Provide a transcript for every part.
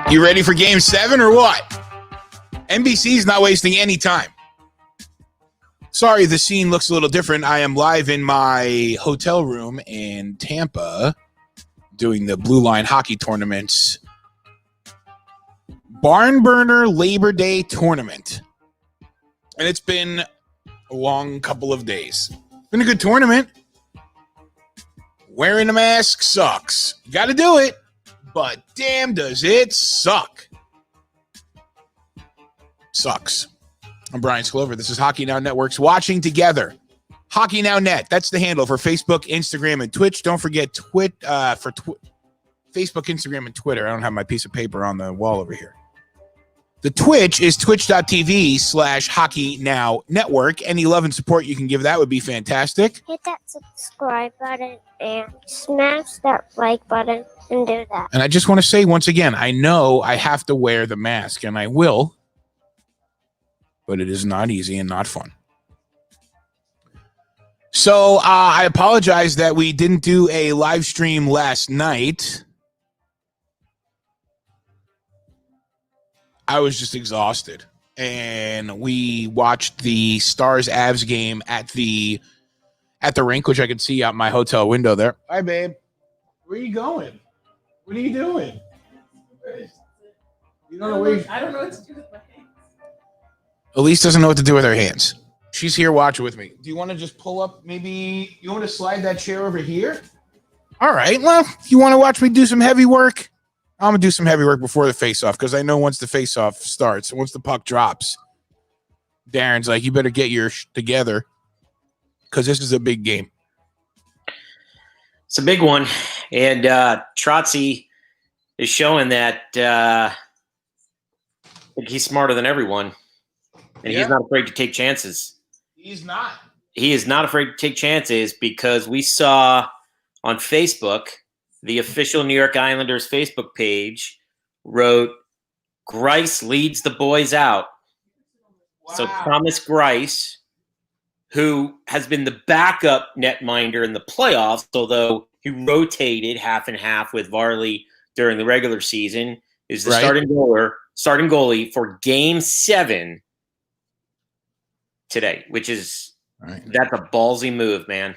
You ready for Game 7 or what? NBC's not wasting any time. Sorry, the scene looks a little different. I am live in my hotel room in Tampa doing the Blue Line hockey tournaments. Barn Burner Labor Day tournament. And it's been a long couple of days. Been a good tournament. Wearing a mask sucks. Got to do it. But damn, does it suck. Sucks. I'm Brian Sclover. This is Hockey Now Network's Watching Together. Hockey Now Net. That's the handle for Facebook, Instagram, and Twitch. Don't forget Facebook, Instagram, and Twitter. I don't have my piece of paper on the wall over here. The Twitch is twitch.tv/Hockey Now Network. Any love and support you can give that would be fantastic. Hit that subscribe button and smash that like button and do that. And I just want to say once again, I know I have to wear the mask, and I will, but it is not easy and not fun. So I apologize that we didn't do a live stream last night. I was just exhausted, and we watched the Stars-Avs game at the rink, which I could see out my hotel window there. Hi, babe. Where are you going? What are you doing? You don't know where I don't know what to do with my hands. Elise doesn't know what to do with her hands. She's here watching with me. Do you want to just pull up? Maybe you want to slide that chair over here? All right. Well, if you want to watch me do some heavy work, I'm going to do some heavy work before the face-off, because I know once the face-off starts, once the puck drops, Darren's like, you better get your together, because this is a big game. It's a big one. And Trotzy is showing that he's smarter than everyone. And he's not afraid to take chances. He's not. He is not afraid to take chances, because we saw on Facebook, the official New York Islanders Facebook page wrote, Grice leads the boys out. Wow. So Thomas Grice, who has been the backup netminder in the playoffs, although he rotated half and half with Varley during the regular season, is the starting goalie for Game 7 today, which is that's a ballsy move, man.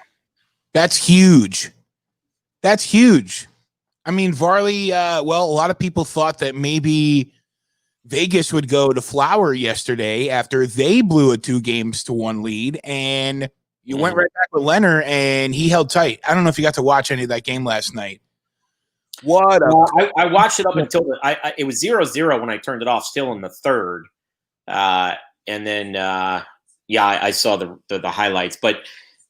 That's huge. That's huge. I mean, Varley, a lot of people thought that maybe Vegas would go to Flower yesterday after they blew a 2-1 lead, and you went right back with Leonard, and he held tight. I don't know if you got to watch any of that game last night. I watched it up until it was 0-0 when I turned it off, still in the third. And then, I saw the highlights. But,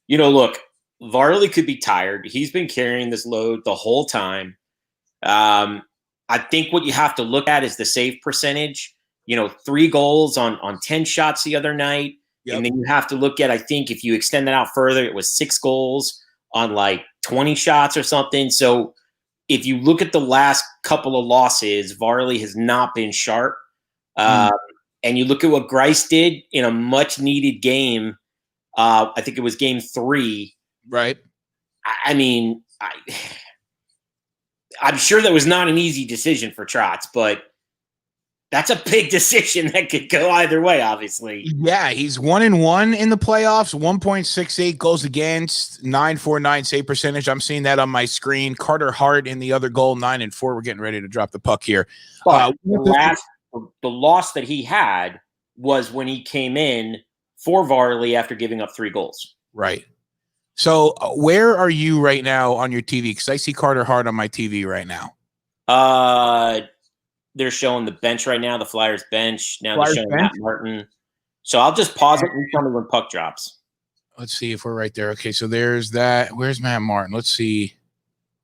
look, Varley could be tired. He's been carrying this load the whole time. I think what you have to look at is the save percentage. 3 goals on 10 shots the other night. Yep. And then you have to look at, I think if you extend that out further, it was 6 goals on like 20 shots or something. So if you look at the last couple of losses, Varley has not been sharp. And you look at what Grice did in a much needed game. I think it was Game 3. Right. I mean, I'm sure that was not an easy decision for Trotz, but that's a big decision that could go either way, obviously. Yeah, he's 1-1 in the playoffs, 1.68 goals against, 9.49 save percentage. I'm seeing that on my screen. Carter Hart in the other goal, 9-4. We're getting ready to drop the puck here. But the loss that he had was when he came in for Varley after giving up 3 goals. Right. So where are you right now on your TV? Because I see Carter Hart on my TV right now. They're showing the bench right now, the Flyers bench. Now they're showing Matt Martin. So I'll just pause it and tell me when puck drops. Let's see if we're right there. Okay, so there's that. Where's Matt Martin? Let's see.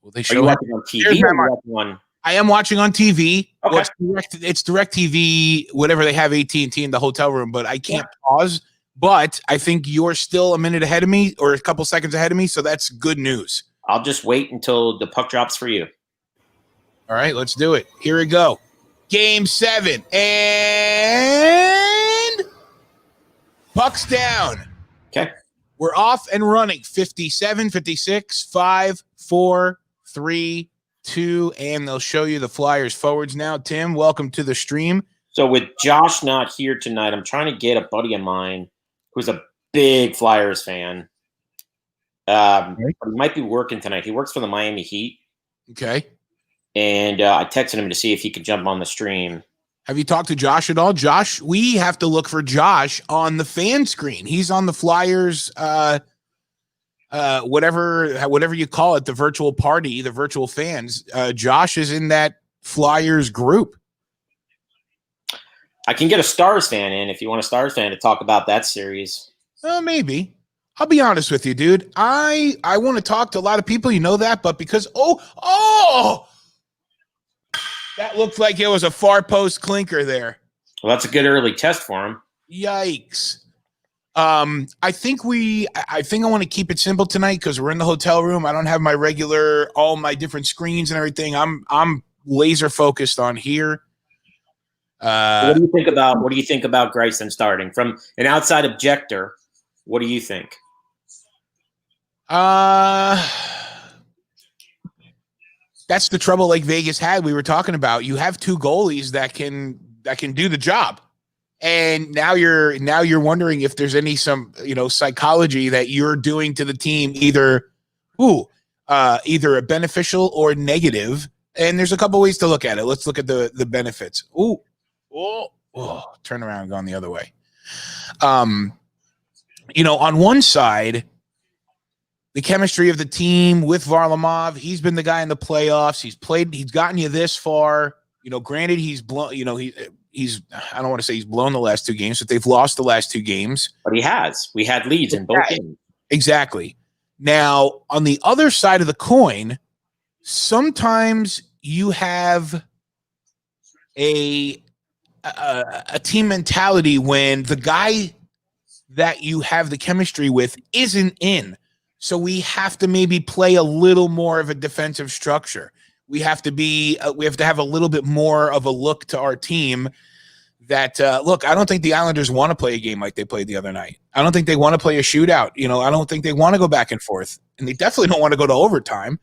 Will they show Are you watching on TV or watching? I am watching on TV. Okay. It's DirecTV, whatever they have, AT&T in the hotel room, but I can't pause. But I think you're still a minute ahead of me or a couple seconds ahead of me, so that's good news. I'll just wait until the puck drops for you. All right, let's do it. Here we go. Game 7. And puck's down. Okay. We're off and running. 57, 56, 5, 4, 3, 2, and they'll show you the Flyers forwards now. Tim, welcome to the stream. So with Josh not here tonight, I'm trying to get a buddy of mine who's a big Flyers fan. But he might be working tonight. He works for the Miami Heat. Okay. And I texted him to see if he could jump on the stream. Have you talked to Josh at all? Josh, we have to look for Josh on the fan screen. He's on the Flyers, whatever you call it, the virtual party, the virtual fans. Josh is in that Flyers group. I can get a Stars fan in if you want a Stars fan to talk about that series. Maybe. I'll be honest with you, dude. I want to talk to a lot of people, you know that, but because that looked like it was a far post clinker there. Well, that's a good early test for him. Yikes. I think I want to keep it simple tonight because we're in the hotel room. I don't have all my different screens and everything. I'm laser focused on here. What do you think about Grayson starting from an outside objector? What do you think? That's the trouble like Vegas had. We were talking about. You have 2 goalies that can do the job. And now you're wondering if there's some psychology that you're doing to the team, either a beneficial or negative. And there's a couple ways to look at it. Let's look at the benefits. Turn around, going the other way. On one side, the chemistry of the team with Varlamov, he's been the guy in the playoffs. He's gotten you this far. Granted, he's blown. I don't want to say he's blown the last 2 games, but they've lost the last 2 games. But he has. We had leads in both games. Exactly. Now, on the other side of the coin, sometimes you have a team mentality when the guy that you have the chemistry with isn't in. So we have to maybe play a little more of a defensive structure. We have to have a little bit more of a look to our team that, look, I don't think the Islanders want to play a game like they played the other night. I don't think they want to play a shootout. I don't think they want to go back and forth, and they definitely don't want to go to overtime.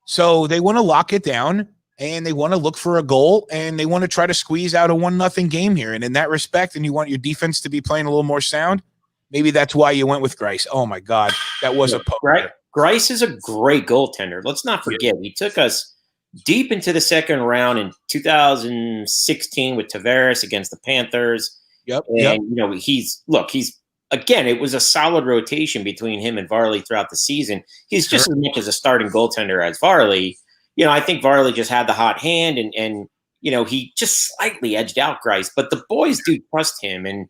So they want to lock it down, and they want to look for a goal, and they want to try to squeeze out a 1-0 game here. And in that respect, and you want your defense to be playing a little more sound, maybe that's why you went with Grice. Oh, my God. That was a poke. Right. Grice is a great goaltender. Let's not forget, he took us deep into the second round in 2016 with Tavares against the Panthers. Yep. And, he's again, it was a solid rotation between him and Varley throughout the season. He's just as much as a starting goaltender as Varley. I think Varley just had the hot hand and he just slightly edged out Grice, but the boys do trust him. And,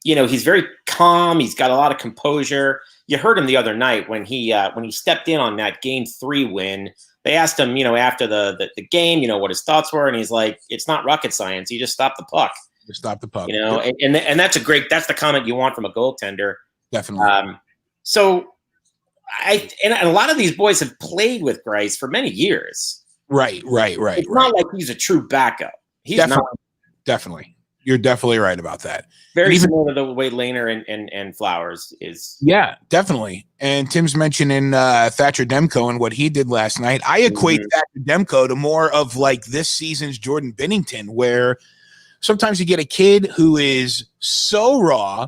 he's very calm. He's got a lot of composure. You heard him the other night when he stepped in on that Game 3 win. They asked him, after the game, what his thoughts were, and he's like, "It's not rocket science. You just stop the puck." Just stop the puck. And that's the comment you want from a goaltender. Definitely. So and a lot of these boys have played with Grice for many years. Right. It's not like he's a true backup. He's definitely. You're definitely right about that. Very similar to the way Lehner and Flowers is. Yeah, definitely. And Tim's mentioning Thatcher Demko and what he did last night. I equate Thatcher Demko to more of like this season's Jordan Binnington, where sometimes you get a kid who is so raw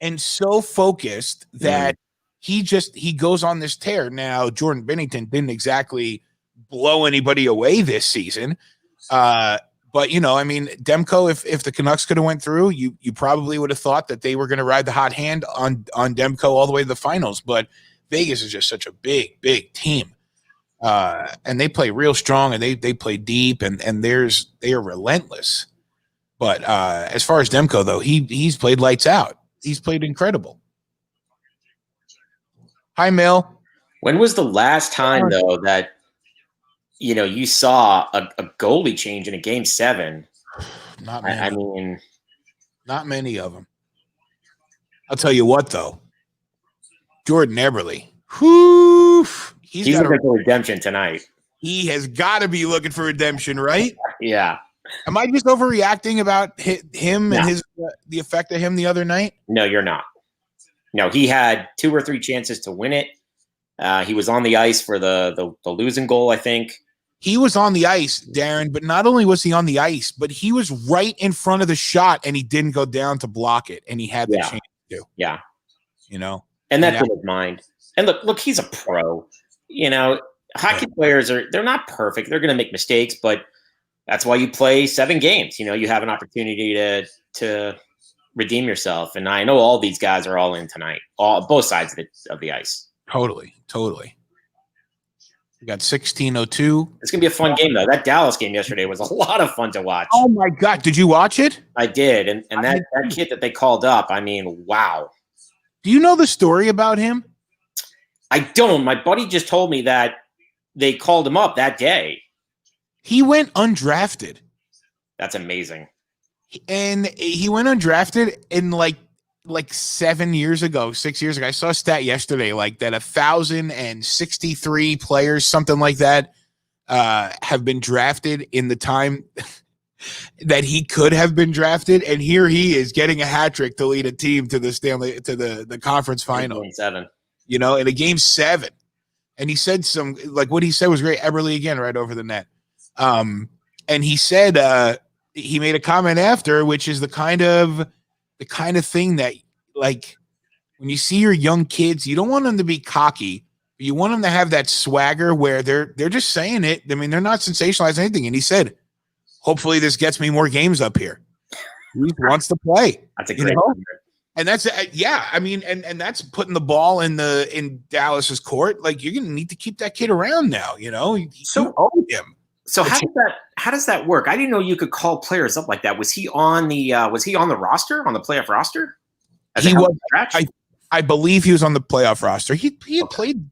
and so focused that he goes on this tear. Now, Jordan Binnington didn't exactly blow anybody away this season. But, Demko, if the Canucks could have went through, you probably would have thought that they were going to ride the hot hand on Demko all the way to the finals. But Vegas is just such a big, big team. And they play real strong, and they play deep, and they are relentless. But as far as Demko, though, he's played lights out. He's played incredible. Hi, Mel. When was the last time, though, that you saw a goalie change in a Game 7? Not many. Not many of them. I'll tell you what, though. Jordan Eberle. He's looking for redemption tonight. He has got to be looking for redemption, right? Yeah. Am I just overreacting about him and the effect of him the other night? No, you're not. No, he had 2 or 3 chances to win it. He was on the ice for the losing goal, I think. He was on the ice, Darren, but not only was he on the ice, but he was right in front of the shot, and he didn't go down to block it, and he had the chance to. Yeah. You know? And that's in his mind. And look, he's a pro. You know, hockey players they're not perfect. They're going to make mistakes, but that's why you play 7 games. You know, you have an opportunity to redeem yourself. And I know all these guys are all in tonight, both sides of the ice. Totally. We got 16:02. It's going to be a fun game, though. That Dallas game yesterday was a lot of fun to watch. Oh, my God. Did you watch it? I did. And that kid that they called up, I mean, wow. Do you know the story about him? I don't. My buddy just told me that they called him up that day. He went undrafted. That's amazing. And he went undrafted in like 7 years ago, 6 years ago. I saw a stat yesterday, like that 1,063 players, something like that, have been drafted in the time that he could have been drafted. And here he is getting a hat trick to lead a team to the conference final. Game 7. You know, in a game 7. And he said what he said was great. Eberle again, right over the net. And he said, he made a comment after, which is the kind of thing that, like, when you see your young kids, you don't want them to be cocky, but you want them to have that swagger where they're just saying it. I mean, they're not sensationalizing anything. And he said, hopefully this gets me more games up here. He wants to play. That's a great and that's I mean, and that's putting the ball in Dallas's court. Like, you're gonna need to keep that kid around now, you know. So own him. So how does that work? I didn't know you could call players up like that. Was he on the roster, on the playoff roster? He was. I believe he was on the playoff roster. He had played.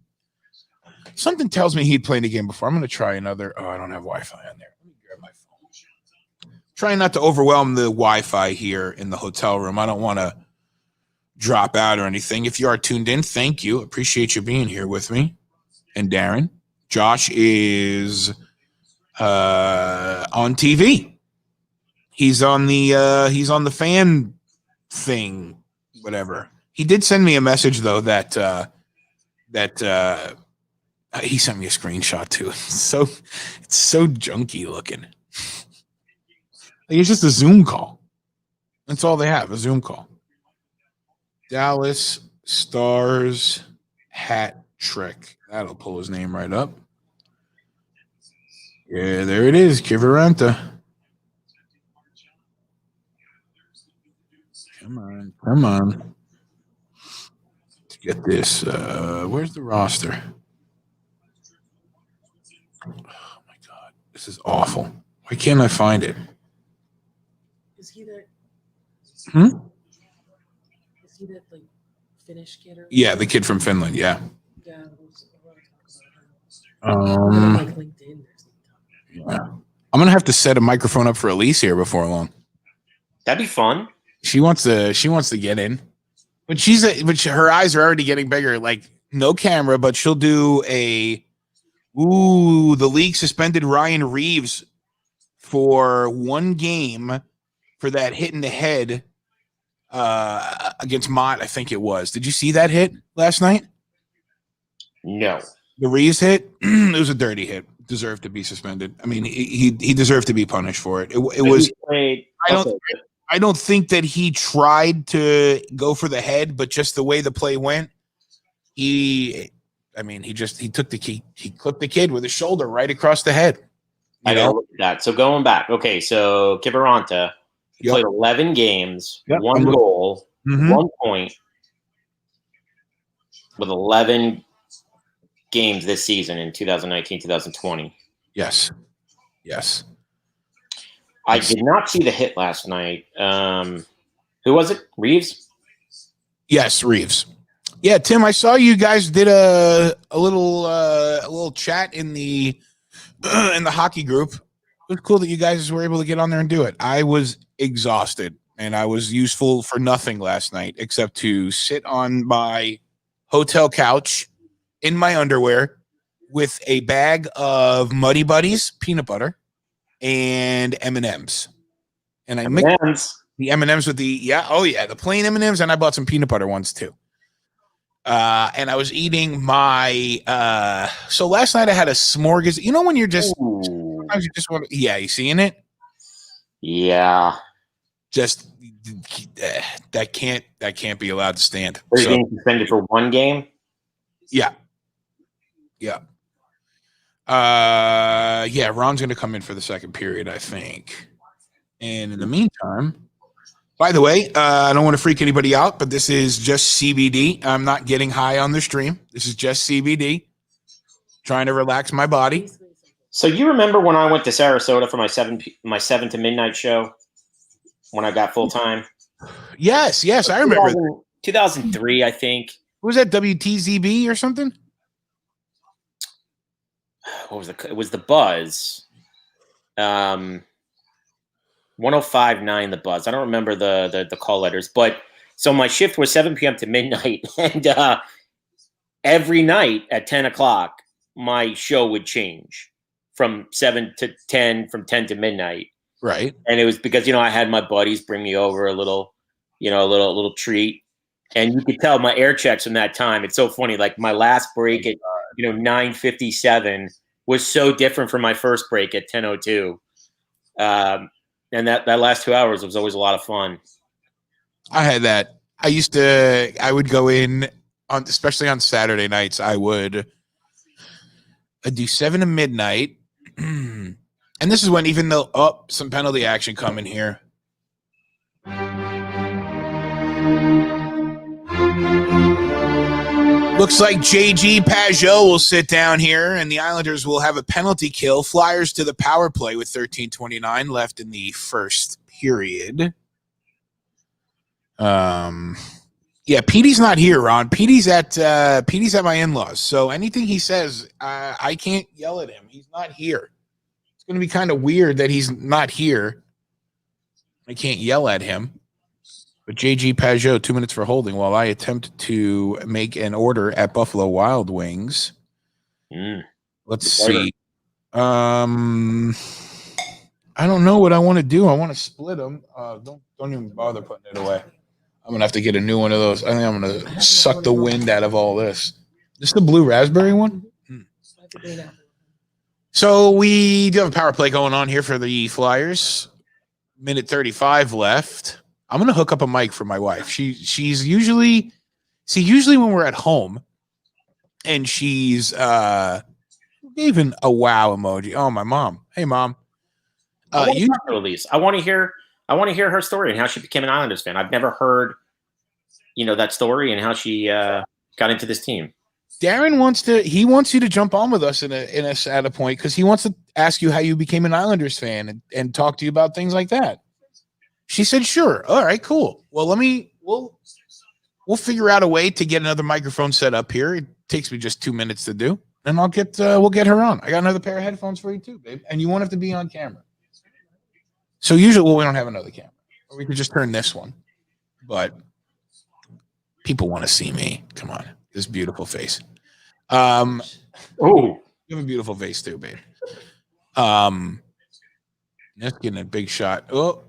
Something tells me he'd played a game before. I'm going to try another. Oh, I don't have Wi-Fi on there. Let me grab my phone. Trying not to overwhelm the Wi-Fi here in the hotel room. I don't want to drop out or anything. If you are tuned in, thank you. Appreciate you being here with me. And Darren, Josh is on TV. He's on the fan thing, whatever. He did send me a message though that he sent me a screenshot too. It's so junky looking. Like, it's just a Zoom call. That's all they have, a Zoom call. Dallas Stars hat trick. That'll pull his name right up. Yeah, there it is, Kiviranta. Come on. Let's get this. Where's the roster? Oh my God, this is awful. Why can't I find it? Is he that? Is he that like Finnish kid? Yeah, the kid from Finland. Yeah. Yeah. Like LinkedIn. Yeah. I'm gonna have to set a microphone up for Elise here before long. That'd be fun. She wants to get in, but her eyes are already getting bigger. Like, no camera, but she'll do the league suspended Ryan Reeves for 1 game for that hit in the head against Mott, I think it was. Did you see that hit last night? No. The Reeves hit? It was a dirty hit. Deserved to be suspended. I mean, he deserved to be punished for it. It was. I don't think that he tried to go for the head, but just the way the play went, he took the key. He clipped the kid with his shoulder right across the head. I gotta look at that. So going back, okay, so Kiviranta played 11 games, 1 goal, 1 point, with 11 games this season in 2019-2020. Yes. I did not see the hit last night. Who was it? Reeves? Yes, Reeves. Yeah, Tim, I saw you guys did a little chat in the hockey group. It was cool that you guys were able to get on there and do it. I was exhausted and I was useful for nothing last night except to sit on my hotel couch in my underwear with a bag of Muddy Buddies peanut butter and M&Ms. And I mixed the M&Ms with the plain M&Ms, and I bought some peanut butter ones too. And I was eating my so last night I had a smorgasbord. You know when you're just sometimes you just want to, yeah, you seeing it? Yeah. Just that can't be allowed to stand. They're So, getting suspended for one game. yeah. Yeah. Yeah, Ron's gonna come in for the second period, I think. And in the meantime, by the way, I don't want to freak anybody out, but this is just CBD. I'm not getting high on the stream. This is just CBD. Trying to relax my body. So you remember when I went to Sarasota for my 7 to midnight show when I got full time? Yes, I remember. 2003, I think. Was that WTZB or something? What was it was the Buzz. 1059 the Buzz. I don't remember the call letters, but so my shift was 7 p.m. to midnight, and every night at 10 o'clock, my show would change from 7 to 10, from 10 to midnight. Right. And it was because, I had my buddies bring me over a little, a little treat. And you could tell my air checks from that time. It's so funny. Like my last break at, 9:57 was so different from my first break at 10:02. And that last 2 hours was always a lot of fun. I had that. I would go in on, especially on Saturday nights, I'd do 7 to midnight. And this is when, even though, some penalty action coming here. Looks like JG Pajot will sit down here, and the Islanders will have a penalty kill. Flyers to the power play with 13:29 left in the first period. Yeah, Petey's not here, Ron. Petey's at my in-laws. So anything he says, I can't yell at him. He's not here. It's going to be kind of weird that he's not here. I can't yell at him. But JG Pajot, 2 minutes for holding while I attempt to make an order at Buffalo Wild Wings. Let's see. I don't know what I want to do. I want to split them. Don't even bother putting it away. I'm going to have to get a new one of those. I think I'm going to suck the wind out of all this. This is the blue raspberry one? So we do have a power play going on here for the Flyers. Minute 35 left. I'm going to hook up a mic for my wife. She's usually when we're at home and she's even a wow emoji. Oh, my mom. Hey, Mom. I want to hear her story and how she became an Islanders fan. I've never heard, that story and how she got into this team. Darren wants you to jump on with us at a point because he wants to ask you how you became an Islanders fan and talk to you about things like that. She said, sure. All right, cool. Well, we'll figure out a way to get another microphone set up here. It takes me just 2 minutes to do, and we'll get her on. I got another pair of headphones for you too, babe. And you won't have to be on camera. So usually, we don't have another camera, or we could just turn this one. But people want to see me. Come on, this beautiful face. You have a beautiful face too, babe. Just getting a big shot. Oh,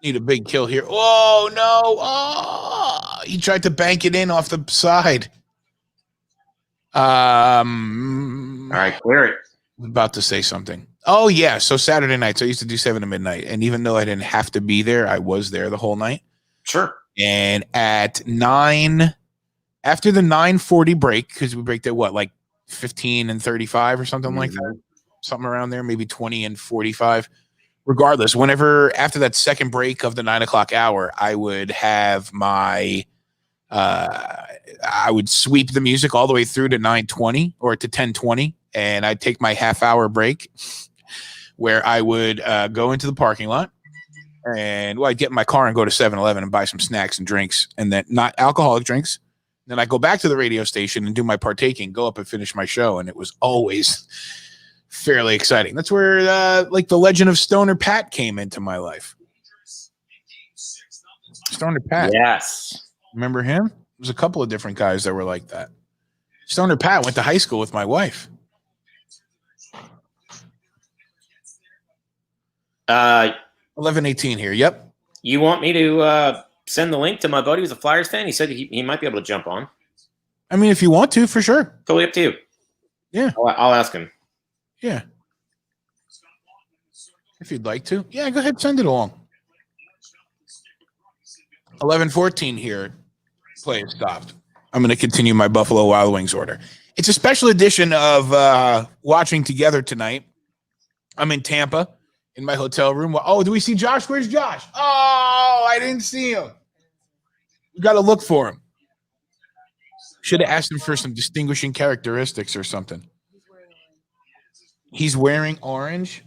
need a big kill here. Oh no! Oh, he tried to bank it in off the side. All right, clear it. I'm about to say something. Oh yeah, so Saturday nights I used to do 7 to midnight, and even though I didn't have to be there, I was there the whole night. Sure. And at 9, after the 9:40 break, because we break at what, like 15 and 35 or something like that, something around there, maybe 20 and 45. Regardless, whenever after that second break of the 9 o'clock hour, I would have my I would sweep the music all the way through to 9:20 or to 10:20, and I'd take my half-hour break where I would go into the parking lot and I'd get in my car and go to 7-Eleven and buy some snacks and drinks, and then not alcoholic drinks. Then I go back to the radio station and do my partaking, go up and finish my show, and it was always fairly exciting. That's where like the legend of Stoner Pat came into my life. Stoner Pat. Yes. Remember him? There's a couple of different guys that were like that. Stoner Pat went to high school with my wife. 11:18 here. Yep. You want me to send the link to my buddy who's a Flyers fan? He said he might be able to jump on. I mean, if you want to, for sure. Totally up to you. Yeah. I'll ask him. Yeah. If you'd like to. Yeah, go ahead, send it along. 11:14 here. Play is stopped. I'm going to continue my Buffalo Wild Wings order. It's a special edition of Watching Together tonight. I'm in Tampa in my hotel room. Oh, do we see Josh? Where's Josh? Oh, I didn't see him. We got to look for him. Should have asked him for some distinguishing characteristics or something. He's wearing orange.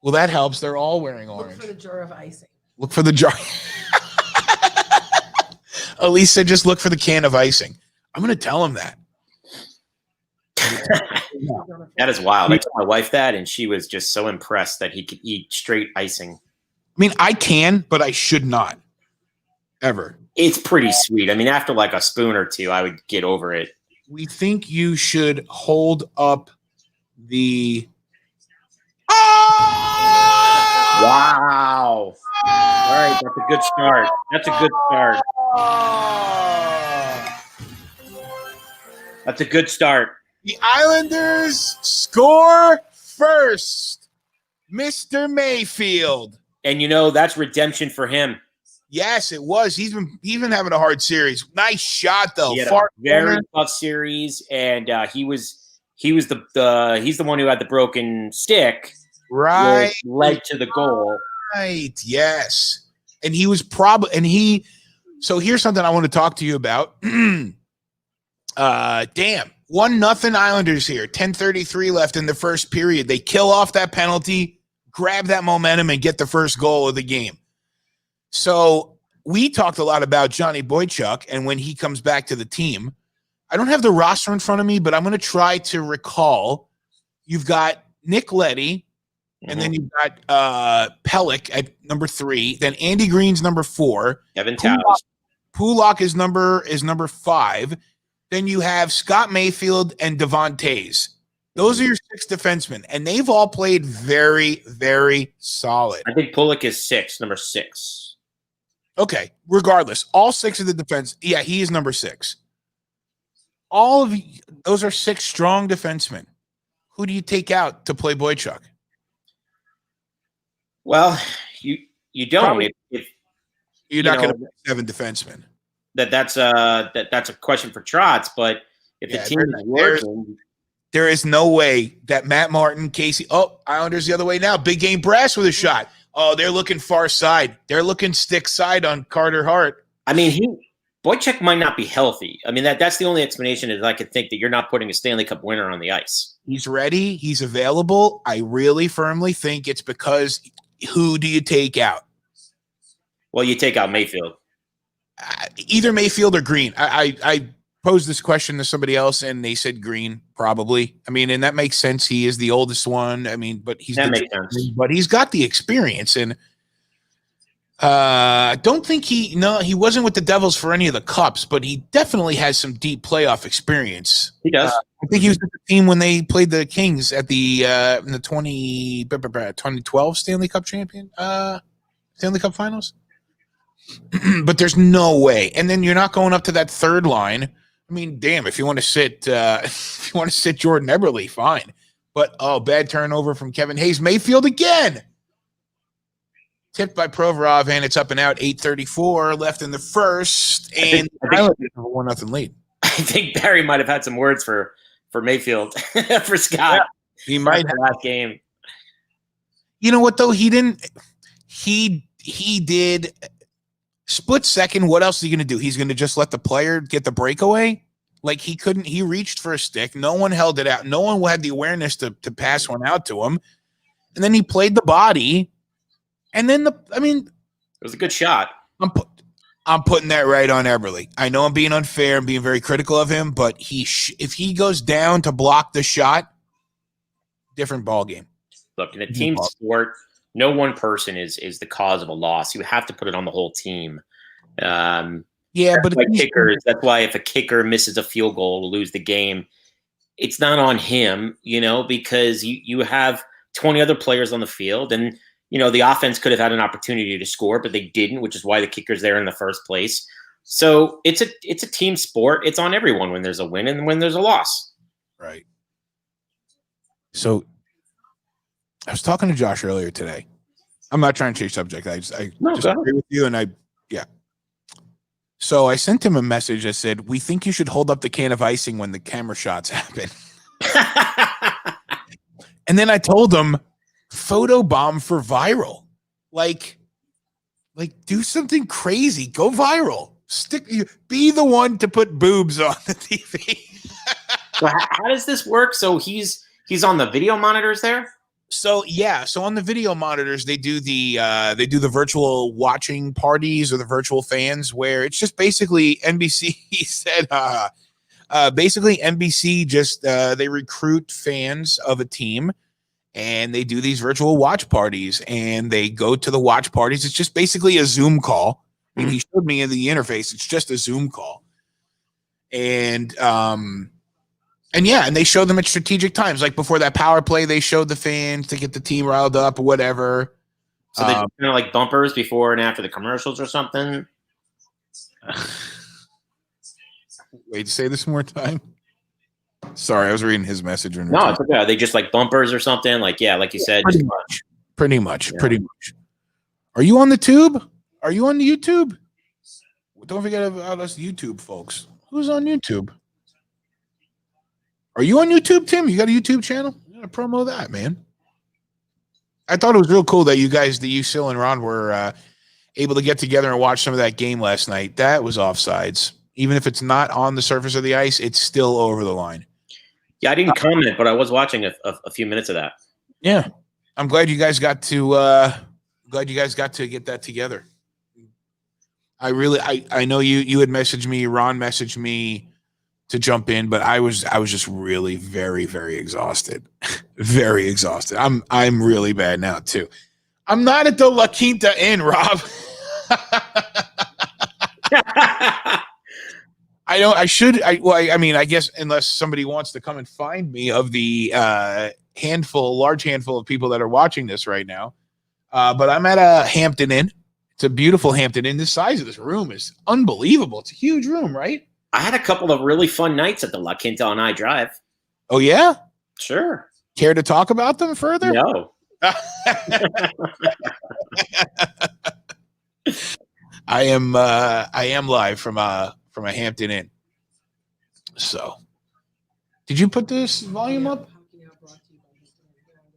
Well, that helps. They're all wearing orange. Look for the jar of icing. Look for the jar. Elise said, just look for the can of icing. I'm going to tell him that. That is wild. I told my wife that, and she was just so impressed that he could eat straight icing. I mean, I can, but I should not. Ever. It's pretty sweet. I mean, after like a spoon or two, I would get over it. We think you should hold up the. Oh! Wow. All right, that's a good start. That's a good start. That's a good start. The Islanders score first. Mr. Mayfield. And that's redemption for him. Yes, it was. He's been having a hard series. Nice shot though. He had a very tough series, and he's the one who had the broken stick. Right. Which led to the goal. Right. Yes. And he was so here's something I want to talk to you about. Damn. 1-0 Islanders here. 10:33 left in the first period. They kill off that penalty, grab that momentum, and get the first goal of the game. So we talked a lot about Johnny Boychuk and when he comes back to the team. I don't have the roster in front of me, but I'm going to try to recall. You've got Nick Leddy, and then you've got Pellick at number 3. Then Andy Green's number 4. Evan Towers. Pulak is number 5. Then you have Scott Mayfield and Devon Tays. Those are your 6 defensemen, and they've all played very, very solid. I think Pulak is number 6. Okay, regardless, all 6 of the defense. Yeah, he is number 6. All of those are 6 strong defensemen. Who do you take out to play Boychuk? Well, you don't. If you're not going to play 7 defensemen. That's a question for Trotz. But if the team is working, there is no way that Matt Martin, Casey. Oh, Islanders the other way now. Big game brass with a shot. Oh, they're looking far side. They're looking stick side on Carter Hart. I mean, Boychuk might not be healthy. I mean, that's the only explanation that I could think that you're not putting a Stanley Cup winner on the ice. He's ready. He's available. I really firmly think it's because who do you take out? Well, you take out Mayfield. Either Mayfield or Green. I posed this question to somebody else, and they said Green, probably. I mean, and that makes sense. He is the oldest one. I mean, but he's but he's got the experience, and don't think he wasn't with the Devils for any of the cups, but he definitely has some deep playoff experience. He does. I think he was with the team when they played the Kings at the in the 2012 Stanley Cup Stanley Cup Finals. But there's no way. And then you're not going up to that third line. I mean, damn, if you want to sit Jordan Eberle, fine. But bad turnover from Kevin Hayes. Mayfield again. Tipped by Provorov, and it's up and out. 8:34 left in the first, and Islanders have a 1-0 lead. I think Barry might have had some words for Mayfield for Scott. Yeah, he might have last game. You know what though? He didn't. He did. Split second, what else is he going to do? He's going to just let the player get the breakaway? Like he couldn't, he reached for a stick. No one held it out. No one had the awareness to pass one out to him. And then he played the body. And then it was a good shot. I'm putting that right on Eberle. I know I'm being unfair and being very critical of him, but if he goes down to block the shot, different ball game. Look, in a team sport, no one person is the cause of a loss. You have to put it on the whole team. But that's why if a kicker misses a field goal to lose the game, it's not on him, because you have 20 other players on the field, and the offense could have had an opportunity to score, but they didn't, which is why the kicker's there in the first place. So it's a team sport. It's on everyone when there's a win and when there's a loss. Right. So I was talking to Josh earlier today. I'm not trying to change subject. I just agree with you. And so I sent him a message that said, we think you should hold up the can of icing when the camera shots happen. And then I told him, photobomb for viral. Like do something crazy. Go viral. Be the one to put boobs on the TV. So how does this work? So he's on the video monitors there? So on the video monitors, they do the virtual watching parties or the virtual fans, where it's just basically NBC said basically NBC just they recruit fans of a team and they do these virtual watch parties and they go to the watch parties. It's just basically a Zoom call. I mean, he showed me in the interface. It's just a Zoom call. And they show them at strategic times. Like before that power play, they showed the fans to get the team riled up or whatever. So they kind of like bumpers before and after the commercials or something. Wait, say this one more time. Sorry, I was reading his message. No, it's okay. Are they just like bumpers or something? Like, yeah, like you said. Pretty much. Are you on the tube? Are you on the YouTube? Don't forget about us YouTube folks. Who's on YouTube? Are you on YouTube, Tim? You got a YouTube channel? You gotta promo that, man. I thought it was real cool that you, Sil, and Ron were able to get together and watch some of that game last night. That was offsides. Even if it's not on the surface of the ice, it's still over the line. Yeah, I didn't comment, but I was watching a few minutes of that. Yeah, I'm glad you guys got to. Get that together. I know you had messaged me. Ron messaged me to jump in, but I was just really very, very exhausted. Very exhausted. I'm really bad now too. I'm not at the La Quinta Inn, Rob. I guess unless somebody wants to come and find me of the large handful of people that are watching this right now. But I'm at a Hampton Inn. It's a beautiful Hampton Inn. The size of this room is unbelievable. It's a huge room, right? I had a couple of really fun nights at the La Quinta on NYIvPHI. Oh, yeah? Sure. Care to talk about them further? No. I am live from a Hampton Inn. So, did you put this volume up?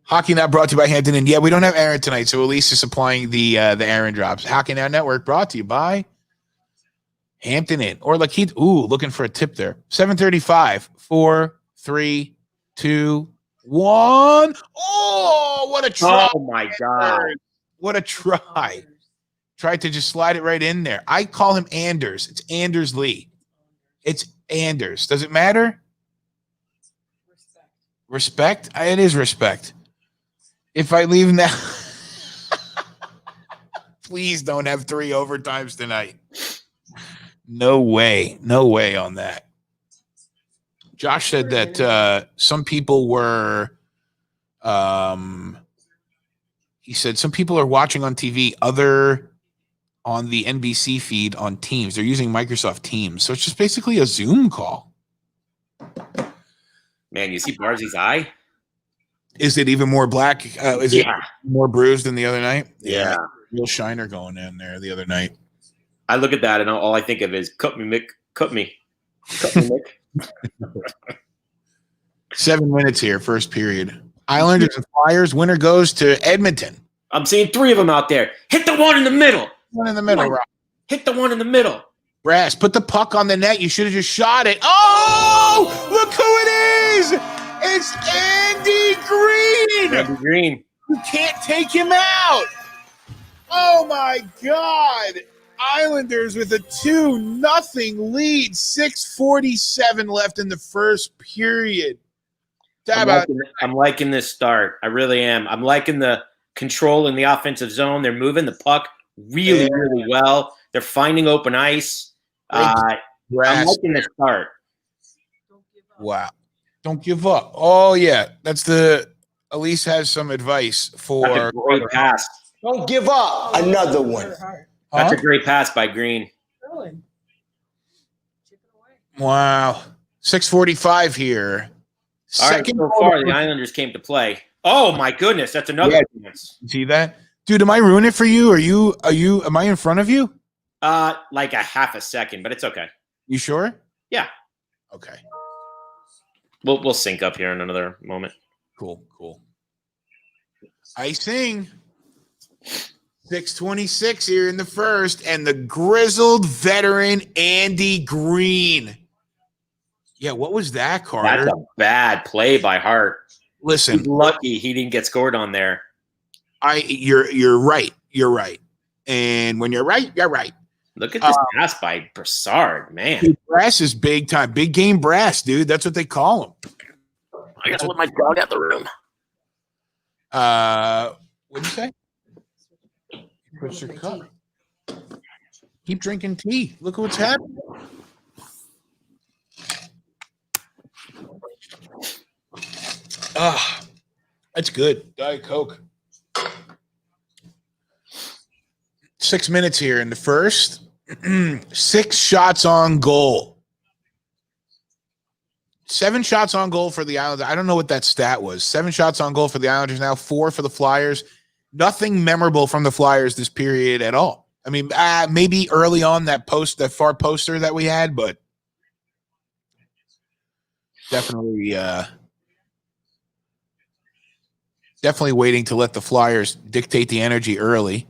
Hockey Now brought to you by Hampton Inn. Yeah, we don't have Aaron tonight, so Elise is supplying the Aaron drops. Hockey Now Network brought to you by Hampton Inn or La Quinta. Ooh, looking for a tip there. 7:35. 4, 3, 2, 1. Oh, what a try! Oh my God! What a try! Tried to just slide it right in there. I call him Anders. It's Anders Lee. It's Anders. Does it matter? Respect? It is respect. If I leave now, please don't have 3 overtimes tonight. No way. No way on that. Josh said that some people were, he said some people are watching on TV other on the NBC feed on Teams. They're using Microsoft Teams. So it's just basically a Zoom call. Man, you see Barzy's eye? Is it even more black? Is it more bruised than the other night? Yeah. Real shiner going in there the other night. I look at that and all I think of is cut me, Mick. Cut me. Cut me, Mick. 7 minutes here, first period. Islanders and Flyers. Winner goes to Edmonton. I'm seeing 3 of them out there. Hit the one in the middle. One in the middle, Rob. Hit the one in the middle. Brass, put the puck on the net. You should have just shot it. Oh, look who it is. It's Andy Green. Andy Green. You can't take him out. Oh, my God. Islanders with a 2-0 lead. 6:47 left in the first period. I'm liking this start. I really am. I'm liking the control in the offensive zone. They're moving the puck really, really well. They're finding open ice. I'm liking this start. Wow. Don't give up. Oh, yeah. That's Elise has some advice for. That's a great pass. Don't give up. Another one. That's Huh? a great pass by Green. Sterling. Chip it away. Wow. 6:45 here. All right, Second so goal far to- the Islanders came to play. Oh my goodness, that's another chance. See that? Dude, am I ruining it for you? Am I in front of you? Like a half a second, but it's okay. You sure? Yeah. Okay. We'll sync up here in another moment. Cool. Icing. 6:26 here in the first, and the grizzled veteran Andy Green. Yeah, what was that, Carter? That's a bad play by Hart. Listen, He's lucky he didn't get scored on there. you're right. You're right. And when you're right, you're right. Look at this pass by Brassard, man. Dude, brass is big time. Big game brass, dude. That's what they call him. I gotta let my dog out the room. What'd you say? Push your cup. Keep drinking tea. Look at what's happening. That's good. Diet Coke. 6 minutes here in the first. 6 shots on goal. 7 shots on goal for the Islanders. I don't know what that stat was. 7 shots on goal for the Islanders now, 4 for the Flyers. Nothing memorable from the Flyers this period at all. I mean, maybe early on that far poster that we had, but definitely waiting to let the Flyers dictate the energy early.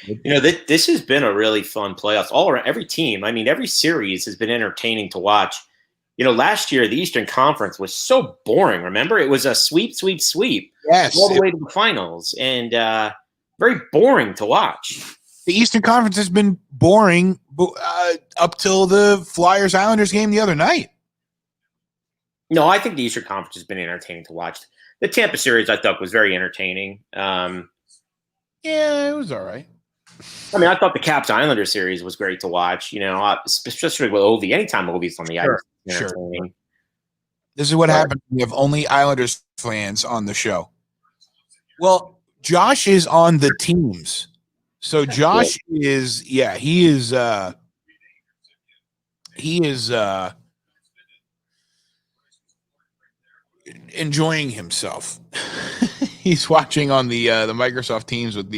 You know, this has been a really fun playoffs. All around, every team, I mean, every series has been entertaining to watch. You know, last year, the Eastern Conference was so boring. Remember? It was a sweep Yes. all the way to the finals, and very boring to watch. The Eastern Conference has been boring up till the Flyers-Islanders game the other night. No, I think the Eastern Conference has been entertaining to watch. The Tampa series, I thought, was very entertaining. Yeah, it was all right. I mean, I thought the Caps-Islander series was great to watch, you know, especially with Ovi. Anytime Ovi's on the ice, it's entertaining. This is what happens when you have only Islanders fans on the show. Well, Josh is on the teams. So Josh is enjoying himself. He's watching on the Microsoft Teams with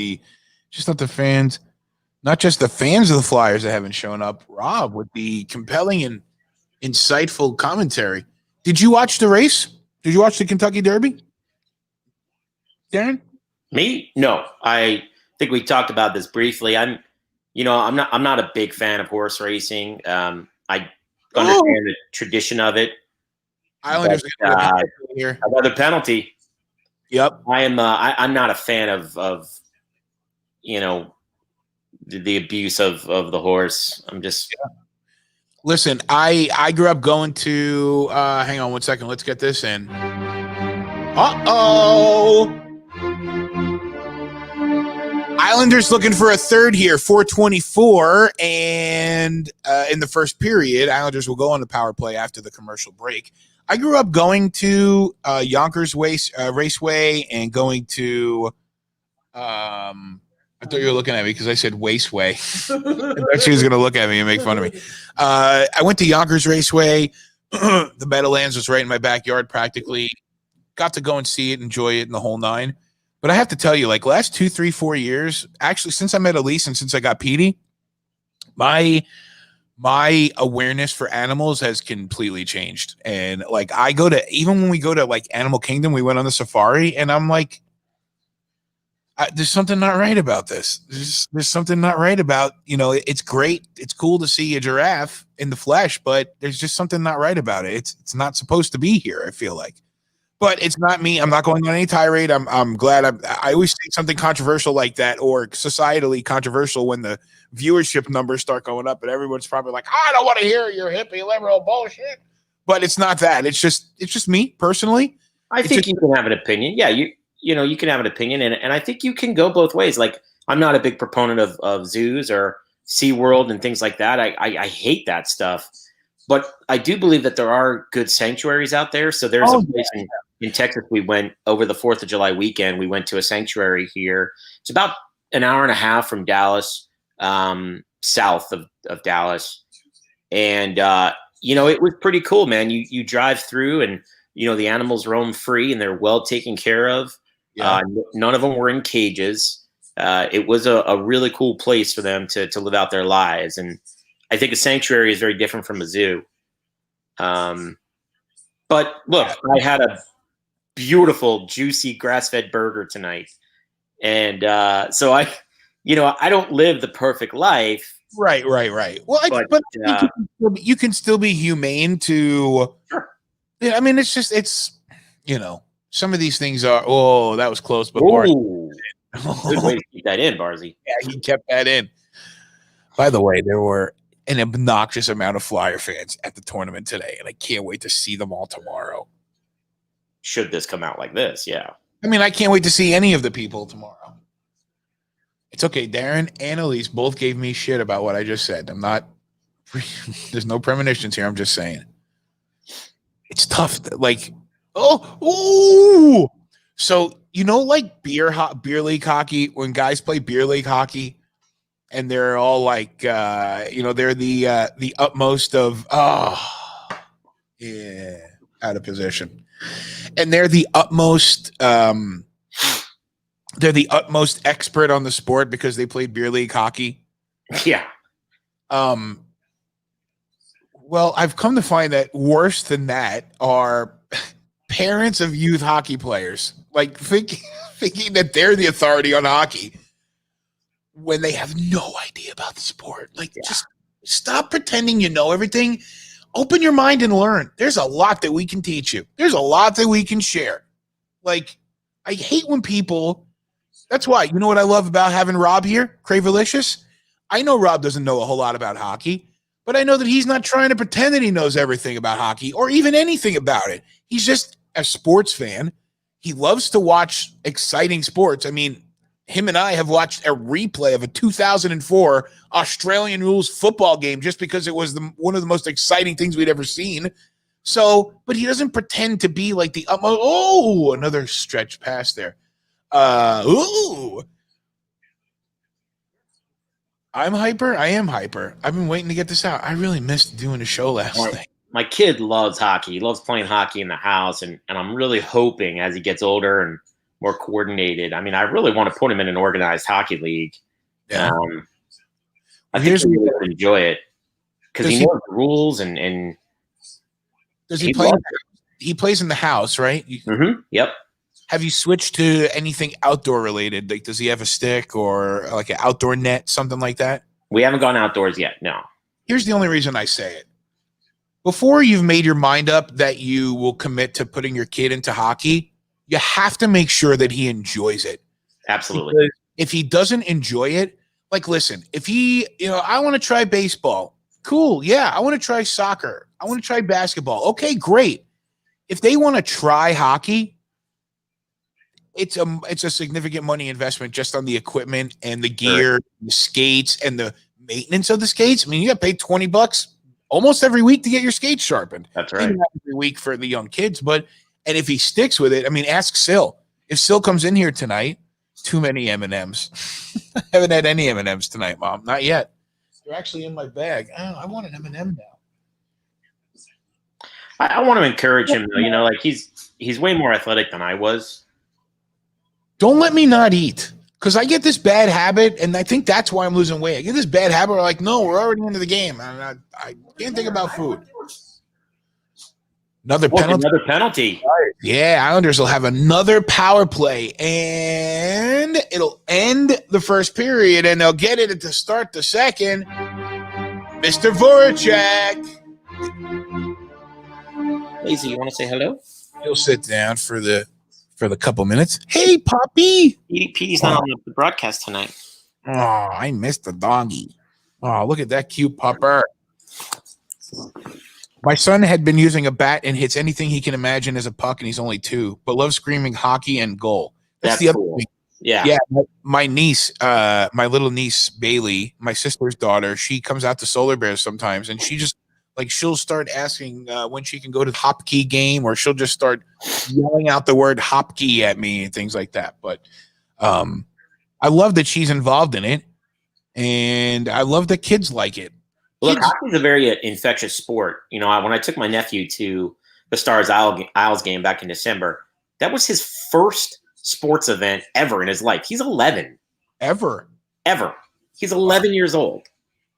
not just the fans of the Flyers that haven't shown up. Rob with the compelling and insightful commentary. Did you watch the race? Did you watch the Kentucky Derby, Darren? Me? No. I think we talked about this briefly. I'm not a big fan of horse racing. I understand the tradition of it. Islanders here. Another penalty. Yep. I'm not a fan of you know, the abuse of the horse. I'm just Listen, I grew up going to hang on one second, let's get this in. Islanders looking for a third here, 4:24, and in the first period, Islanders will go on the power play after the commercial break. I grew up going to Yonkers Raceway and going to I thought you were looking at me because I said Wasteway. I thought she was going to look at me and make fun of me. I went to Yonkers Raceway. The Meadowlands was right in my backyard practically. Got to go and see it, enjoy it, and the whole nine. But I have to tell you, like last 2, 3, 4 years, actually since I met Elise and since I got Petey, my awareness for animals has completely changed. And like even when we go to like Animal Kingdom, we went on the safari, and I'm like, there's something not right about this. There's something not right about, it's great. It's cool to see a giraffe in the flesh, but there's just something not right about it. It's not supposed to be here, I feel like. But it's not me. I'm not going on any tirade. I'm glad. I always say something controversial like that, or societally controversial, when the viewership numbers start going up, and everyone's probably like, I don't want to hear your hippie liberal bullshit. But it's not that. It's just me personally. I think you can have an opinion. Yeah, you can have an opinion, and I think you can go both ways. Like, I'm not a big proponent of zoos or SeaWorld and things like that. I hate that stuff. But I do believe that there are good sanctuaries out there. So there's a place in Texas, we went over the 4th of July weekend. We went to a sanctuary here. It's about an hour and a half from Dallas, south of Dallas. And, it was pretty cool, man. You drive through and, the animals roam free and they're well taken care of. Yeah. None of them were in cages. It was a really cool place for them to live out their lives. And I think a sanctuary is very different from a zoo. But look, I had a beautiful, juicy grass-fed burger tonight. And so I don't live the perfect life. Right. Well, but you can still be humane to. Sure. Yeah, I mean, it's some of these things are. Oh, that was close, but good way to keep that in, Barzy. Yeah, he kept that in. By the way, there were an obnoxious amount of Flyer fans at the tournament today, and I can't wait to see them all tomorrow. Should this come out like this, yeah. I mean, I can't wait to see any of the people tomorrow. It's okay. Darren and Elise both gave me shit about what I just said. I'm not – there's no premonitions here. I'm just saying. It's tough. Like, so, like beer league hockey, when guys play beer league hockey and they're all like, they're the utmost of, out of position. And they're the utmost expert on the sport because they played beer league hockey. Yeah. Well, I've come to find that worse than that are parents of youth hockey players, like thinking that they're the authority on hockey when they have no idea about the sport. Like, just stop pretending you know everything. Open your mind and learn. There's a lot that we can teach you. There's a lot that we can share. Like, I hate when people – that's why, you know what I love about having Rob here, Cravelicious? I know Rob doesn't know a whole lot about hockey, but I know that he's not trying to pretend that he knows everything about hockey or even anything about it. He's just a sports fan. He loves to watch exciting sports. I mean, him and I have watched a replay of a 2004 Australian rules football game just because it was one of the most exciting things we'd ever seen. So, but he doesn't pretend to be like the utmost. Oh, another stretch pass there. I'm hyper. I am hyper. I've been waiting to get this out. I really missed doing a show last night. My kid loves hockey. He loves playing hockey in the house, and I'm really hoping as he gets older and more coordinated. I mean, I really want to put him in an organized hockey league. Yeah. I think he would enjoy it because he knows the rules and does he play? He plays in the house, right? Mm-hmm. Yep. Have you switched to anything outdoor related? Like, does he have a stick or like an outdoor net, something like that? We haven't gone outdoors yet. No. Here's the only reason I say it. Before you've made your mind up that you will commit to putting your kid into hockey, you have to make sure that he enjoys it. Absolutely. Because if he doesn't enjoy it, like, listen, if he, I want to try baseball. Cool. Yeah. I want to try soccer. I want to try basketball. Okay, great. If they want to try hockey, it's a significant money investment just on the equipment and the gear, the skates, and the maintenance of the skates. I mean, you got to pay $20 almost every week to get your skates sharpened. That's right. Maybe not every week for the young kids, and if he sticks with it, I mean, ask Sil. If Sil comes in here tonight, too many M&Ms. I haven't had any M&Ms tonight, Mom. Not yet. They're actually in my bag. Oh, I want an M&M now. I want to encourage him, though. Like he's way more athletic than I was. Don't let me not eat, because I get this bad habit, and I think that's why I'm losing weight. I get this bad habit where, like, no, we're already into the game. I can't think about food. Another penalty. Yeah, Islanders will have another power play, and it'll end the first period, and they'll get it to start the second. Mr. Voracek. Lazy, you want to say hello? He'll sit down for the couple minutes. Hey, puppy. EDP's not on the broadcast tonight. Oh, I missed the doggy. Oh, look at that cute pupper. My son had been using a bat and hits anything he can imagine as a puck, and he's only 2, but loves screaming hockey and goal. That's the other cool. thing. Yeah. My niece, my little niece, Bailey, my sister's daughter, she comes out to Solar Bears sometimes, and she just, Like she'll start asking when she can go to the hockey game, or she'll just start yelling out the word hockey at me and things like that. But I love that she's involved in it, and I love that kids like it. Look, hockey's a very infectious sport. You know, when I took my nephew to the Stars Isles game back in December, that was his first sports event ever in his life. He's 11. Ever. He's 11 years old.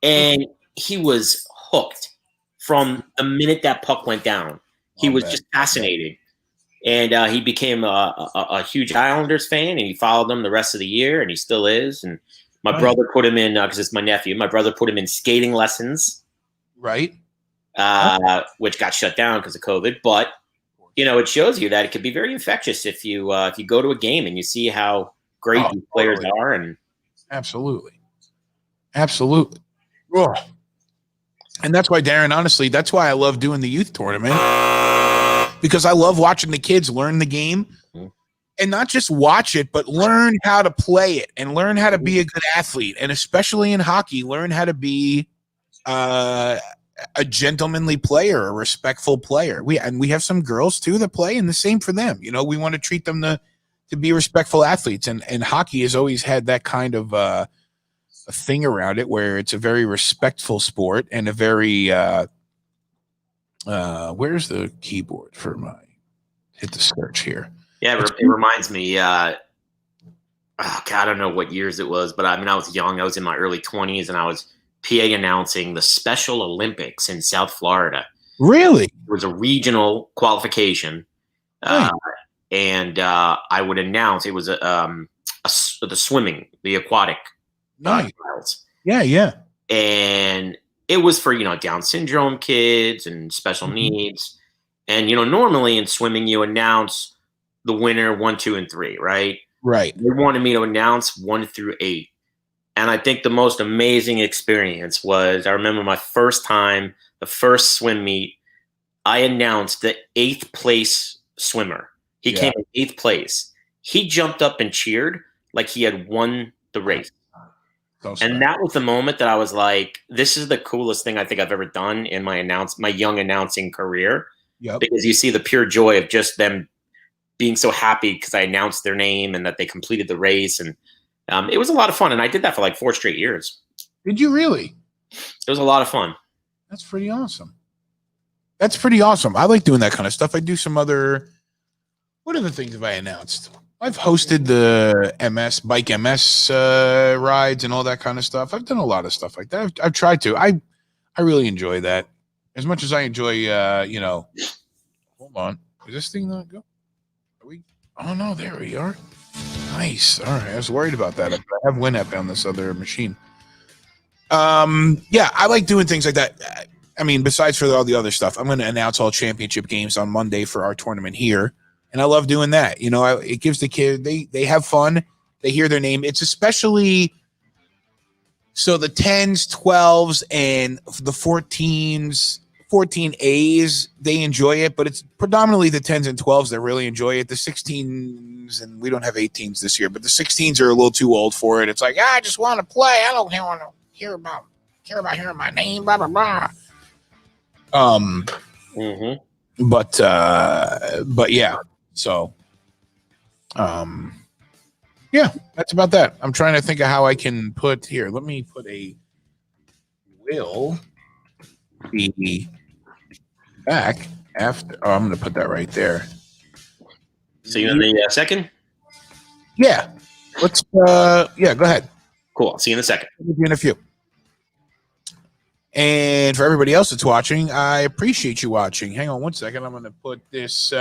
And he was hooked from the minute that puck went down. He was just fascinated. And he became a huge Islanders fan, and he followed them the rest of the year, and he still is. And my brother put him in, because it's my nephew, my brother put him in skating lessons. Right. Which got shut down because of COVID. But, you know, it shows you that it could be very infectious if you go to a game and you see how great these players are. And Absolutely. Oh. And that's why, Darren, honestly, that's why I love doing the youth tournament, because I love watching the kids learn the game. And not just watch it, but learn how to play it and learn how to be a good athlete. And especially in hockey, learn how to be a gentlemanly player, a respectful player. We have some girls too that play, and the same for them. You know, we want to treat them to be respectful athletes. And hockey has always had that kind of a thing around it, where it's a very respectful sport and a very where's the keyboard for my hit the search here? Yeah, it reminds me. I don't know what years it was, but I mean, I was young. I was in my early 20s, and I was PA announcing the Special Olympics in South Florida. Really? It was a regional qualification, and I would announce it was the swimming, the aquatic. Nice. Trials. Yeah. And it was for, you know, Down syndrome kids and special needs. And, you know, normally in swimming, you announce the winner 1, 2, and 3, right? Right. They wanted me to announce 1 through 8. And I think the most amazing experience was, I remember my first time, the first swim meet, I announced the 8th place swimmer. He came in 8th place. He jumped up and cheered like he had won the race. And that was the moment that I was like, this is the coolest thing I think I've ever done in my young announcing career. Yep. Because you see the pure joy of just them being so happy because I announced their name and that they completed the race. And it was a lot of fun. And I did that for like 4 straight years. Did you really? It was a lot of fun. That's pretty awesome. I like doing that kind of stuff. I do some other, what other things have I announced? I've hosted the bike MS rides and all that kind of stuff. I've done a lot of stuff like that. I've tried to. I really enjoy that. As much as I enjoy, hold on. Is this thing not go? Oh, no, there we are. Nice. All right. I was worried about that. I have WinApp on this other machine. Yeah, I like doing things like that. I mean, besides for all the other stuff, I'm going to announce all championship games on Monday for our tournament here. And I love doing that. You know, it gives the kid, they have fun. They hear their name. It's especially so the 10s, 12s, and the 14As, they enjoy it, but it's predominantly the 10s and 12s that really enjoy it. The 16s, and we don't have 18s this year, but the 16s are a little too old for it. It's like, I just want to play. I don't want to hear about hearing my name, blah, blah, blah. But yeah. So, yeah, that's about that. I'm trying to think of how I can put here. Let me put will be back after. Oh, I'm going to put that right there. See you in the second? Yeah. Let's, yeah, go ahead. Cool. See you in a second. See you in a few. And for everybody else that's watching, I appreciate you watching. Hang on one second. I'm going to put this.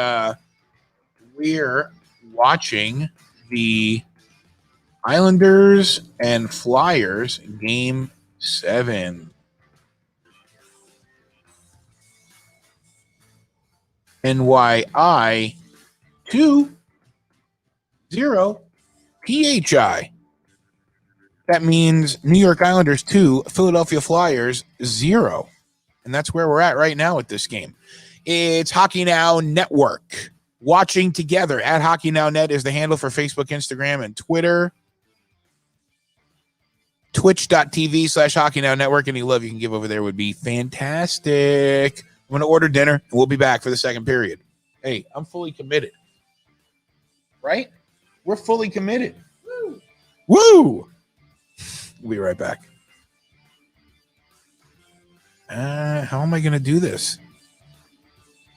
We're watching the Islanders and Flyers Game 7. NYI 2-0 PHI. That means New York Islanders 2, Philadelphia Flyers 0. And that's where we're at right now with this game. It's Hockey Now Network. Watching together at Hockey Now Net is the handle for Facebook, Instagram, and Twitter. twitch.tv/Hockey Now Network. Any love you can give over there would be fantastic. I'm going to order dinner and we'll be back for the second period. Hey, I'm fully committed. Right? We're fully committed. Woo! Woo! We'll be right back. How am I going to do this?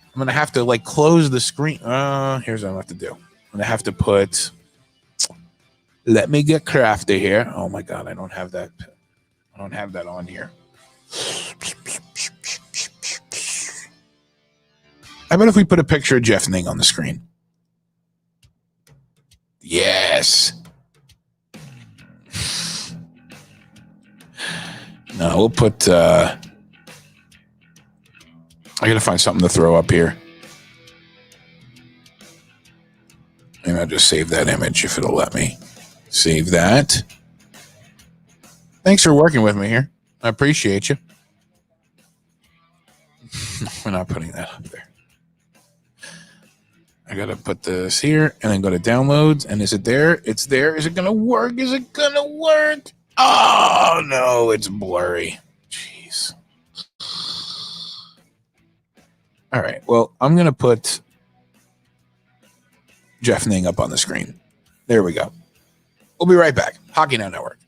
I'm going to have to like close the screen. Here's what I'm going to have to do. I'm going to have to put, let me get crafty here. Oh my God, I don't have that. I don't have that on here. How about if we put a picture of Jeff Ning on the screen? Yes. No, we'll put, I got to find something to throw up here. And I'll just save that image if it'll let me. Save that. Thanks for working with me here. I appreciate you. We're not putting that up there. I got to put this here and then go to downloads. And is it there? It's there. Is it going to work? Is it going to work? Oh, no, it's blurry. Jeez. All right. Well, I'm going to put Jeff Ning up on the screen. There we go. We'll be right back. Hockey Now Network.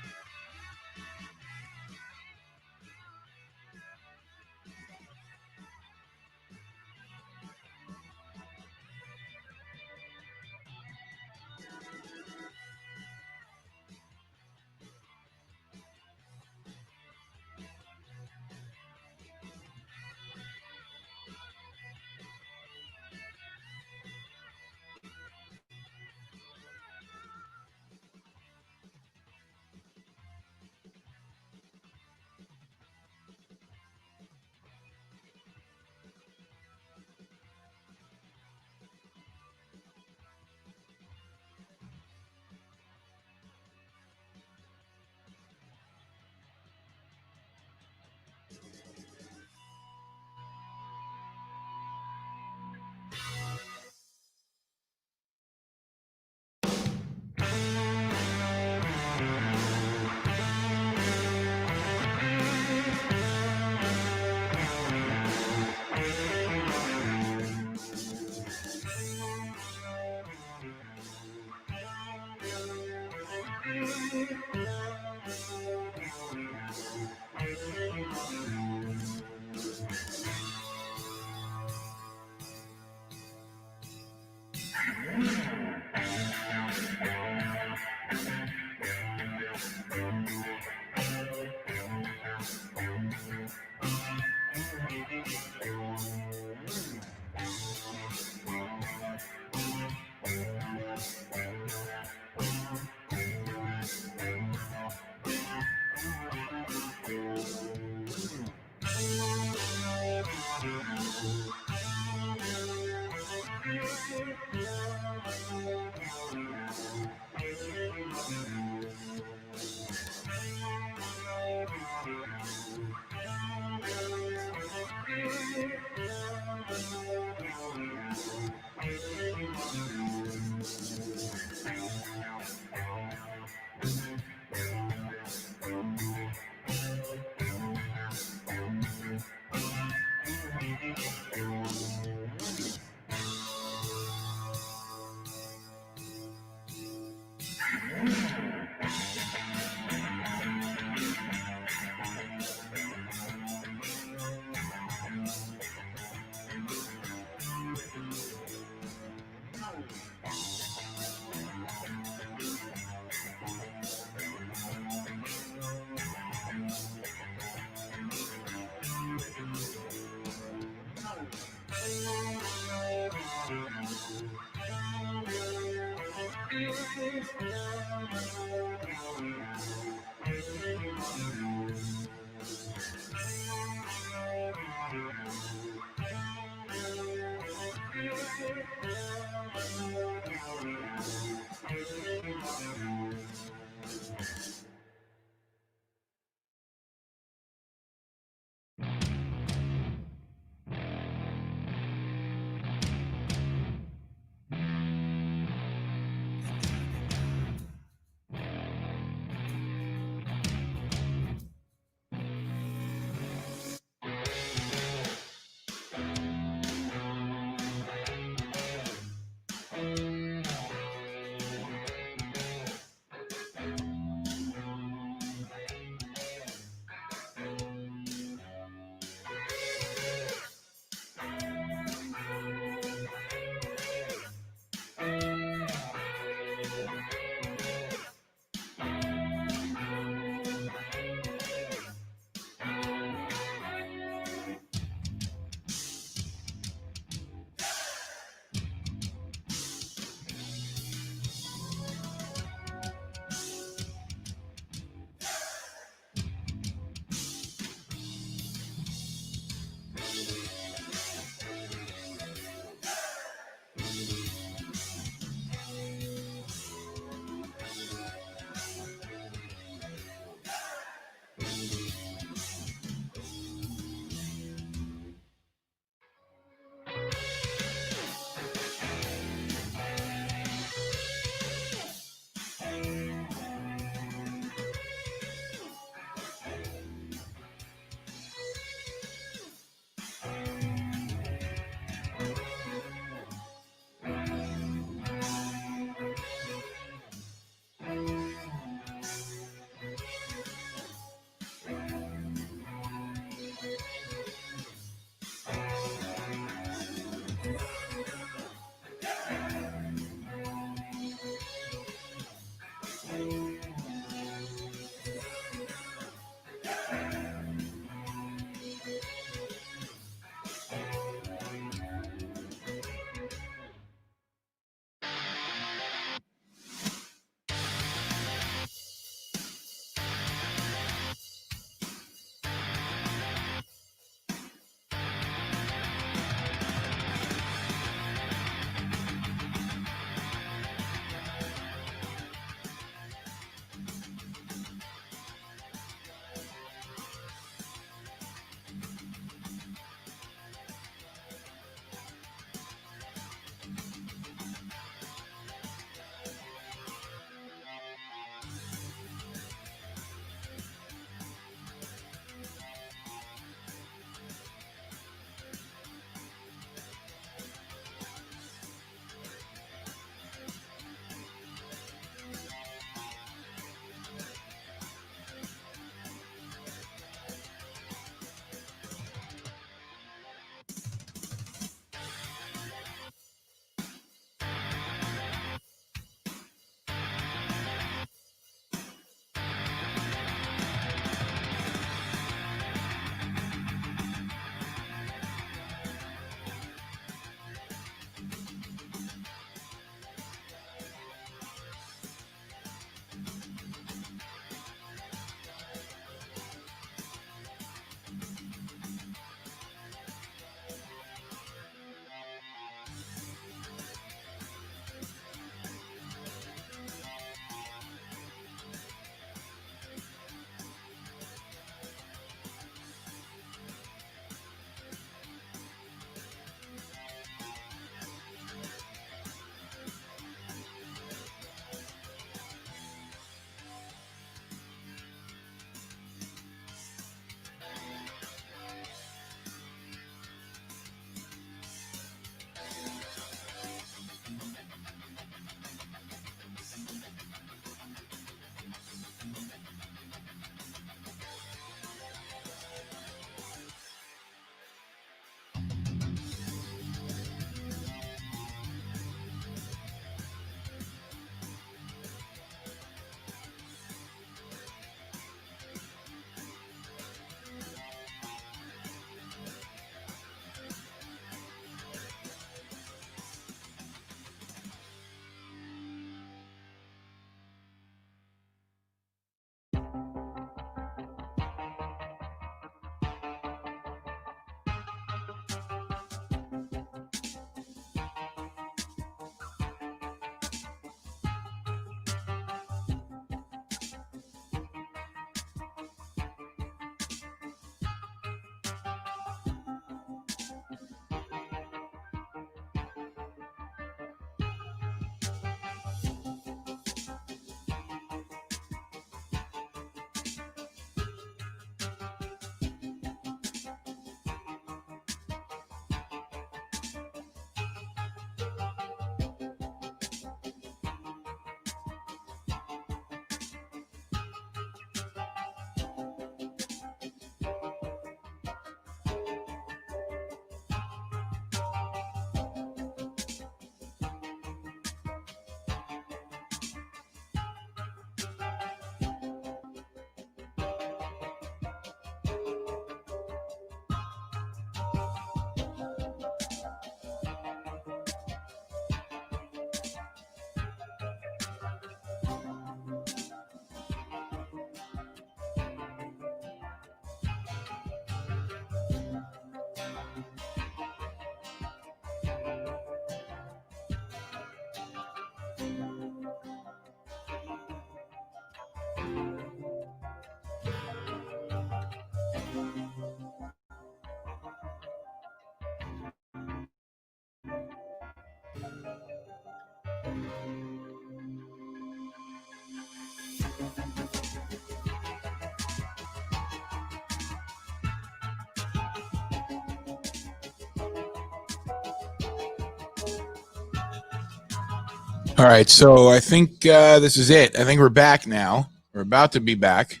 All right, so I think this is it. I think we're back now. We're about to be back.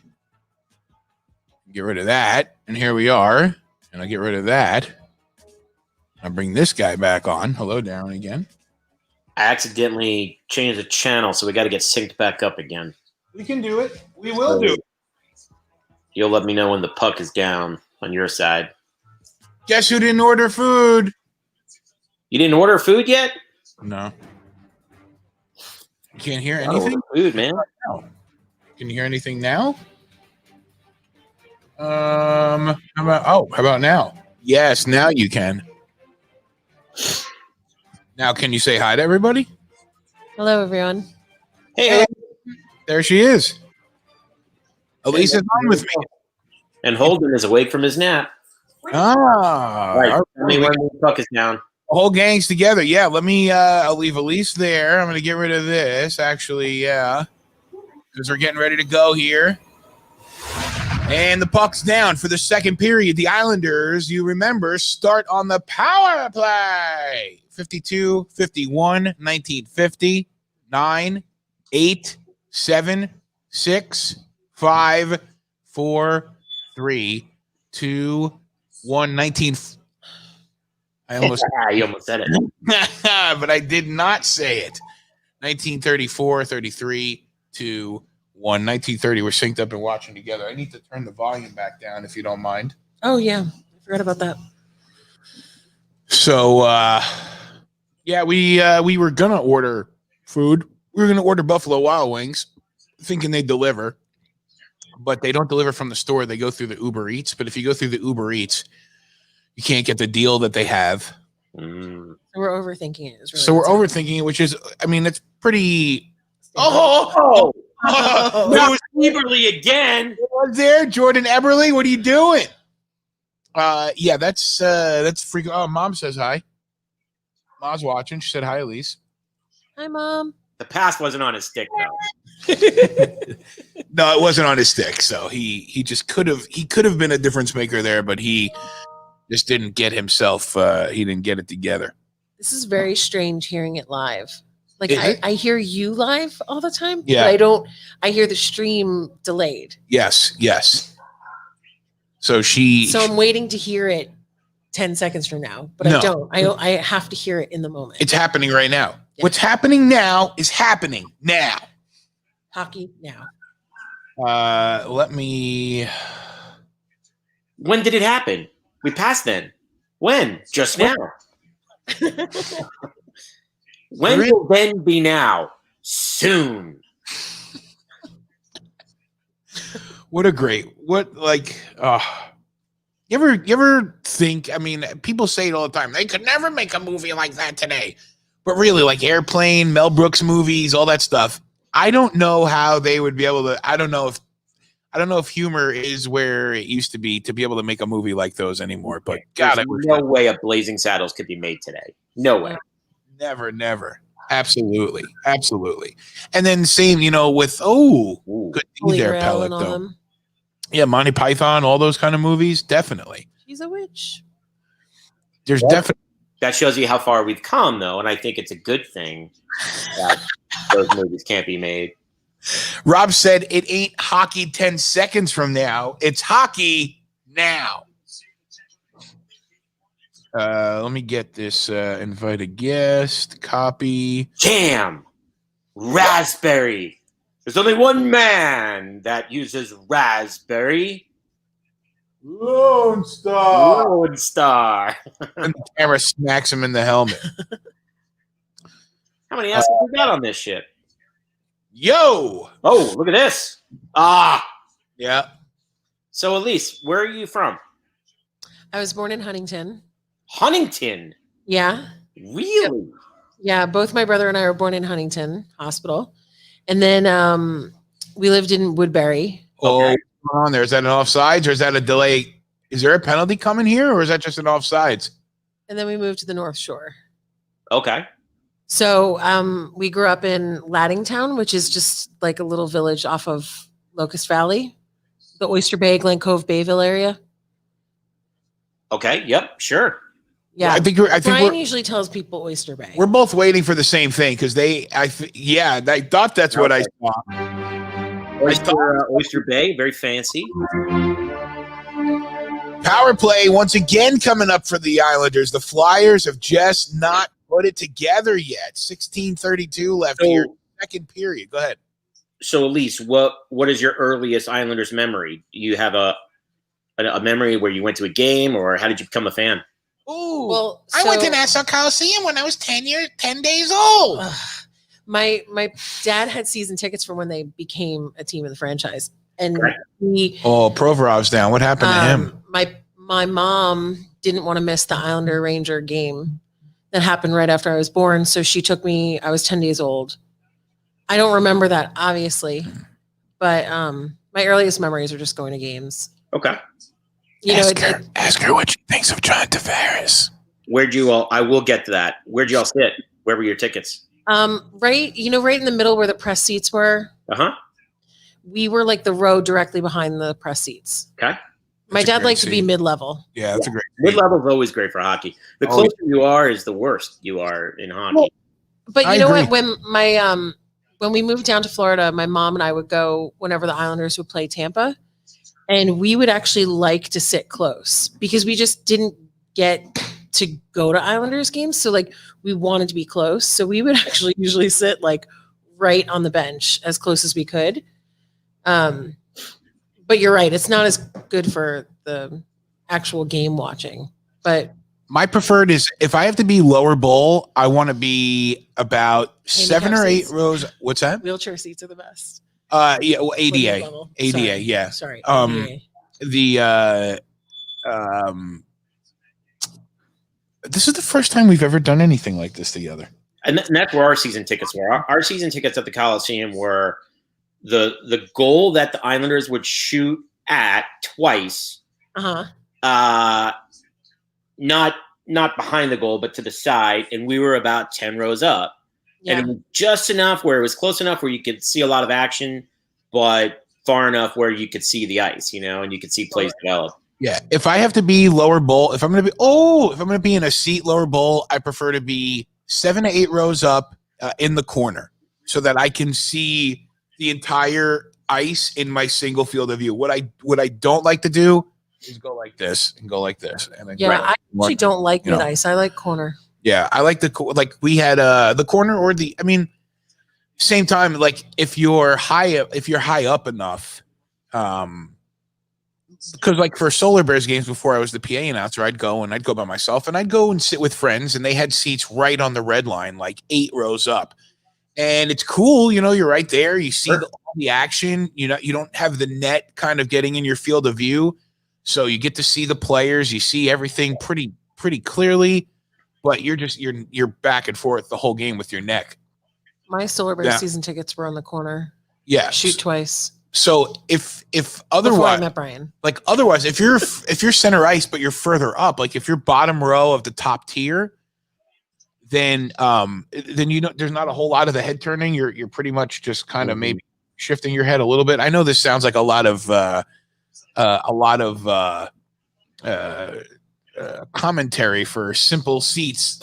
Get rid of that, and here we are. And I get rid of that. I bring this guy back on. Hello, Darren, again. I accidentally changed the channel, so we got to get synced back up again. We can do it. We will do it. You'll let me know when the puck is down on your side. Guess who didn't order food? You didn't order food yet? No. You can't hear I gotta anything? order food, man. Can you hear anything now? How about now? Yes, now you can. Now can you say hi to everybody? Hello, everyone. Hey, There she is. Elise is on with me. and Holden is awake from his nap. Ah, All right, all tell me right. when the puck is down. The whole gang's together. Yeah, let me I'll leave Elise there. I'm gonna get rid of this, actually, yeah. Because we're getting ready to go here. And the puck's down for the second period. The Islanders, you remember, start on the power play. 52, 51, 1950, 9, 8, 7, 6, 5, 4, 3, 2, 1, 19. I almost You almost said it. but I did not say it. 1934, 33, 2, 1. 1930. We're synced up and watching together. I need to turn the volume back down if you don't mind. Oh, yeah. I forgot about that. So, yeah, we were going to order food. We were going to order Buffalo Wild Wings, thinking they'd deliver. But they don't deliver from the store. They go through the Uber Eats. But if you go through the Uber Eats, you can't get the deal that they have. Mm. So we're overthinking it. Is really So we're what's overthinking it, which is, I mean, it's pretty. happening. Oh, It was Eberly again. was there, Jordan Eberly? What are you doing? Yeah, that's freaking. Oh, Mom says hi. Mom's watching. She said hi, Elise. Hi, Mom. The pass wasn't on his stick, though. No, it wasn't on his stick, so he just could have been a difference maker there, but he just didn't get himself. He didn't get it together. This is very strange hearing it live. Like Is I hear you live all the time, Yeah. but I hear the stream delayed. Yes. So So I'm waiting to hear it 10 seconds from now, but No. I don't. I have to hear it in the moment. it's happening right now. Yeah. What's happening now is happening now. Hockey now. Let me. When did it happen? We passed then. When? Just now. When will then be now? Soon. You ever think, I mean, people say it all the time, they could never make a movie like that today. But really, like Airplane, Mel Brooks movies, all that stuff, I don't know how they would be able to, I don't know if humor is where it used to be able to make a movie like those anymore. But God, There's no way a Blazing Saddles could be made today. No way. never. Absolutely. And then same, with, Ooh. good thing Holy there, Grail Pellet, and all though. them. Yeah, Monty Python, all those kind of movies, definitely. She's a witch. There's Yep. definitely. That shows you how far we've come, though, and I think it's a good thing that those movies can't be made. Rob said it ain't hockey 10 seconds from now. It's hockey now. Let me get this invite a guest, copy. Jam. Raspberry. There's only one man that uses raspberry. Lone Lone Star. And the camera smacks him in the helmet. How many assholes we got on this ship? Yo! Oh, look at this. Ah. Yeah. So, Elise, where are you from? I was born in Huntington. Huntington. Yeah. Really? Yeah. Both my brother and I were born in Huntington Hospital. And then We lived in Woodbury. Oh, Okay. what's going on there? Is that an offsides or is that a delay? Is there a penalty coming here or is that just an offsides? And then we moved to the North Shore. Okay. So we grew up in Laddingtown, which is just like a little village off of Locust Valley, the Oyster Bay, Glen Cove, Bayville area. Okay. Yep. Sure. Yeah. I think Brian we're usually tells people Oyster Bay. we're both waiting for the same thing because I thought that's what I saw. Oyster Bay, very fancy. Power play once again coming up for the Islanders. The Flyers have just not put it together yet. 16:32 left here, second period. Go ahead. So, Elise, what is your earliest Islanders memory? Do you have a memory where you went to a game, or how did you become a fan? Ooh, Well, I went to so- Nassau Coliseum when I was 10 days old. My dad had season tickets for when they became a team in the franchise, and Correct. he Oh, Provorov's down. What happened to him? My mom didn't want to miss the Islander Ranger game that happened right after I was born, so she took me. I was 10 days old. I don't remember that obviously, but my earliest memories are just going to games. Okay. You know, Ask her what she thinks of John Tavares. Where'd you all? I will get to that. Where'd you all sit? Where were your tickets? right in the middle where the press seats were. We were like the row directly behind the press seats. Okay. My That's a dad great liked to be seat. mid-level. Yeah, that's a great Mid level is always great for hockey. The Always. closer you are is the worse you are in hockey. Well, But I you know agree. what? When my when we moved down to Florida, my mom and I would go whenever the Islanders would play Tampa, and we would actually like to sit close because we just didn't get to go to Islanders games. So like we wanted to be close. So we would actually usually sit like right on the bench as close as we could. But you're right, it's not as good for the actual game watching. But My preferred is if I have to be lower bowl, I want to be about 7 or 8 seats. rows. What's that? wheelchair seats are the best. Yeah, well, For ADA. mid-level. ADA, Sorry. yeah. Sorry. Um, ADA. This is the first time we've ever done anything like this together. And that's where our season tickets were. Our season tickets at the Coliseum were the goal that the Islanders would shoot at twice. Not behind the goal, but to the side, and we were about 10 rows up. Yeah. And it was just enough where it was close enough where you could see a lot of action, but far enough where you could see the ice, and you could see plays develop. Yeah, if I have to be lower bowl, if I'm going to be in a seat lower bowl, I prefer to be 7 to 8 rows up in the corner so that I can see the entire ice in my single field of view. What I don't like to do is go like this and go like this. And then Yeah, I actually don't like you know. mid ice. I like corner. Yeah, I like we had the corner or same time, like if you're high up enough, because like for Solar Bears games before I was the PA announcer, I'd go by myself and I'd go and sit with friends and they had seats right on the red line, like 8 rows up. And it's cool, you're right there. You see all the action, you don't have the net kind of getting in your field of view. So you get to see the players, you see everything pretty clearly, but you're back and forth the whole game with your neck. My Solar Bears Yeah. season tickets were on the corner. Yeah. Shoot twice. So if Before I otherwise, met Brian. if you're center ice, but you're further up, like if you're bottom row of the top tier, then there's not a whole lot of the head turning. You're pretty much just kind of maybe shifting your head a little bit. I know this sounds like a lot of commentary for simple seats.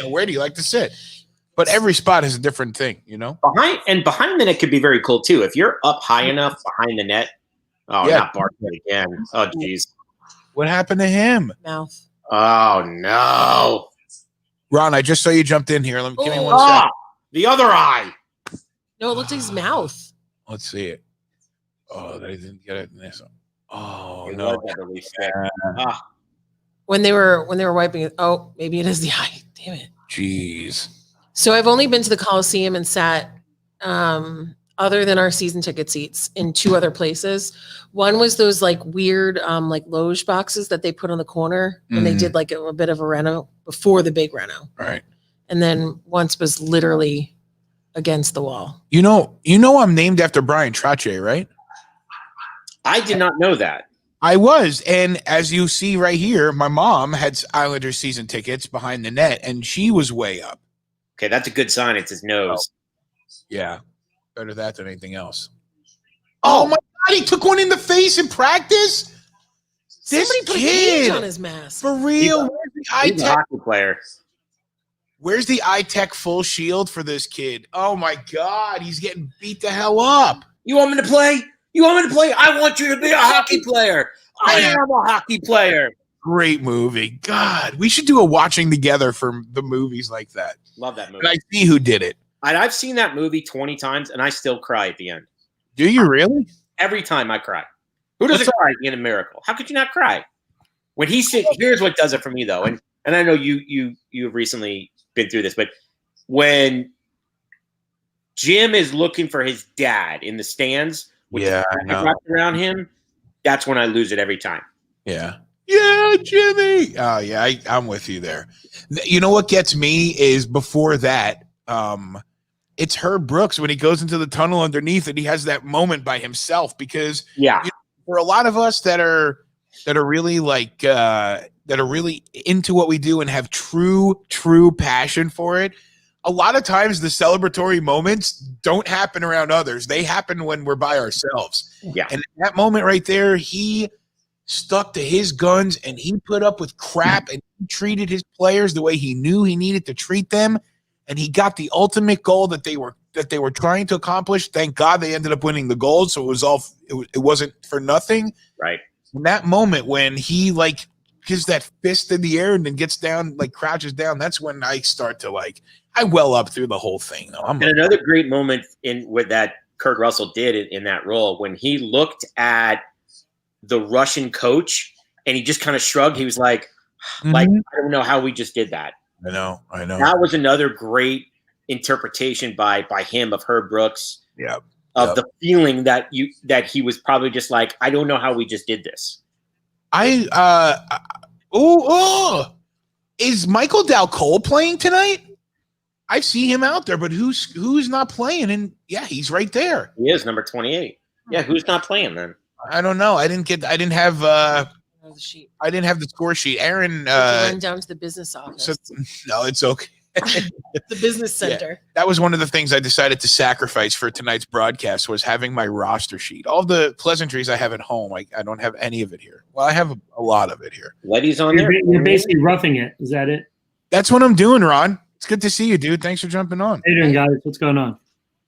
Where do you like to sit? But every spot is a different thing, Behind the net could be very cool too. If you're up high enough behind the net. Oh, Yeah. not Barkley again. Oh, geez. What happened to him? Mouth. Oh no. Ron, I just saw you jumped in here. Give me one Ah, sec. the other eye. No, it looked like his mouth. Let's see it. Oh, they didn't get it in this one. Oh It no. was at least there. Ah, When they were wiping it. Oh, maybe it is the eye. Damn it. Jeez. So I've only been to the Coliseum and sat, other than our season ticket seats, in 2 other places. One was those like weird, like loge boxes that they put on the corner when they Mhm. did like a bit of a reno before the big reno. Right. And then once was literally against the wall. You know, I'm named after Brian Trache, right? I did not know that. I was, and as you see right here, my mom had Islanders season tickets behind the net, and she was way up. Okay, that's a good sign. It's his nose. Yeah, better that than anything else. Oh my God, he took one in the face in practice. Somebody put a cage on his mask. For real? He's a hockey player. Where's the iTech full shield for this kid? Oh my God, he's getting beat the hell up. You want me to play? You want me to play? I want you to be a hockey player. I am a hockey player. Great movie. God, we should do a watching together for the movies like that. Love that movie. And I see who did it. And I've seen that movie 20 times, and I still cry at the end. Do you really? Every time I cry. Who doesn't cry in A Miracle? How could you not cry? When he said, here's what does it for me, though. And I know you've recently been through this, but when Jim is looking for his dad in the stands with the wrapped around him, that's when I lose it every time. Yeah. Yeah, Jimmy. Oh, yeah, I'm with you there. You know what gets me is before that, it's Herb Brooks when he goes into the tunnel underneath and he has that moment by himself because for a lot of us that are really like that are really into what we do and have true passion for it, a lot of times the celebratory moments don't happen around others. They happen when we're by ourselves. Yeah. And in that moment right there, he stuck to his guns and he put up with crap and he treated his players the way he knew he needed to treat them. And he got the ultimate goal that they were trying to accomplish. Thank God they ended up winning the gold, so it wasn't for nothing. Right. In that moment when he like gives that fist in the air and then gets down, like crouches down, that's when I start to I well up through the whole thing. And another great moment in what that Kurt Russell did in that role when he looked at the Russian coach and he just kind of shrugged. He was like, I don't know how we just did that. I know. That was another great interpretation by him of Herb Brooks. Yeah. Of the feeling that he was probably just like, I don't know how we just did this. Is Michael Dalcole playing tonight? I see him out there, but who's not playing? And yeah, he's right there. He is number 28. Yeah, who's not playing then? I don't know. I didn't have the score sheet. Aaron run down to the business office. No, it's okay. The business center. Yeah, that was one of the things I decided to sacrifice for tonight's broadcast was having my roster sheet. All the pleasantries I have at home, I don't have any of it here. Well, I have a lot of it here. Letty's on there. You're basically roughing it. Is that it? That's what I'm doing, Ron. It's good to see you, dude. Thanks for jumping on. How you doing, guys? What's going on?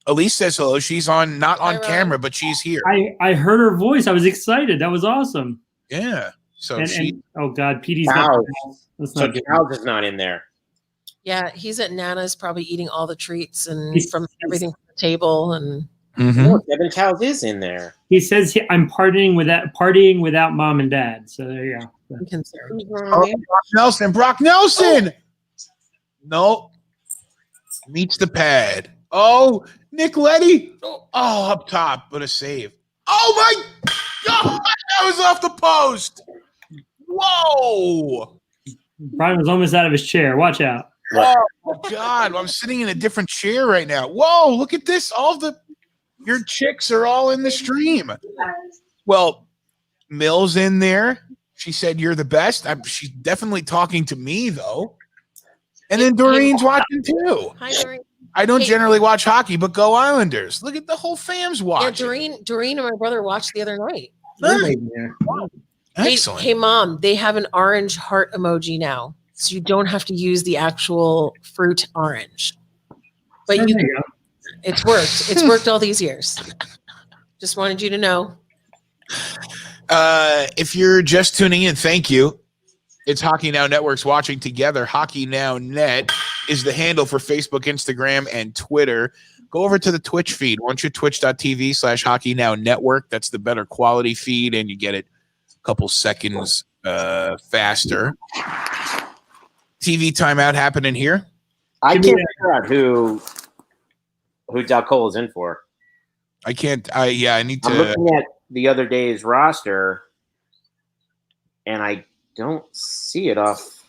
Elise says hello. She's not on camera, but she's here. I heard her voice. I was excited. That was awesome. Yeah. So oh God, PD's Cows. not Cows is not in there. Yeah, he's at Nana's probably eating all the treats and from everything from the table and No, Devin Cows is in there. He says I'm partying without mom and dad. So there you go. I'm concerned. Brock Nelson. No. Meets the pad. Oh, Nick Letty. Oh, up top, but a save. Oh my God, that was off the post. Whoa. Brian was almost out of his chair. Watch out. Oh my God, I'm sitting in a different chair right now. Whoa, look at this. Your chicks are all in the stream. Well, Mill's in there. She said you're the best. She's definitely talking to me though. And then Doreen's watching too. Hi, Doreen. I don't generally watch hockey, but go Islanders. Look at the whole fam's watching. Yeah, Doreen and my brother watched the other night. Excellent. Hey, Mom, they have an orange heart emoji now. So you don't have to use the actual fruit orange. But it's worked. It's worked all these years. Just wanted you to know. If you're just tuning in, thank you. It's Hockey Now Networks watching together. Hockey Now Net is the handle for Facebook, Instagram, and Twitter. Go over to the Twitch feed. Once you're twitch.tv/Hockey Now Network, that's the better quality feed, and you get it a couple seconds faster. TV timeout happening here. I can't figure out who Dalcole is in for. I can't. I need to. I'm looking at the other day's roster, and I don't see it off.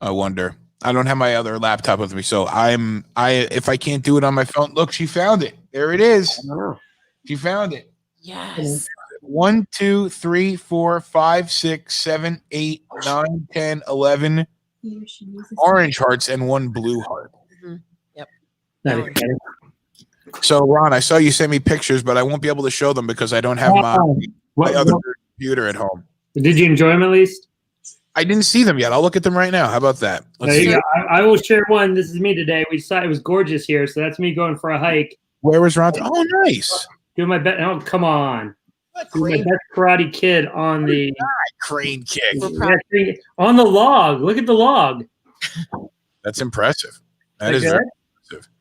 I wonder. I don't have my other laptop with me, so if I can't do it on my phone, look, she found it. There it is. I don't know. She found it. Yes. 1, 2, 3, 4, 5, 6, 7, 8, 9, 10, 11 orange hearts and 1 blue heart. Mhm. Yep. Not Oh. exciting. So, Ron, I saw you send me pictures, but I won't be able to show them because I don't have my What- other what- computer at home. did you enjoy them at least? I didn't see them yet. I'll look at them right now. How about that? Let's There you see. go. I will share one. This is me today. We saw it was gorgeous here, so that's me going for a hike. Where was Ron? Oh, nice. Doing my best. Oh, come on. What Doing my crane, best karate kid on the crane kick. We're proud. on the log. Look at the log. That's impressive. That Is is that very impressive.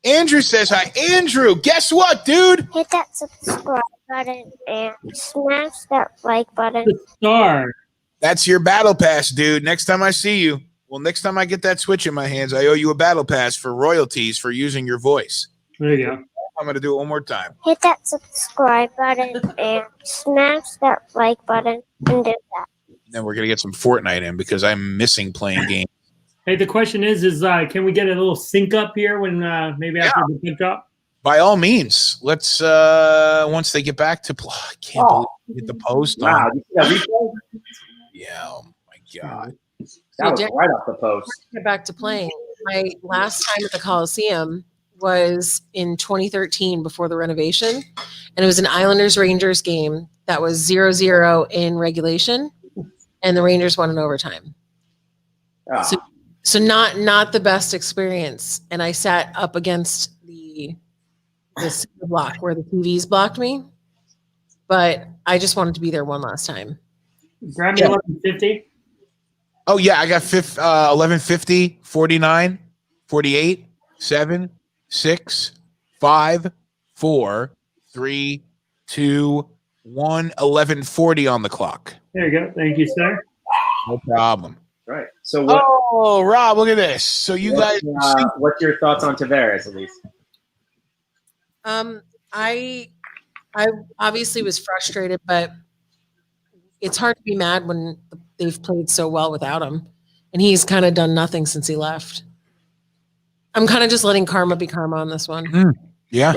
Andrew says hi. Andrew, guess what, dude? Hit that subscribe button and smash that like button. the star? That's your battle pass, dude. Next time I see you, next time I get that Switch in my hands, I owe you a battle pass for royalties for using your voice. There you go. I'm going to do it one more time. Hit that subscribe button and smash that like button and do that. Then we're going to get some Fortnite in because I'm missing playing games. Hey, the question is can we get a little sync up here when maybe after the pick drop? By all means, let's once they get back to I can't believe we hit the post. Wow, On. you see that replay? Yeah, oh my God. That was Derek- right off the post. Get back to playing. My last time at the Coliseum was in 2013 before the renovation, and it was an Islanders Rangers game that was 0-0 in regulation, and the Rangers won in overtime. Ah, So not the best experience, and I sat up against the block where the TVs blocked me, but I just wanted to be there one last time. Grab me Yeah. 1150. Oh, yeah, I got 1150, 49, 48, 7, 6, 5, 4, 3, 2, 1, 1140 on the clock. There you go. Thank you, sir. No problem. right. So what? Oh, Rob, look at this. So you guys, What's your thoughts on Tavares, at least? I obviously was frustrated, but it's hard to be mad when they've played so well without him, and he's kind of done nothing since he left. I'm kind of just letting karma be karma on this one. yeah,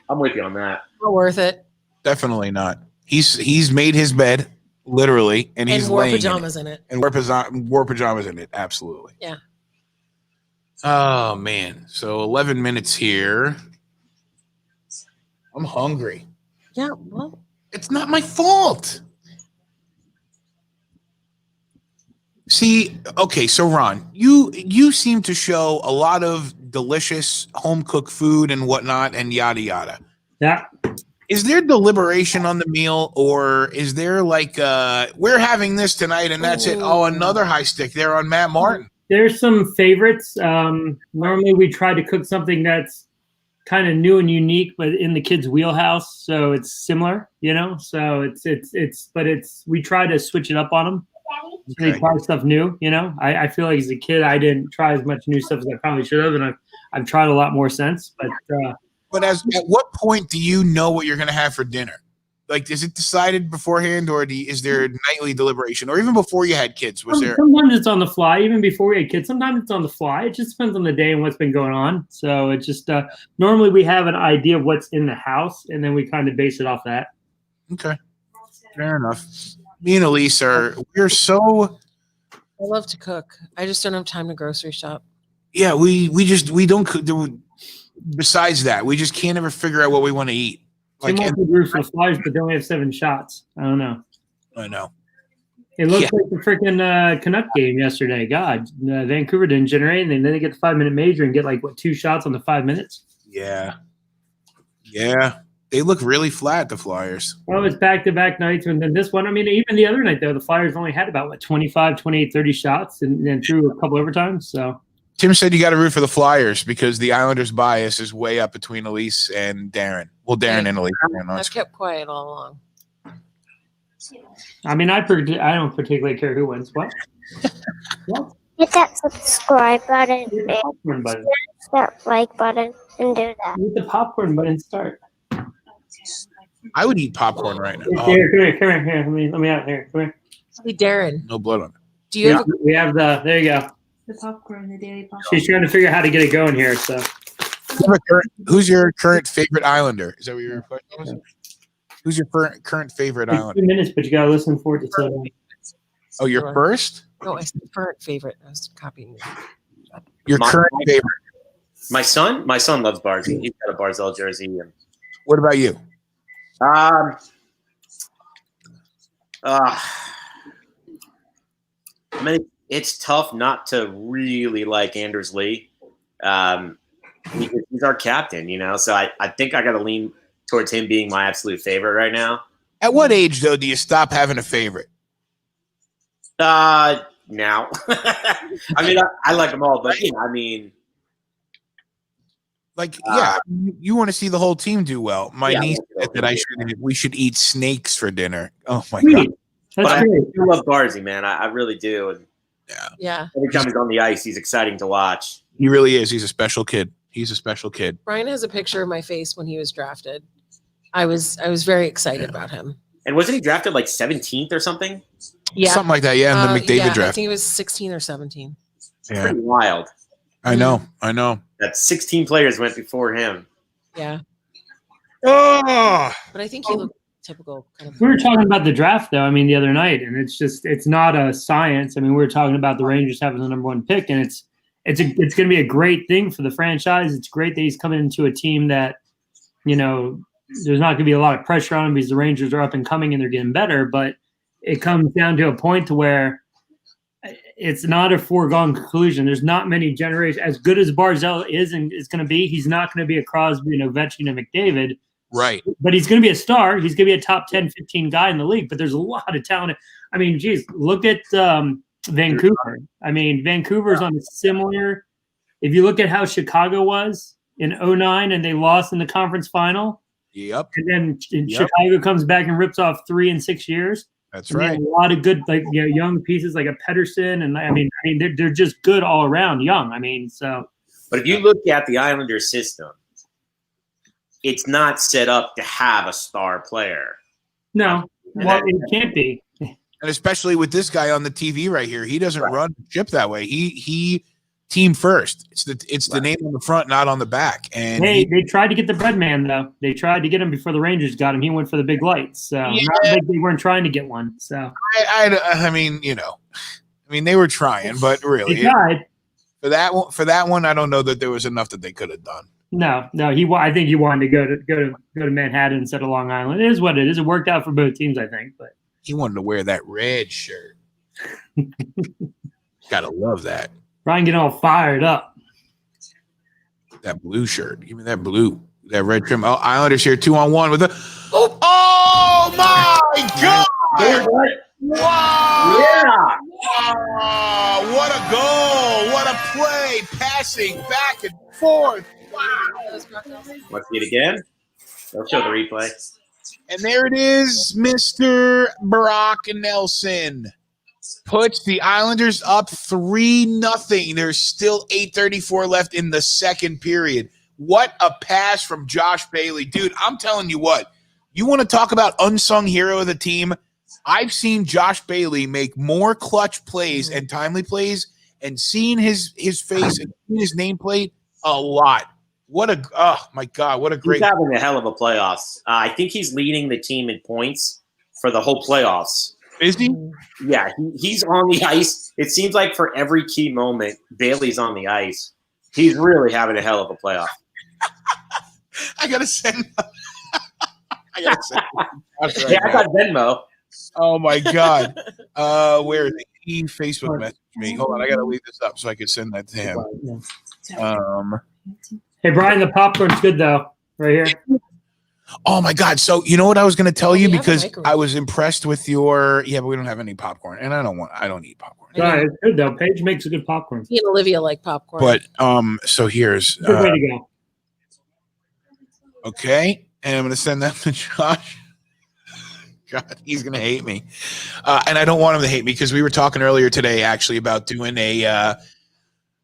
I'm with you on that. Not worth it. definitely not. He's made his bed, literally, and he's And wore laying pajamas in it. and wore pajamas in it. Absolutely. Yeah. Oh man. So 11 minutes here. I'm hungry. Yeah. Well, It's not my fault. See, okay, so Ron, you seem to show a lot of delicious home cooked food and whatnot and yada yada. Yeah. Is there deliberation on the meal, or is there like we're having this tonight and that's it? Oh, another high stick there on Matt Martin. There's some favorites. Normally we try to cook something that's kind of new and unique, but in the kids' wheelhouse, so it's similar, you know. So we try to switch it up on them. So they try stuff new, you know. I feel like as a kid, I didn't try as much new stuff as I probably should have, and I've tried a lot more since. But At what point do you know what you're going to have for dinner? Like, is it decided beforehand, or is there nightly deliberation, or even before you had kids? Was there? sometimes it's on the fly. Even before we had kids, sometimes it's on the fly. It just depends on the day and what's been going on. So it's just normally we have an idea of what's in the house, and then we kind of base it off that. Okay, fair enough. Me and Elise we're so I love to cook. I just don't have time to grocery shop. yeah. We don't cook. Besides that, we just can't ever figure out what we want to eat. Like, Like, the groups with flyers, but they only have 7 shots. I don't know. I know. It looks Yeah. like the freaking Canuck game yesterday. God, Vancouver didn't generate, and then they get the 5-minute major and get 2 shots on the 5 minutes. Yeah. They look really flat, the Flyers. Well, it's back-to-back nights, and then this one. I mean, even the other night though, the Flyers only had about 25, 28, 30 shots, and then threw a couple overtimes. So Tim said you got to root for the Flyers because the Islanders' bias is way up between Elise and Darren. Well, Darren and Elise. I've kept quiet all along. I mean, I don't particularly care who wins. What? What? Hit that subscribe button Hit the and popcorn button. that like button and do that. Hit the popcorn button. Start. I would eat popcorn right now. Oh, Here, come here. Let me out here. Come here. Hey, Darren, no blood on it. do you have We have the. There you go. The popcorn, the daily popcorn. She's trying to figure out how to get it going here. So Who's your current favorite Islander? Is that what your question was? Who's your current favorite it's Islander? 2 minutes, but you gotta listen for it to say. Oh, your first? No, I said current favorite. I was copying you. Your current favorite. My son loves Barzy. He's got a Barzell jersey. And What about you? I mean, it's tough not to really like Anders Lee. He's our captain, you know. So I think I got to lean towards him being my absolute favorite right now. At what age, though, do you stop having a favorite? Now, I mean, I like them all, but I mean, Like, yeah, you want to see the whole team do well. My Yeah, niece I said that we should eat snakes for dinner. Oh my Sweet. god! but That's I great. do love Barzy, man. I really do. And Yeah. every time he's on the ice, he's exciting to watch. He really is. He's a special kid. He's a special kid. Brian has a picture of my face when he was drafted. I was very excited about him. And wasn't he drafted like 17th or something? Yeah. Something like that. Yeah, in the McDavid yeah, I draft. think it was 16 or 17. Yeah, Pretty wild. I know. That 16 players went before him. Yeah. Oh, But I think he looked typical kind of. We were talking about the draft, though. I mean, the other night, and it's not a science. I mean, we were talking about the Rangers having the number 1 pick, and it's going to be a great thing for the franchise. It's great that he's coming into a team that, you know, there's not going to be a lot of pressure on him because the Rangers are up and coming and they're getting better. But it comes down to a point to where it's not a foregone conclusion. There's not many generations as good as Barzell is and is going to be. He's not going to be a Crosby, an Ovechkin, and McDavid. right. But he's going to be a star. He's going to be a top 10, 15 guy in the league. But there's a lot of talent. I mean, geez, look at Vancouver. I mean, Vancouver's on a similar – if you look at how Chicago was in 2009 and they lost in the conference final, Yep, and then Chicago comes back and rips off 3 in 6 years. that's And they have right. a lot of good, like, you know, young pieces like a Pedersen. And, I mean they're just good all around young. I mean, so – But if you look at the Islanders system, it's not set up to have a star player. no, well, it can't be. And especially with this guy on the TV right here, he doesn't run the ship that way. He team first. It's the name on the front, not on the back. And Hey, they tried to get the bread man, though. They tried to get him before the Rangers got him. He went for the big lights. So Yeah. not like they weren't trying to get one. So I mean, you know, I mean, they were trying, but they really tried. for that one, I don't know that there was enough that they could have done. No. I think he wanted to go to Manhattan instead of Long Island. It is what it is. It worked out for both teams, I think. But He wanted to wear that red shirt. Gotta love that. Brian getting all fired up. That blue shirt. Give me that blue, that red trim. Oh, Islanders here 2-on-1 with the. Oh my God! Wow! Yeah. Oh, what a goal! What a play! Passing back and forth. Wow! Want to see it again? They'll show the replay. And there it is, Mr. Brock Nelson puts the Islanders up 3-0. There's still 8:34 left in the second period. What a pass from Josh Bailey. Dude, I'm telling you what. You want to talk about unsung hero of the team? I've seen Josh Bailey make more clutch plays and timely plays and seen his face and seen his nameplate a lot. Oh my God, what a great. He's having a hell of a playoffs. I think he's leading the team in points for the whole playoffs. Is he? Yeah, he's on the ice. It seems like for every key moment, Bailey's on the ice. He's really having a hell of a playoff. I gotta send. Yeah, I got Venmo. Oh my God. Where is he? He Facebook messaged me. Hold on, I gotta leave this up so I can send that to him. Hey, Brian, the popcorn's good, though, right here. Oh my God. So you know what I was gonna tell you, we have a because microwave. I was impressed with your but we don't have any popcorn, and I don't eat popcorn. Sorry, it's good, though. Paige makes a good popcorn. He and Olivia like popcorn. But so here's Good way to go. okay, and I'm gonna send that to Josh. God, he's gonna hate me, and I don't want him to hate me because we were talking earlier today actually about doing a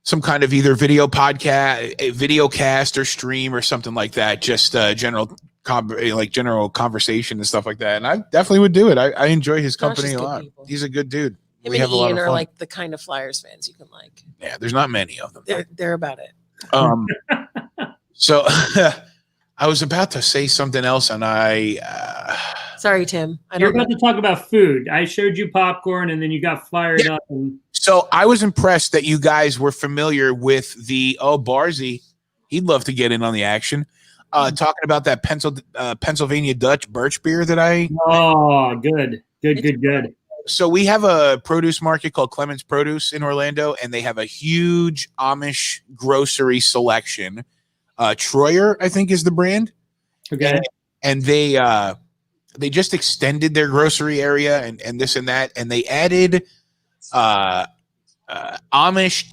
some kind of either video podcast, a video cast or stream or something like that. Just general conversation and stuff like that. And I definitely would do it. I enjoy his Josh company is a good lot. people. He's a good dude. Him We and have a lot Ian of are fun. like the kind of Flyers fans you can like. Yeah, there's not many of them. They're about it. So I was about to say something else, and Sorry, Tim. I You're don't know. about to talk about food. I showed you popcorn, and then you got fired up. And so I was impressed that you guys were familiar with the Barzy. He'd love to get in on the action. Talking about that Pennsylvania Dutch birch beer that I. oh, good. So we have a produce market called Clemens Produce in Orlando, and they have a huge Amish grocery selection. Troyer, I think, is the brand. Okay. And they just extended their grocery area and this and that, and they added Amish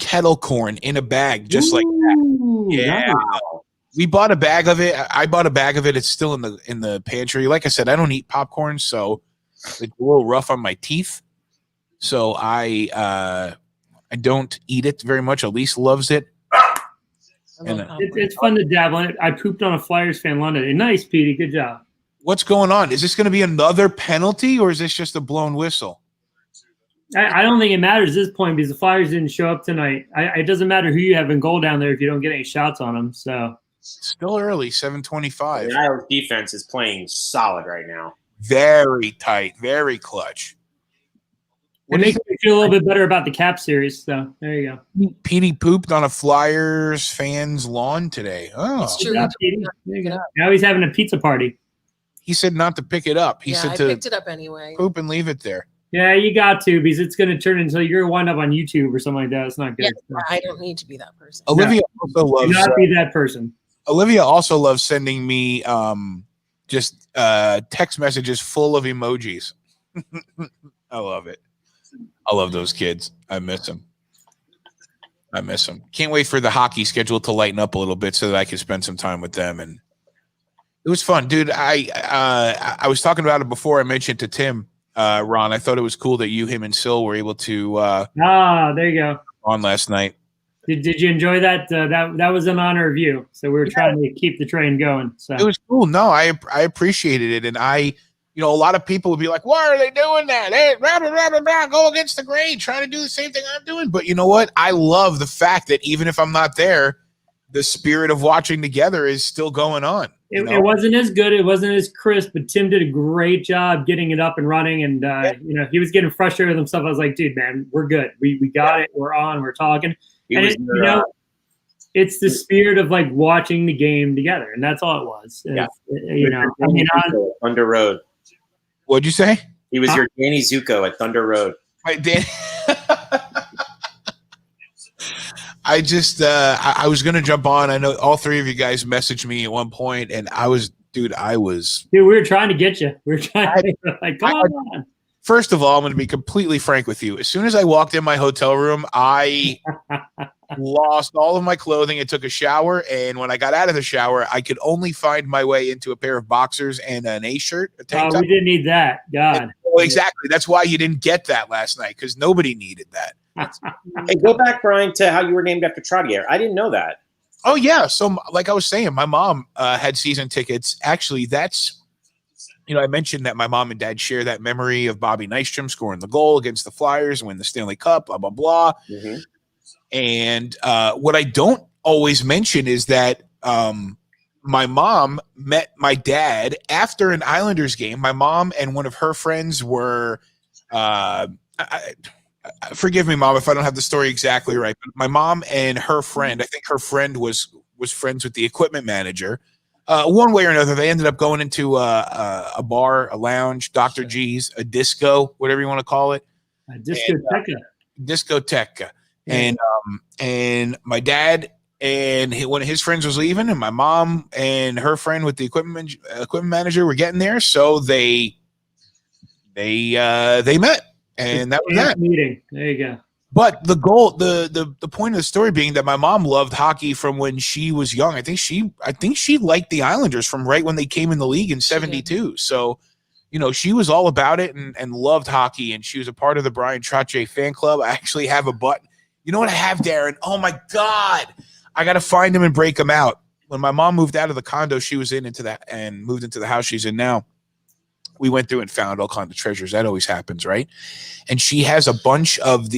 kettle corn in a bag, just like that. Yeah. Wow. We bought a bag of it. I bought a bag of it. It's still in the pantry. Like I said, I don't eat popcorn, so it's a little rough on my teeth. So I don't eat it very much. Elise loves it. It's fun to dabble in it. I pooped on a Flyers fan London. Nice, Petey. Good job. What's going on? Is this going to be another penalty, or is this just a blown whistle? I don't think it matters at this point because the Flyers didn't show up tonight. It doesn't matter who you have in goal down there if you don't get any shots on them. So still early, 7:25. The Isles defense is playing solid right now. Very tight, very clutch. It makes me feel a little bit better about the Cap series. So there you go. Petey pooped on a Flyers fan's lawn today. Oh, It's true. Good job, Petey. There you go. Now he's having a pizza party. he said not to pick it up. He Yeah, said I to picked it up anyway. poop and leave it there. Yeah, you got to because it's going to turn until you're going to wind up on YouTube or something like that. It's not good. Yeah, I don't need to be that person. Olivia also Do loves. not be that person. Olivia also loves sending me just text messages full of emojis. I love it. I love those kids. I miss them. Can't wait for the hockey schedule to lighten up a little bit so that I can spend some time with them. And it was fun, dude. I was talking about it before I mentioned to Tim, Ron. I thought it was cool that you, him, and Sil were able to There you go. on last night. Did you enjoy that? That was in honor of you. So we were trying to keep the train going. So It was cool. No, I appreciated it, and a lot of people would be like, "Why are they doing that? Hey, blah, blah, blah, blah, blah, go against the grain, trying to do the same thing I'm doing." But you know what? I love the fact that even if I'm not there, the spirit of watching together is still going on. it wasn't as good. It wasn't as crisp, but Tim did a great job getting it up and running. And he was getting frustrated with himself. I was like, "Dude, man, we're good. We got it. We're on. We're talking." It's the spirit of like watching the game together, and that's all it was. Yeah. Thunder Road. What'd you say? He was your Danny Zuko at Thunder Road. Right, Dan. I just I was gonna jump on. I know all three of you guys messaged me at one point, and dude, we were trying to get you. We were trying to come on. First of all, I'm going to be completely frank with you. As soon as I walked in my hotel room, I lost all of my clothing and took a shower. And when I got out of the shower, I could only find my way into a pair of boxers and an A shirt. A tank top. We didn't need that. God. Exactly. That's why you didn't get that last night, because nobody needed that. Hey, go back, Brian, to how you were named after Trottier. I didn't know that. Oh, yeah. So like I was saying, my mom had season tickets. Actually, that's – I mentioned that my mom and dad share that memory of Bobby Nystrom scoring the goal against the Flyers, win the Stanley Cup, blah, blah, blah. Mm-hmm. And what I don't always mention is that my mom met my dad after an Islanders game. My mom and one of her friends were forgive me, Mom, if I don't have the story exactly right. But my mom and her friend, I think her friend was friends with the equipment manager. One way or another, they ended up going into a bar, a lounge, Dr. G's, a disco, whatever you want to call it. A discoteca. Discoteca. And my dad and one of his friends was leaving, and my mom and her friend with the equipment manager were getting there, so they met, and that was that meeting. There you go. But the goal, the point of the story being that my mom loved hockey from when she was young. I think she liked the Islanders from right when they came in the league in '72. So, she was all about it and loved hockey, and she was a part of the Brian Trottier fan club. I actually have a button. You know what I have, Darren? Oh my God. I got to find him and break him out. When my mom moved out of the condo she was moved into the house she's in now, we went through and found all kinds of treasures. That always happens, right? And she has a bunch of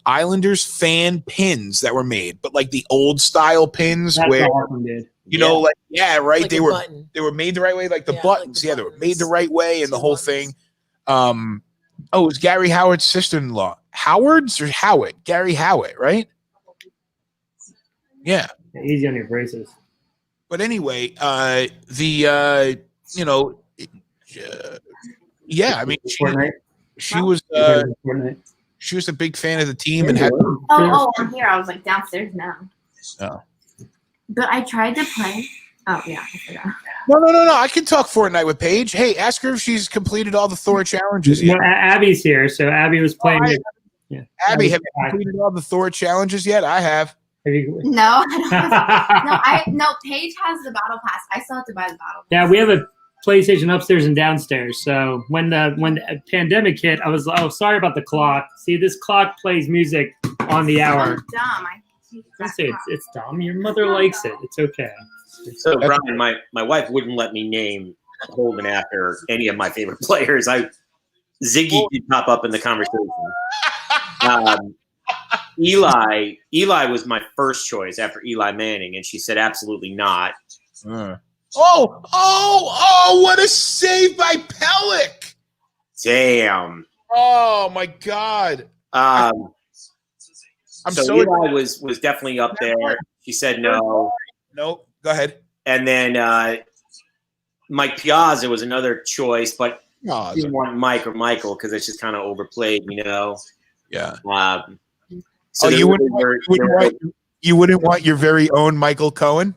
Islanders fan pins that were made, but like the old style pins That's where awesome, dude. you know, like right. Like They a were button. they were made the right way, like the Yeah, buttons. like the They were buttons. made the right way, and the Two whole buttons. thing. It was Gary Howard's sister-in-law, Howard's or Howitt, Gary Howitt, right? Yeah. Easy on your braces. But anyway, yeah, I mean, Fortnite. she was Fortnite. she was a big fan of the team and had. Oh, I'm here. I was like downstairs now. Oh. But I tried to play. Oh yeah, I forgot. No. I can talk Fortnite with Paige. Hey, ask her if she's completed all the Thor challenges yet. No, Abby's here, so Abby was playing. Yeah. Abby, have you completed all the Thor challenges yet? I have. Have you- No, I don't. No, Paige has the battle pass. I still have to buy the battle pass. Yeah, we have a PlayStation upstairs and downstairs. So when the pandemic hit, I was sorry about the clock. See, this clock plays music on the hour. I'm dumb. I say it's dumb. Your mother likes it. It's okay. So Brian, my wife wouldn't let me name Holden after any of my favorite players. Ziggy did pop up in the conversation. Eli was my first choice after Eli Manning, and she said absolutely not. Oh, what a save by Pellick. Damn. Oh my God. I'm so Eli was definitely up there. She said no. Nope. Go ahead. And then Mike Piazza was another choice, but I didn't want Mike or Michael because it's just kind of overplayed, you know. Yeah. So you wouldn't want your very own Michael Cohen?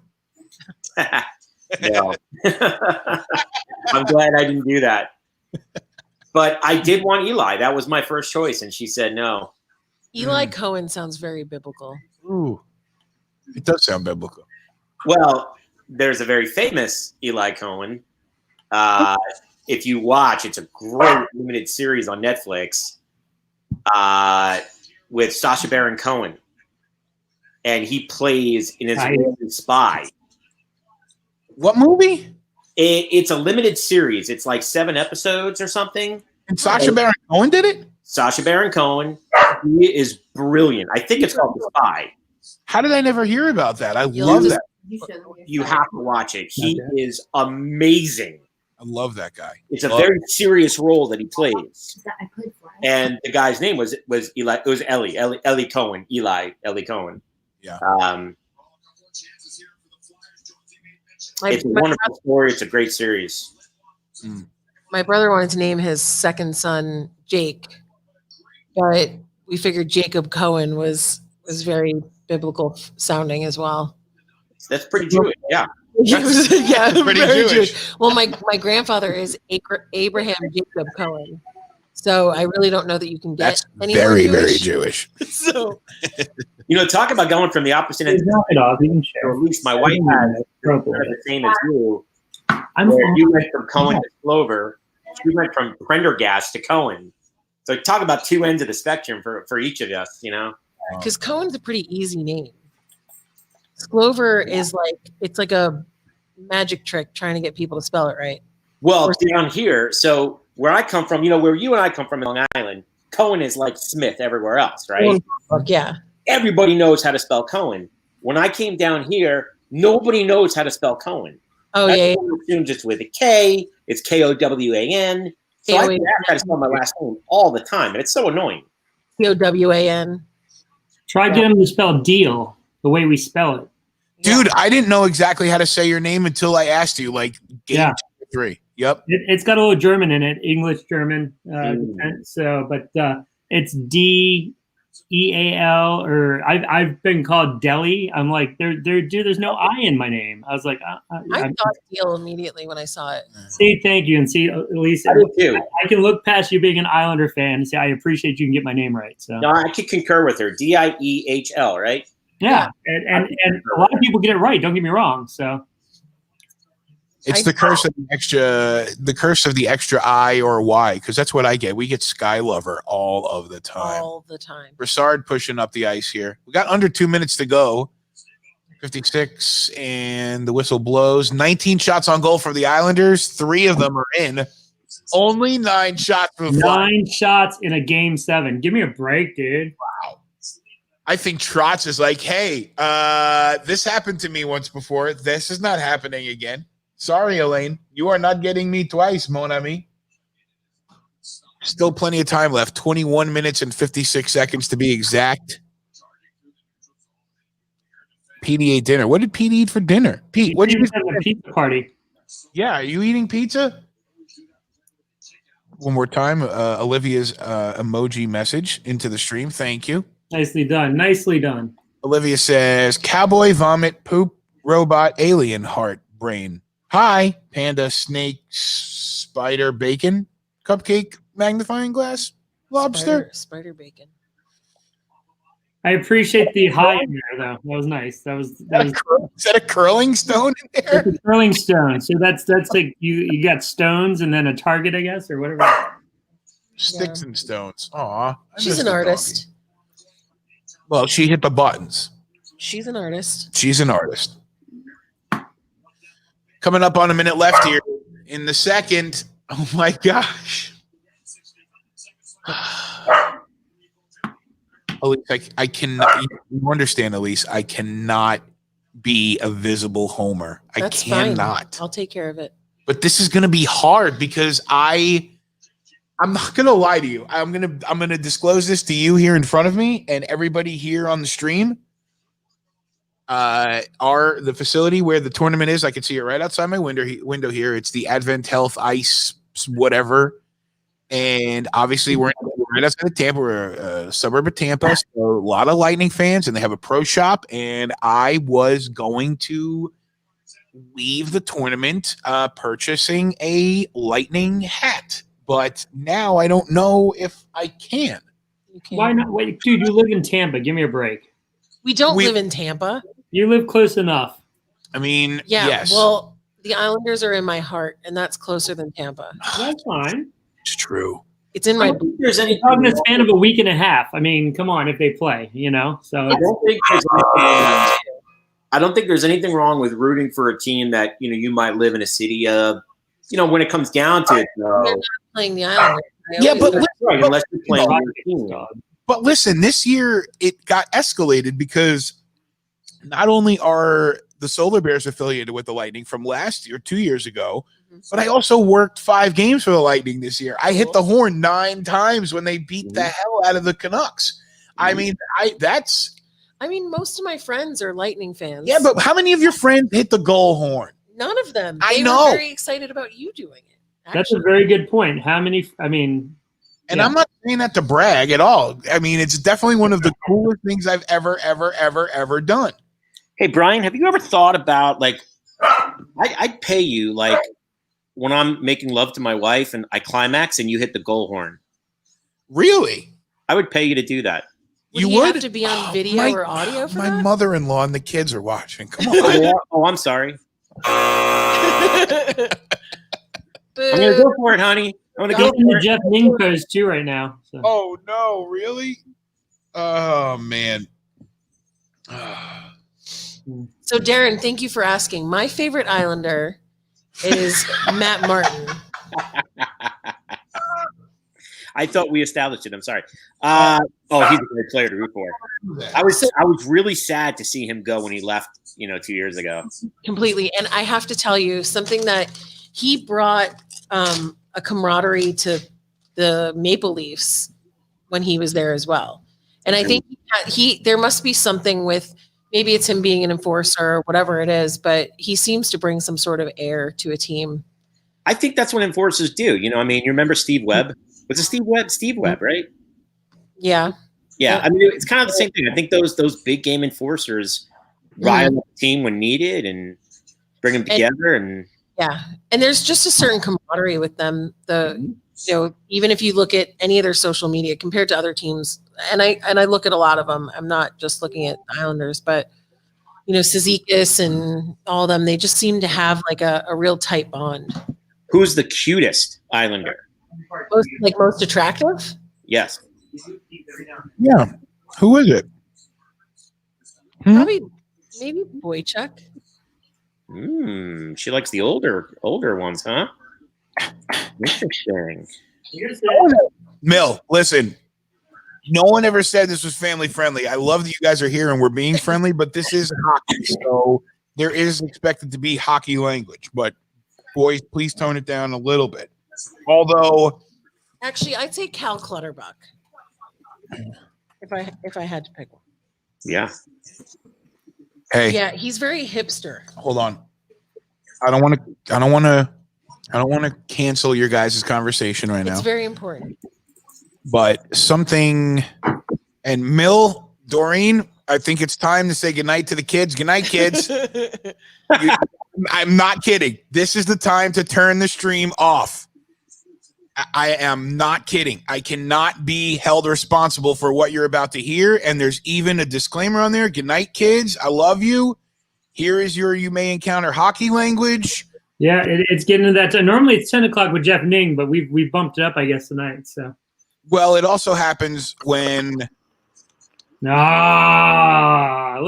No. I'm glad I didn't do that. But I did want Eli. That was my first choice, and she said no. Eli Cohen sounds very biblical. Ooh, it does sound biblical. Well, there's a very famous Eli Cohen. If you watch, it's a great limited series on Netflix with Sacha Baron Cohen. And he plays an Israeli spy. What movie? It's a limited series. It's like 7 episodes or something. And Sacha Baron Cohen did it? Sacha Baron Cohen. He is brilliant. I think it's called The Spy. How did I never hear about that? I love that. You have to watch it. He is amazing. I love that guy. It's a very serious role that he plays. I played for it. And the guy's name was Eli. It was Ellie Cohen. Ellie Cohen. Yeah. It's a wonderful story. It's a great series. My brother wanted to name his second son Jake, but we figured Jacob Cohen was very biblical sounding as well. That's pretty Jewish. Yeah. Yeah, pretty very Jewish. Well, my grandfather is Abraham Jacob Cohen, so I really don't know that you can get That's any very, more very Jewish. So Talk about going from the opposite end. Knock it off. You can Or share. at least my wife has the same as you. I'm Where you went from Cohen to Slover. She went from Prendergast to Cohen. So talk about two ends of the spectrum for each of us, because Cohen's a pretty easy name. Sklover is it's like a magic trick trying to get people to spell it right. Well, down here, so where I come from, where you and I come from in Long Island, Cohen is like Smith everywhere else, right? Yeah. Everybody knows how to spell Cohen. When I came down here, nobody knows how to spell Cohen. Oh, yeah. Everyone assumes it's with a K. It's Kowan. So I try to spell my last name all the time, and it's so annoying. Kowan. Try getting him to spell deal the way we spell it. Dude, I didn't know exactly how to say your name until I asked you, like game 3. Yep. It's got a little German in it, English, German. But it's DEAL, or I've been called Deli. I'm like, there's no I in my name. I was like, I thought deal immediately when I saw it. See, thank you, and see, Elise, I do too. I can look past you being an Islander fan and say I appreciate you can get my name right. So No, I could concur with her. DIEHL, right? yeah, and a lot of people get it right. Don't get me wrong. So It's the curse of the extra I or Y, because that's what I get. We get Sky Lover all of the time. All the time. Broussard pushing up the ice here. We got under 2 minutes to go. 56, and the whistle blows. 19 shots on goal for the Islanders. 3 of them are in. Only 9 shots for the Flyers. 9 shots in a game 7. Give me a break, dude. I think Trotz is like, hey, this happened to me once before. This is not happening again. Sorry, Elaine. You are not getting me twice, mon ami. Still plenty of time left. 21 minutes and 56 seconds to be exact. Petey ate dinner. What did Pete eat for dinner? Pete, what did you have a pizza party? Yeah, are you eating pizza? One more time. Olivia's emoji message into the stream. Thank you. Nicely done. Nicely done. Olivia says, cowboy, vomit, poop, robot, alien, heart, brain. Hi, panda, snake, spider, bacon, cupcake, magnifying glass, lobster. Spider bacon. I appreciate the high in there, though. That was nice. That was Is that a curling stone in there? It's a curling stone. So that's like you got stones and then a target, I guess, or whatever. Sticks and stones. Aw. She's an artist. Well, she hit the buttons. She's an artist. She's an artist. Coming up on a minute left here in the second. Oh my gosh. Elise, I cannot. You understand, Elise? I cannot be a visible homer. That's I cannot. Fine. I'll take care of it. But this is going to be hard because I'm not going to lie to you. I'm going to disclose this to you here in front of me and everybody here on the stream. The facility where the tournament is, I can see it right outside my window here. It's the Advent Health Ice whatever. And obviously we're right outside of Tampa. We're a suburb of Tampa. So a lot of Lightning fans, and they have a pro shop. And I was going to leave the tournament purchasing a Lightning hat. But now I don't know if I can. Why not? Wait, dude, you live in Tampa. Give me a break. We don't live in Tampa. You live close enough. I mean, yeah. Yes. Well, the Islanders are in my heart, and that's closer than Tampa. That's fine. It's true. It's in my. There's any I'm a fan of a week and a half. I mean, come on, if they play, So I don't think there's anything wrong with rooting for a team that you might live in a city of. When it comes down to it, They're not playing the Islanders. Yeah, but unless you're playing your team. But listen, this year it got escalated because not only are the Solar Bears affiliated with the Lightning from last year, 2 years ago, but I also worked 5 games for the Lightning this year. I hit the horn 9 times when they beat the hell out of the Canucks. I mean, most of my friends are Lightning fans. Yeah, but how many of your friends hit the goal horn? None of them. I They know. were very excited about you doing it. That's a very good point. How many? And I'm not saying that to brag at all. I mean, it's definitely one of the coolest things I've ever done. Hey, Brian, have you ever thought about I'd pay you when I'm making love to my wife and I climax and you hit the goal horn? Really? I would pay you to do that. Would you have to be on video or audio for my that? mother-in-law and the kids are watching. Come on. Oh, I'm sorry. I'm gonna go for it, honey. I'm gonna go in for the it. Jeff Ning post too right now. So. Oh no, really? Oh man. So Darren, thank you for asking. My favorite Islander is Matt Martin. I thought we established it. I'm sorry. He's a great player to root for. I was really sad to see him go when he left, 2 years ago. Completely. And I have to tell you something that he brought a camaraderie to the Maple Leafs when he was there as well. And I think there must be something with, maybe it's him being an enforcer or whatever it is, but he seems to bring some sort of air to a team. I think that's what enforcers do. You remember Steve Webb? Was it Steve Webb? Steve Webb, right? Yeah. Yeah. I mean, it's kind of the same thing. I think those big game enforcers rile up the team when needed and bring them together. And there's just a certain camaraderie with them. Even if you look at any of their social media compared to other teams, and I look at a lot of them. I'm not just looking at Islanders, but Cizikas and all of them. They just seem to have a real tight bond. Who's the cutest Islander? Most attractive? Yes. Yeah. Who is it? Probably maybe Boychuk. She likes the older ones, huh? Interesting. Mill, listen. No one ever said this was family friendly. I love that you guys are here and we're being friendly, but this is hockey, so there is expected to be hockey language. But boys, please tone it down a little bit. Although, Actually, I'd say Cal Clutterbuck. If I had to pick one. Yeah. hey, Yeah, he's very hipster. hold on. I don't want to cancel your guys' conversation right now. It's very important. But something, and Mill, Doreen, I think it's time to say goodnight to the kids. Good night, kids. I'm not kidding. This is the time to turn the stream off. I am not kidding. I cannot be held responsible for what you're about to hear. And there's even a disclaimer on there. Good night, kids. I love you. Here is your you may encounter hockey language. Yeah, it's getting to that time. Normally it's 10 o'clock with Jeff Ning, but we bumped it up, I guess, tonight. So. Well, it also happens when Look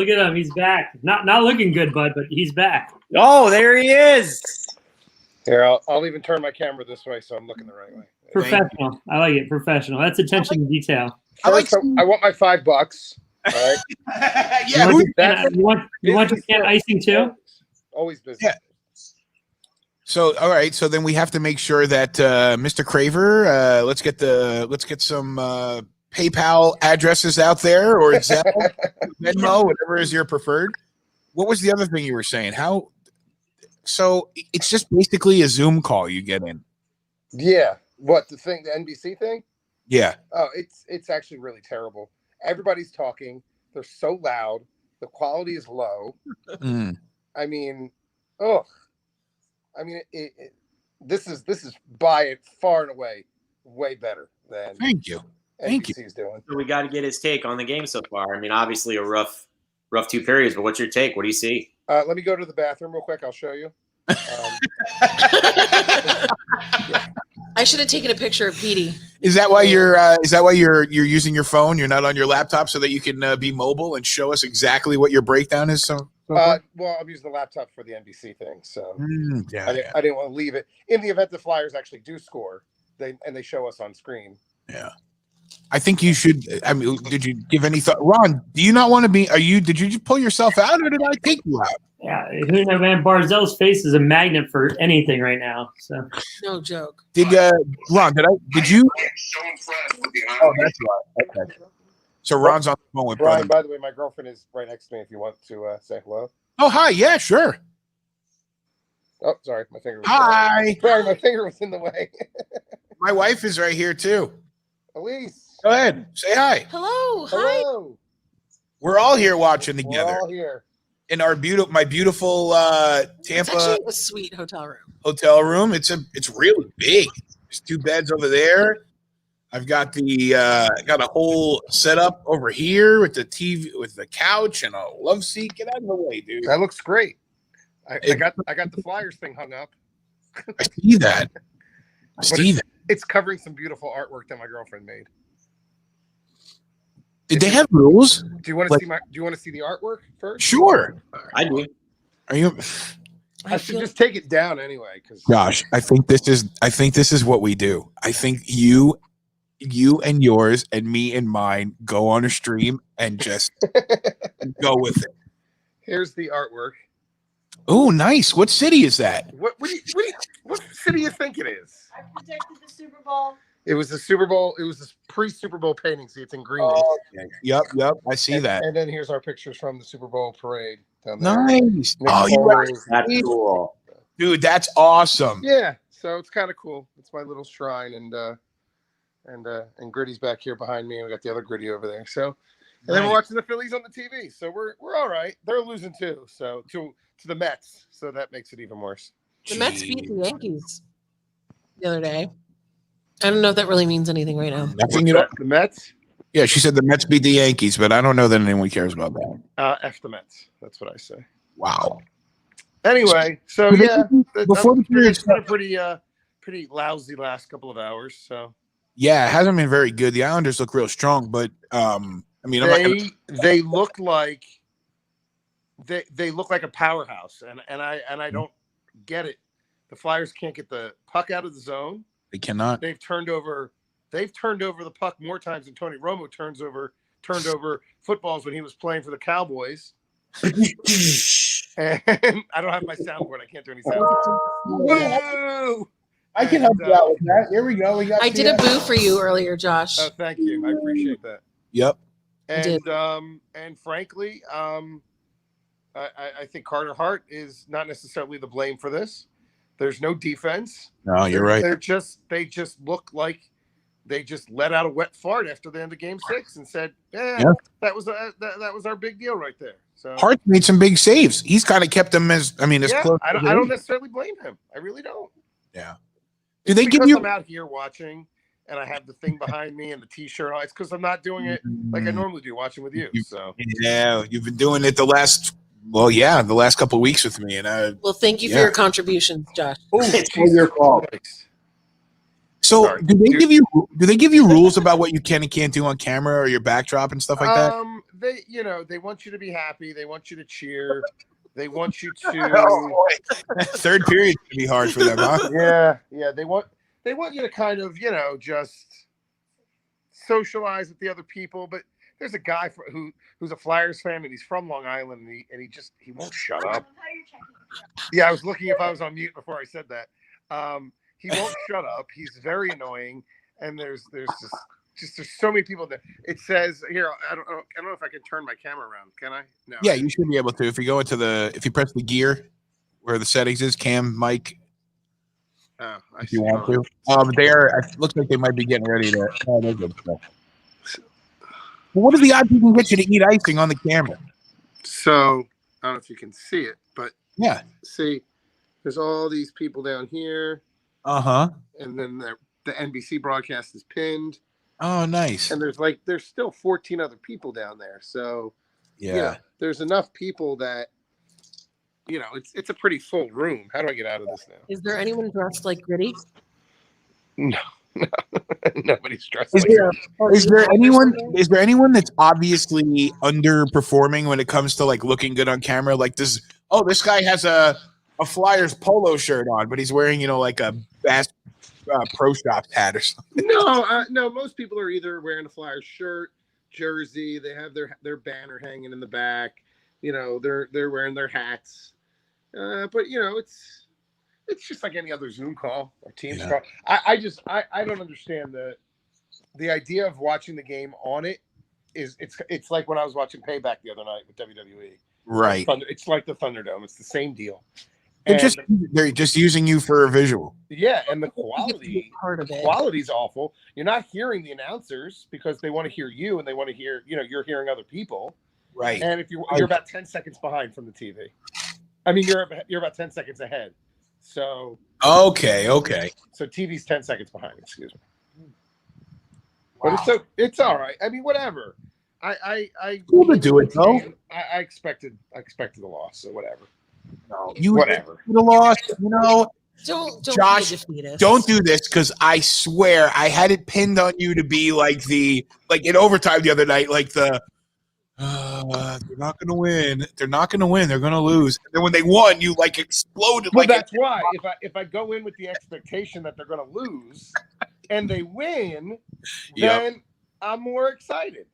at him. He's back. Not looking good, bud, but he's back. Oh, there he is. Here, I'll even turn my camera this way so I'm looking the right way. Professional. I like it. Professional. That's attention to detail. I like First, I want my $5. All right. yeah, You want your can icing too? Always busy. Yeah. So all right, so then we have to make sure that Mr. Craver, let's get some PayPal addresses out there or Zelle, Venmo, whatever is your preferred. What was the other thing you were saying? How? So it's just basically a Zoom call you get in. Yeah. What the NBC thing? Yeah. Oh, it's actually really terrible. Everybody's talking. They're so loud. The quality is low. Mm. I mean, this is by it far and away way better than Thank you. Thank you. NBC's doing. So we got to get his take on the game so far. I mean, obviously a rough 2 periods, but what's your take? What do you see? Let me go to the bathroom real quick. I'll show you. I should have taken a picture of Petey. Is that why you're using your phone? You're not on your laptop so that you can be mobile and show us exactly what your breakdown is. Well, I'm using the laptop for the NBC thing, so yeah, I didn't want to leave it in the event the Flyers actually do score. They show us on screen. yeah. I think you should. I mean, did you give any thought, Ron? Do you not want to be? Did you just pull yourself out, or did I take you out? Yeah, who knows, man? Barzell's face is a magnet for anything right now. So No joke. Did Ron? Did you? Oh, that's right. Okay. So Ron's on the phone with Brian, brother. by the way, my girlfriend is right next to me if you want to say hello. Oh, hi. Yeah, sure. Oh, sorry. My finger was Hi. Sorry, my finger was in the way. My wife is right here too. Elise. Go ahead. Say hi. Hello. Hi. Hello. We're all here watching We're together all here. in our my beautiful It's Tampa actually a sweet hotel room. hotel room. It's really big. There's 2 beds over there. I've got got a whole setup over here with the TV, with the couch and a love seat. Get out of the way, dude. That looks great. I got the Flyers thing hung up. I see that. I see that. It's covering some beautiful artwork that my girlfriend made. Did they have rules? Do you want to see Do you want to see the artwork first? Sure. I do. Are you? I should just take it down anyway. Gosh, I think this is what we do. I think you and yours and me and mine go on a stream and just go with it. Here's the artwork. Oh, nice. What city is that? What city do you think it is? I predicted the Super Bowl. It was the Super Bowl. It was this pre-Super Bowl painting. See, it's in green. Oh, okay. Yep. I see that. And then here's our pictures from the Super Bowl parade down there. Nice. Nick Oh, you Foles. That's cool. dude, that's awesome. Yeah, so it's kind of cool. It's my little shrine, and Gritty's back here behind me, and we got the other Gritty over there. So, and then we're watching the Phillies on the TV. So we're all right. They're losing too. So to the Mets. So that makes it even worse. The Mets beat the Yankees the other day. I don't know if that really means anything right now. Nothing at all. The Mets? Yeah, she said the Mets beat the Yankees, but I don't know that anyone cares about that. F the Mets. That's what I say. Wow. Anyway, so yeah, Before the period it's been a pretty lousy last couple of hours. So yeah, it hasn't been very good. The Islanders look real strong, but I mean, they look like they look like a powerhouse, and I don't get it. The Flyers can't get the puck out of the zone. They cannot. They've turned over the puck more times than Tony Romo turned over footballs when he was playing for the Cowboys. And I don't have my soundboard. I can't do any sound. Woo! I can help you out with that. Here we go. I did a boo for you earlier, Josh. Oh, thank you. I appreciate that. Yep. And frankly, I think Carter Hart is not necessarily the blame for this. There's no defense. No, you're right. They just look like they just let out a wet fart after the end of Game 6 and said, "Yeah, that was our big deal right there." So Hart made some big saves. He's kind of kept them as close. I don't necessarily blame him. I really don't. Yeah. Do they give you? I'm out here watching, and I have the thing behind me and the T-shirt on. It's because I'm not doing it like I normally do, watching with you. So yeah, you've been doing it the last couple of weeks with me, and well, thank you for your contributions, Josh. It's your call. So, do they give you rules about what you can and can't do on camera or your backdrop and stuff like that? They want you to be happy. They want you to cheer. They want you to. Oh, boy. Third period can be hard for them, huh? Yeah. They want you to kind of just socialize with the other people. But there's a guy who's a Flyers fan and he's from Long Island and he won't shut up. Yeah, I was looking if I was on mute before I said that. He won't shut up. He's very annoying, and there's so many people there. It says here. I don't know if I can turn my camera around. Can I? No. Yeah, you should be able to. If you go into if you press the gear where the settings is, cam, mic. Oh, if you want to. It looks like they might be getting ready to. Oh, they're good stuff. Well, what are the odds we can get you to eat icing on the camera? So I don't know if you can see it, but yeah. See, there's all these people down here. And then the NBC broadcast is pinned. Oh, nice. And there's still 14 other people down there. So there's enough people that it's a pretty full room. How do I get out of this now? Is there anyone dressed like Gritty? No. Nobody's dressed. Is there anyone that's obviously underperforming when it comes to looking good on camera? Like this guy has a Flyers polo shirt on, but he's wearing like a Bass Pro Shops hat or something. No. Most people are either wearing a Flyers shirt, jersey. They have their banner hanging in the back. They're wearing their hats. But it's just like any other Zoom call or Teams call. I don't understand the idea of watching the game on it. It's like when I was watching Payback the other night with WWE. Right. It's like the Thunderdome. It's the same deal. They're just using you for a visual. Yeah, and the quality's awful. You're not hearing the announcers because they want to hear you and they want to hear, you're hearing other people. Right. And if you're about 10 seconds behind from the TV. I mean, you're about 10 seconds ahead. So Okay. So TV's 10 seconds behind, excuse me. Wow. But it's all right. I mean, whatever. I cool to do it though. I expected the loss, so whatever. No, whatever. The loss, Don't Josh, don't do this because I swear I had it pinned on you to be like in overtime the other night, they're not gonna win. They're not gonna win. They're gonna lose. And then when they won, you exploded. Well, that's why if I go in with the expectation that they're gonna lose and they win, then I'm more excited.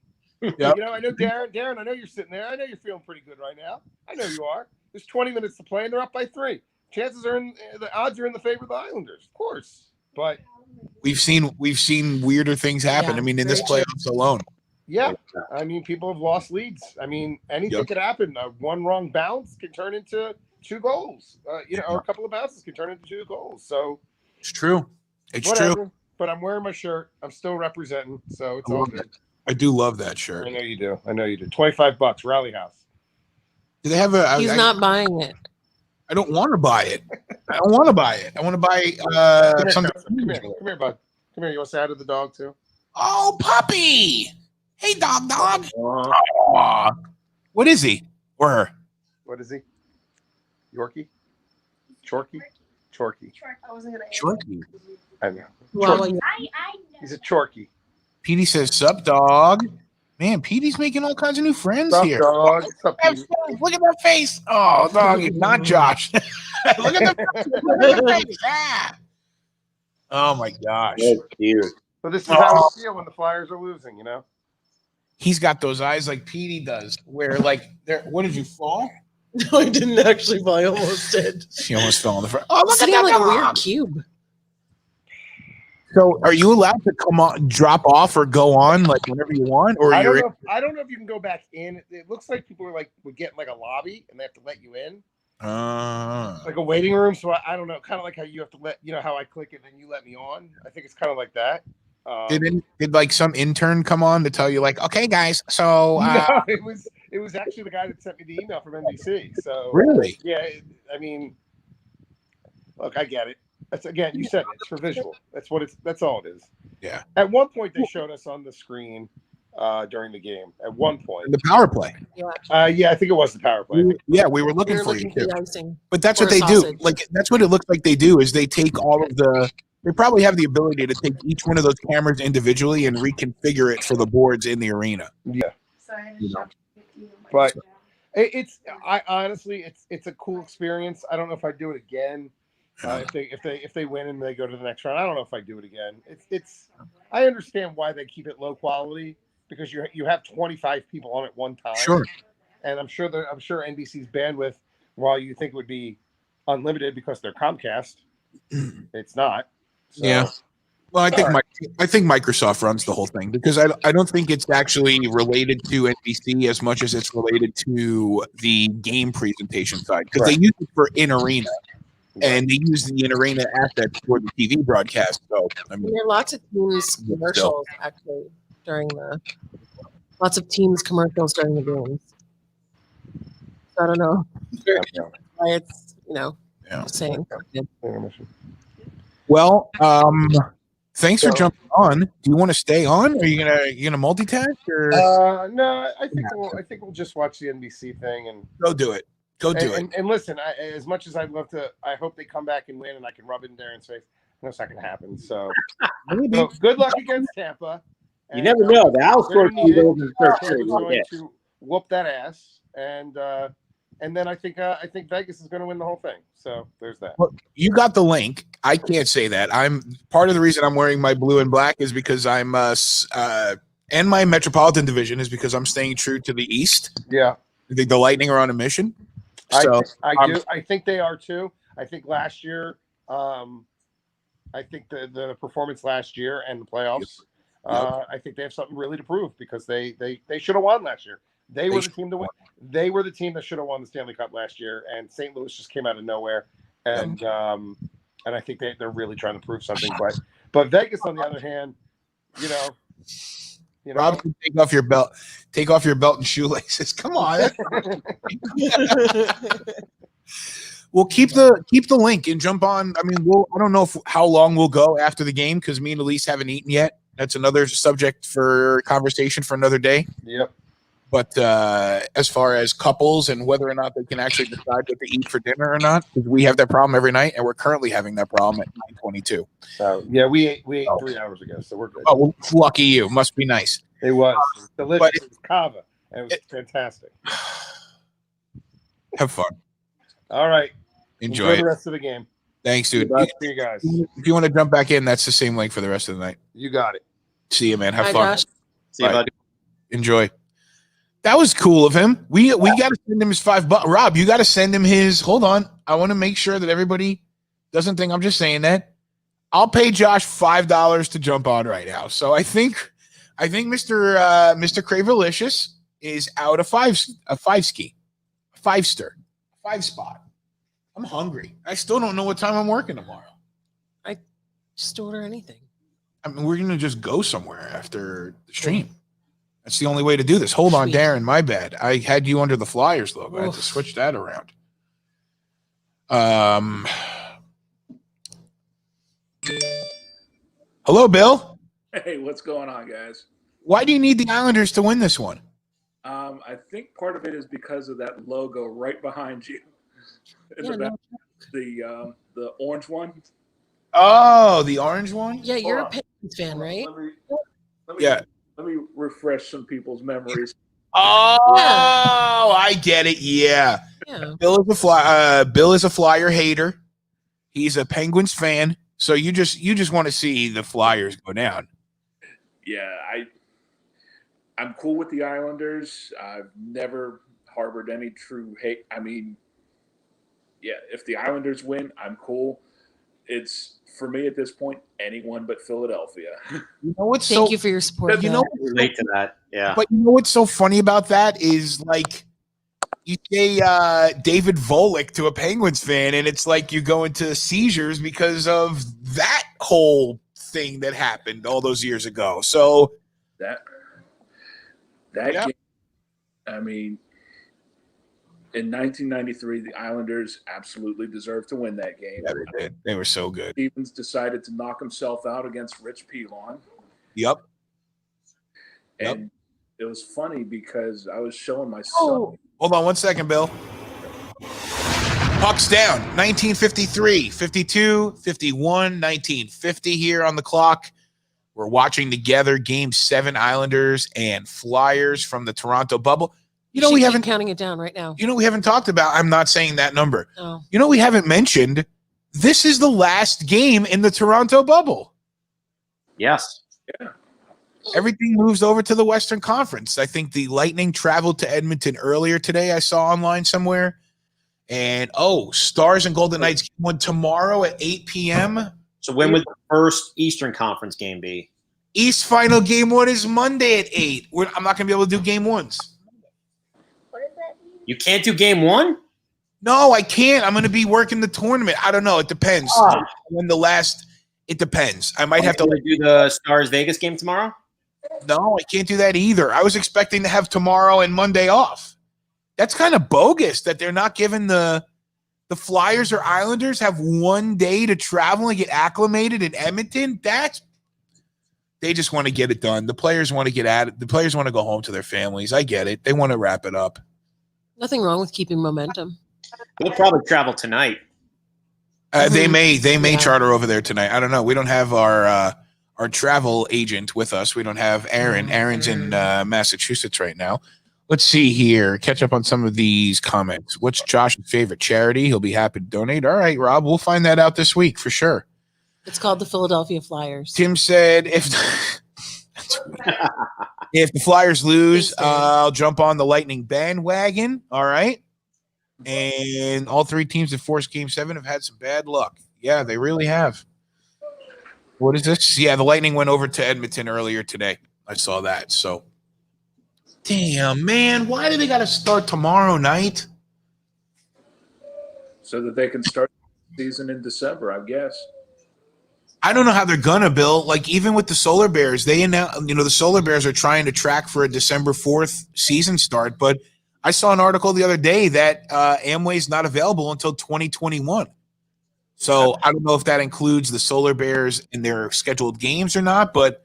Yep. I know Darren, I know you're sitting there. I know you're feeling pretty good right now. I know you are. There's 20 minutes to play and they're up by 3. The odds are in the favor of the Islanders, of course. But we've seen weirder things happen. I mean, in this playoffs alone. Yeah. I mean, people have lost leads. I mean, anything could happen. One wrong bounce can turn into 2 goals. Or a couple of bounces can turn into 2 goals. So it's true. It's whatever. True. But I'm wearing my shirt. I'm still representing. So it's all good. I do love that shirt. I know you do. $25, Rally House. Do they have He's not buying it. I don't want to buy it. I want to buy something. Come here, bud. Come here. You want to say hi to the dog too? Oh, puppy! Hey, dog. Aww. What is he? Or her? What is he? Yorkie? Chorky? Chorky. I wasn't gonna Chorky. I know. Well, He's a Chorky. Petey says, "Sup, dog." Man, Petey's making all kinds of new friends here. Dog. Sup, Petey? Look at that face. Oh, dog, not Josh. Look at the face. Ah. Oh my gosh. That's cute. So this is how I feel when the Flyers are losing. You know. He's got those eyes like Petey does, where like there. What did you fall? No, I didn't actually fall. I almost did. She almost fell on the front. Oh, look Sitting at on that like a weird dog. cube. So, are you allowed to come on, drop off, or go on like whenever you want, or I you're? don't know if you can go back in. It looks like people are like would get in like a lobby and they have to let you in, like a waiting room. So I don't know, kind of like how you have to let how I click it and you let me on. I think it's kind of like that. Did like some intern come on to tell you like, okay, guys, so no, it was actually the guy that sent me the email from NBC. So really, yeah, I mean, look, I get it. That's again, you said it, it's for visual. That's all it is. Yeah. At one point, they showed us on the screen during the game. At one point, the power play. Yeah, I think it was the power play. Yeah, we were looking for you too. Icing. But that's Or what they sausage. do. Like that's what it looks like they do is they take all of the. They probably have the ability to take each one of those cameras individually and reconfigure it for the boards in the arena. Yeah. You know? But I honestly, it's a cool experience. I don't know if I'd do it again. If they win and they go to the next round, I don't know if I do it again. I understand why they keep it low quality because you have 25 people on at one time. Sure. And I'm sure NBC's bandwidth, while you think it would be unlimited because they're Comcast, it's not. So, Yeah. Well, I think Microsoft runs the whole thing because I don't think it's actually related to NBC as much as it's related to the game presentation side because they use it for in arena. And they use the in-arena assets for the TV broadcast. So I mean, there are lots of teams commercials actually during the games. So I don't know why it's saying. Well, thanks for jumping on. Do you want to stay on? Are you gonna multitask or? No, I think we'll just watch the NBC thing and go do it. Go do it. And listen, as much as I'd love to, I hope they come back and win, and I can rub it in Darren's face. No, it's not going to happen. So good luck against Tampa. You never know. The Owls scored 2 goals in the third Tampa's going period. to whoop that ass, and then I think Vegas is going to win the whole thing. So there's that. Well, you got the link. I can't say that. I'm part of the reason I'm wearing my blue and black is because I'm and my Metropolitan Division is because I'm staying true to the East. Yeah, I think the Lightning are on a mission. So I think they are too. I think last year, I think the performance last year and the playoffs, I think they have something really to prove because they should have won last year. They were the team to win. They were the team that should have won the Stanley Cup last year, and St. Louis just came out of nowhere. And I think they're really trying to prove something. But Vegas, on the other hand, Rob, take off your belt and shoelaces. Come on. We'll keep the link and jump on. I mean, I don't know how long we'll go after the game because me and Elise haven't eaten yet. That's another subject for conversation for another day. Yep. But as far as couples and whether or not they can actually decide what to eat for dinner or not, because we have that problem every night, and we're currently having that problem at 9:22. So yeah, we ate 3 hours ago, so we're good. Oh, well, lucky you. Must be nice. It was delicious. It was kava, and it was fantastic. Have fun. All right. Enjoy the rest of the game. Thanks, dude. See you guys. If you want to jump back in, that's the same link for the rest of the night. You got it. See you, man. Have Bye, fun. Josh. See you, bud. Enjoy. That was cool of him. We got to send him his $5. Rob, you got to send him his. Hold on. I want to make sure that everybody doesn't think I'm just saying that. I'll pay Josh $5 to jump on right now. So I think Mr. Cravelicious is out a five spot. I'm hungry. I still don't know what time I'm working tomorrow. Just order anything. I mean, we're gonna just go somewhere after the stream. That's the only way to do this. Hold on, Sweet. Darren. My bad. I had you under the Flyers logo. I had to switch that around. Hello, Bill. Hey, what's going on, guys? Why do you need the Islanders to win this one? I think part of it is because of that logo right behind you. In the back, the orange one. Oh, the orange one? Yeah, you're a Penguins fan, right? Let me refresh some people's memories. Oh, I get it. Yeah. Bill is a Flyer hater. He's a Penguins fan. So you just want to see the Flyers go down. Yeah, I'm cool with the Islanders. I've never harbored any true hate. I mean, yeah, if the Islanders win, I'm cool. It's for me at this point, anyone but Philadelphia. You know what's Thank you for your support. You know, relate to that. Yeah. but you know what's so funny about that is like you say David Volek to a Penguins fan, and it's like you go into seizures because of that whole thing that happened all those years ago. So that Yeah. game, I mean, in 1993, the Islanders absolutely deserved to win that game. yeah, they did. They were so good. Stevens decided to knock himself out against Rich Pilon. Yep. And it was funny because I was showing my son. Oh, hold on one second, Bill. Puck's down. 1953, 52, 51, 1950 here on the clock. We're watching together Game 7 Islanders and Flyers from the Toronto bubble. You know, we haven't counting it down right now. You know, we haven't talked about, I'm not saying that number. Oh. You know, we haven't mentioned, this is the last game in the Toronto bubble. Yes. Yeah. Everything moves over to the Western Conference. I think the Lightning traveled to Edmonton earlier today. I saw online somewhere. And, Stars and Golden Knights won tomorrow at 8 p.m. So when would the first Eastern Conference game be? East final game 1 is Monday at 8. I'm not going to be able to do game 1s. You can't do game 1? No, I can't. I'm going to be working the tournament. I don't know. It depends. It depends. I might have to do the Stars Vegas game tomorrow. No, I can't do that either. I was expecting to have tomorrow and Monday off. That's kind of bogus that they're not giving the Flyers or Islanders have one day to travel and get acclimated in Edmonton. They just want to get it done. The players want to get at it. The players want to go home to their families. I get it. They want to wrap it up. Nothing wrong with keeping momentum. They'll probably travel tonight. They may charter over there tonight. I don't know. We don't have our travel agent with us. We don't have Aaron. Aaron's in Massachusetts right now. Let's see here. Catch up on some of these comments. What's Josh's favorite charity? He'll be happy to donate. All right, Rob. We'll find that out this week for sure. It's called the Philadelphia Flyers. Tim said if the Flyers lose, I'll jump on the Lightning bandwagon. All right. And all 3 teams that forced Game 7 have had some bad luck. Yeah, they really have. What is this? Yeah, the Lightning went over to Edmonton earlier today. I saw that. So, damn, man. Why do they got to start tomorrow night? So that they can start the season in December, I guess. I don't know how they're gonna, Bill. Like, even with the Solar Bears, they announced, the Solar Bears are trying to track for a December 4th season start, but I saw an article the other day that Amway's not available until 2021. So I don't know if that includes the Solar Bears in their scheduled games or not, but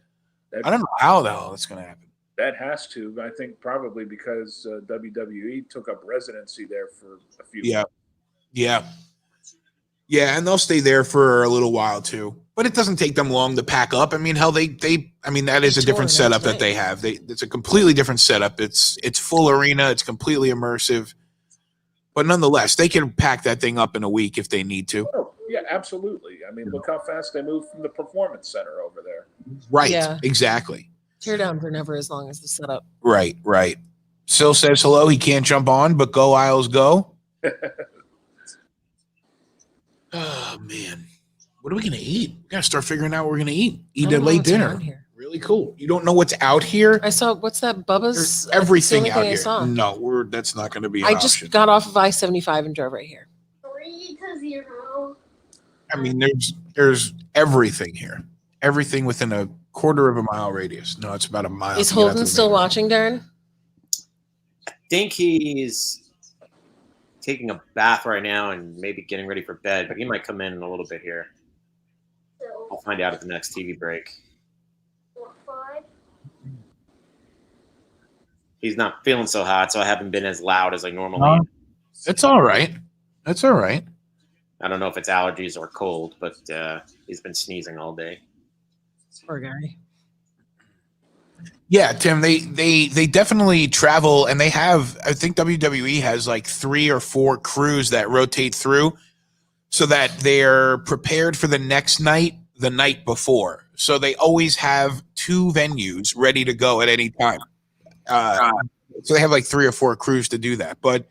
I don't know how the hell that's going to happen. That has to. I think probably because WWE took up residency there for a few months. Yeah, and they'll stay there for a little while too. But it doesn't take them long to pack up. I mean, hell, that is a different setup that they have. It's a completely different setup. It's full arena. It's completely immersive. But nonetheless, they can pack that thing up in a week if they need to. Oh, yeah, absolutely. I mean, look how fast they moved from the Performance Center over there. Right, Yeah. Exactly. Teardowns are never as long as the setup. Right. Sil says hello. He can't jump on, but go Isles, go. Oh, man. What are we going to eat? We got to start figuring out what we're going to eat. Eat a late dinner. Really cool. You don't know what's out here? I saw, what's that, Bubba's? There's everything That's the out only here. thing I saw. No, that's not going to be an I option. just got off of I-75 and drove right here. 3-0. I mean, there's everything here. Everything within a quarter of a mile radius. No, it's about a mile. Is to get out to Holden the still main watching, Darren? I think he's taking a bath right now and maybe getting ready for bed, but he might come in a little bit here. I'll find out at the next TV break. He's not feeling so hot, so I haven't been as loud as I normally am. It's all right. That's all right. I don't know if it's allergies or cold, but he's been sneezing all day. Poor guy. Yeah, Tim, they definitely travel, and they have, I think WWE has like 3 or 4 crews that rotate through. so that they're prepared for the next night the night before. So they always have 2 venues ready to go at any time. So they have like 3 or 4 crews to do that. But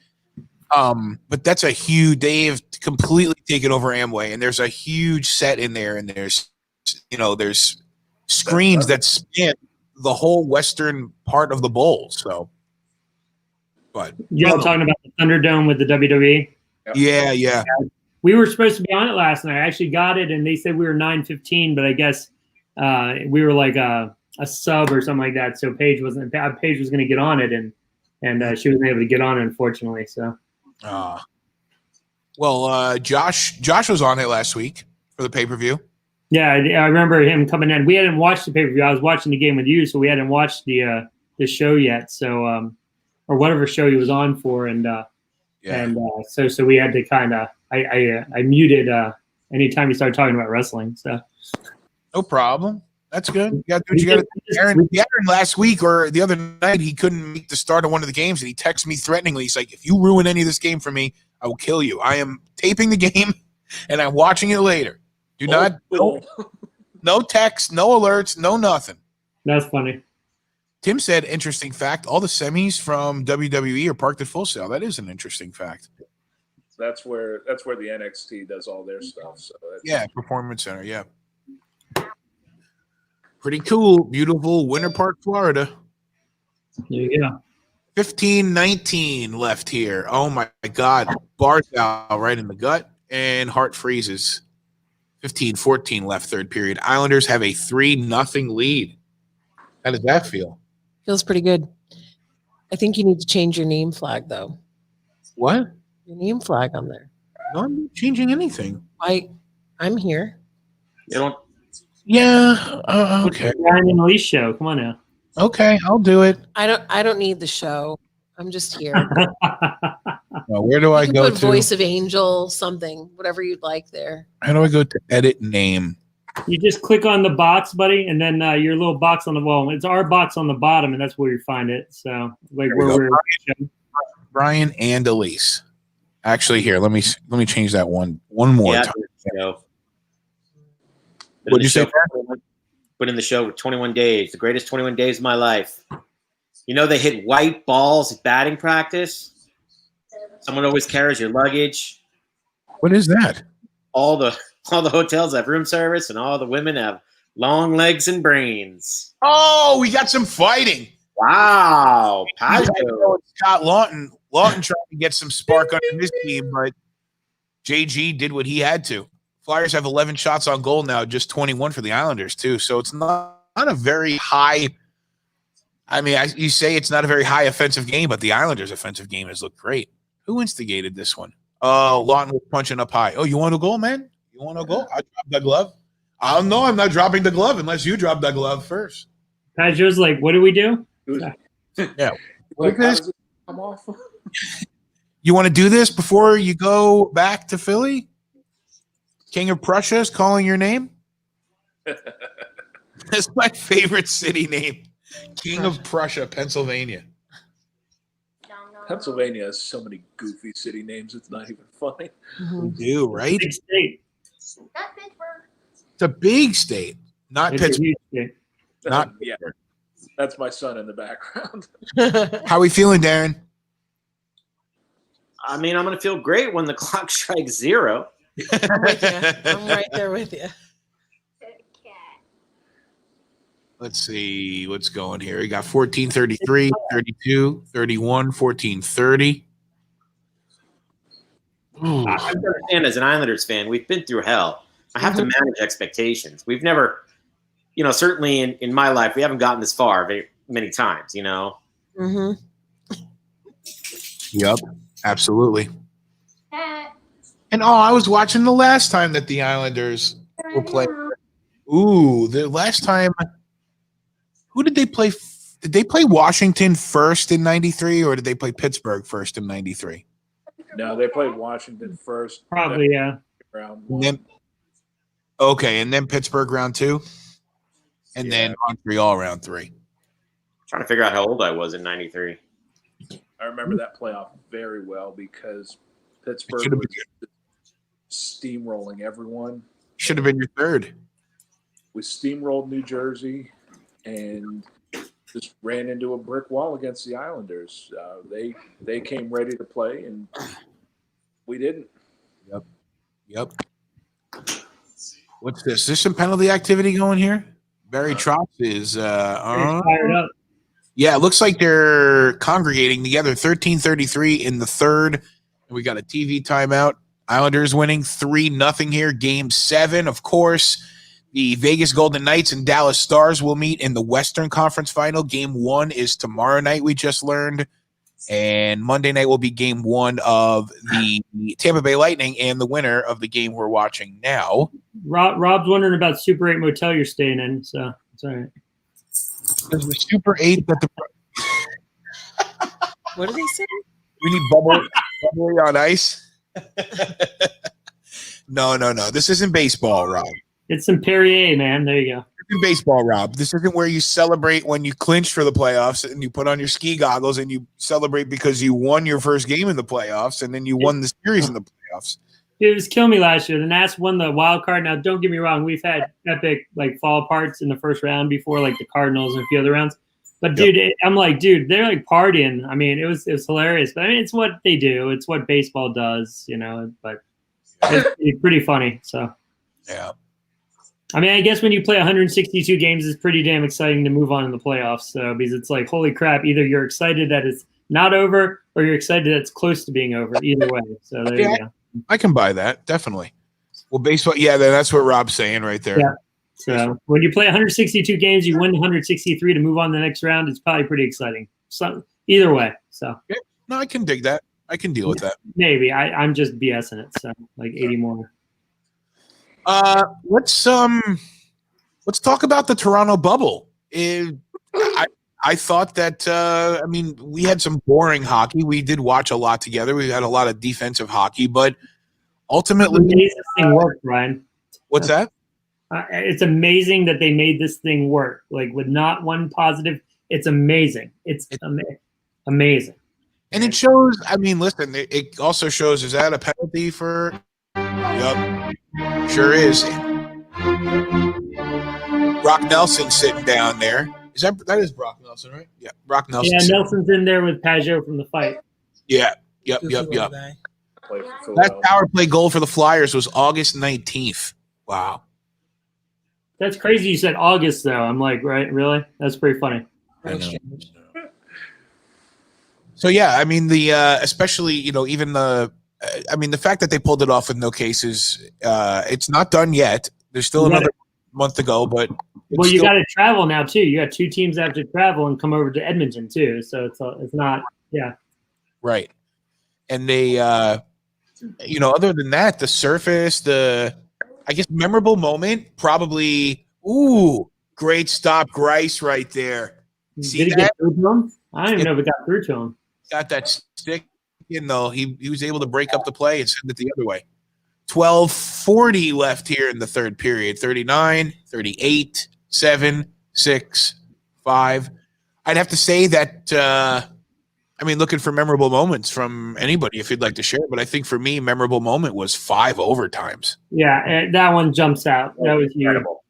that's a huge. They've completely taken over Amway, and there's a huge set in there, and there's screens that span the whole western part of the bowl. So, but Y'all talking about the Thunderdome with the WWE? Yeah. We were supposed to be on it last night. I actually got it, and they said we were 9:15, but I guess we were like a sub or something like that. So Paige was going to get on it, and she wasn't able to get on it, unfortunately. So, Josh was on it last week for the pay-per-view. Yeah, I remember him coming in. We hadn't watched the pay-per-view. I was watching the game with you, so we hadn't watched the show yet. So, or whatever show he was on for, so we had to kind of I muted anytime he started talking about wrestling. So no problem. That's good. You got to do what you got to do. Aaron last week or the other night, he couldn't make the start of one of the games, and he texted me threateningly. He's like, "If you ruin any of this game for me, I will kill you. I am taping the game, and I'm watching it later. Do not no text, no alerts, no nothing." That's funny. Tim said, interesting fact, all the semis from WWE are parked at Full Sail. That is an interesting fact. That's where the NXT does all their stuff. So Performance Center, yeah. Pretty cool. Beautiful Winter Park, Florida. There you go. 15-19 left here. Oh my God. Barzal right in the gut, and Hart freezes. 15-14 left third period. Islanders have a 3-0 lead. How does that feel? Feels pretty good. I think you need to change your name flag, though. What? Your name flag on there. No, I'm not changing anything. I'm here. You don't. Yeah. Okay. Ryan and Elise show. Come on now. Okay, I'll do it. I don't need the show. I'm just here. Where do I go put to? Voice of Angel, something, whatever you'd like there. How do I go to edit name? You just click on the box, buddy, and then your little box on the wall. It's our box on the bottom, and that's where you find it. So, like where we're Brian and Elise. Actually, here, let me change that one more time. What'd you say? Put in the show 21 days, the greatest 21 days of my life. You know, they hit white balls at batting practice. Someone always carries your luggage. What is that? All the hotels have room service, and all the women have long legs and brains. Oh, we got some fighting. Wow. Scott Lawton trying to get some spark under his team, but JG did what he had to. Flyers have 11 shots on goal now, just 21 for the Islanders, too. So it's not a very high – I mean, you say it's not a very high offensive game, but the Islanders' offensive game has looked great. Who instigated this one? Oh, Lawton was punching up high. Oh, you want a goal, man? You want a goal? I drop the glove. No, I'm not dropping the glove unless you drop the glove first. Pajo's like, what do we do? Yeah. Like, how does it come off? You want to do this before you go back to Philly? King of Prussia is calling your name? That's my favorite city name. King of Prussia, Pennsylvania. Pennsylvania has so many goofy city names, it's not even funny. We do, right? Big state. Not Pittsburgh. It's a big state, not It's a Pittsburgh. huge state. Not Yeah. Pittsburgh. That's my son in the background. How are we feeling, Darren? I mean, I'm going to feel great when the clock strikes 0. I'm with you. I'm right there with you. Let's see what's going here. We got 14-33, 32, 31, 14-30. I understand as an Islanders fan, we've been through hell. I have to manage expectations. We've never, certainly in my life, we haven't gotten this far very many times, Mm-hmm. Yep, absolutely. And I was watching the last time that the Islanders were playing. Ooh, the last time. Who did they play? Did they play Washington first in 93 or did they play Pittsburgh first in 93? No, they played Washington first. Probably, yeah. Round And one. then Pittsburgh round 2. And then Montreal round 3. Trying to figure out how old I was in 93. I remember that playoff very well because Pittsburgh It should've was been steamrolling everyone. Should have been your third. We steamrolled New Jersey and just ran into a brick wall against the Islanders. They came ready to play, and we didn't. Yep. What's this? Is there some penalty activity going here? Barry Trotz is Fired up. yeah, it looks like they're congregating together. 13:33 in the third. We got a TV timeout. Islanders winning 3-0 here. Game 7, of course. The Vegas Golden Knights and Dallas Stars will meet in the Western Conference Final. Game 1 is tomorrow night, we just learned. And Monday night will be game 1 of the Tampa Bay Lightning and the winner of the game we're watching now. Rob's wondering about Super 8 motel you're staying in, so it's all right. There's the Super 8 that the What did they say? we need bubbly on ice. No. This isn't baseball, Rob. It's some Perrier, man. There you go. In baseball, Rob. This isn't where you celebrate when you clinch for the playoffs and you put on your ski goggles and you celebrate because you won your first game in the playoffs and then you won the series in the playoffs. It was kill me last year. The Nats won the wild card. Now, don't get me wrong. We've had epic fall aparts in the first round before, like the Cardinals and a few other rounds. But dude, I'm like, dude, they're like partying. I mean, it was hilarious. But I mean, it's what they do. It's what baseball does, But it's pretty funny. So yeah. I mean, I guess when you play 162 games, it's pretty damn exciting to move on in the playoffs. So because it's like, holy crap, either you're excited that it's not over or you're excited that it's close to being over. Either way. So there you go. I can buy that, definitely. Well, baseball, that's what Rob's saying right there. Yeah. So when you play 162 games, you win 163 to move on to the next round. It's probably pretty exciting. So either way. So yeah. No, I can dig that. I can deal with that. Maybe I'm just BSing it. So like 80 more. Let's talk about the Toronto bubble. I thought that we had some boring hockey. We did watch a lot together. We had a lot of defensive hockey, but ultimately, this thing worked, Brian. What's that? It's amazing that they made this thing work. Like with not one positive, it's amazing. It's amazing. And it shows. I mean, listen. It also shows. Is that a penalty for? Yep, sure is. Brock Nelson sitting down there. That is Brock Nelson, right? Yeah, Brock Nelson. Yeah, Nelson's in there with Pajot from the fight. Yeah, yep. That power play goal for the Flyers was August 19th. Wow. That's crazy you said August, though. I'm like, right, really? That's pretty funny. So, yeah, I mean, especially, even the fact that they pulled it off with no cases, it's not done yet. There's still another month to go, but well, you got to travel now too. You got 2 teams that have to travel and come over to Edmonton too. So it's not, right. And they, other than that, the surface, I guess memorable moment, probably. Ooh, great stop, Grice right there. See Did it get through to him? I don't even know if it got through to him. Got that stick. He was able to break up the play and send it the other way. 12:40 left here in the third period. 39, 38, 7, 6, 5. I'd have to say that, looking for memorable moments from anybody if you'd like to share, but I think for me, memorable moment was 5 overtimes. Yeah, that one jumps out. That was incredible.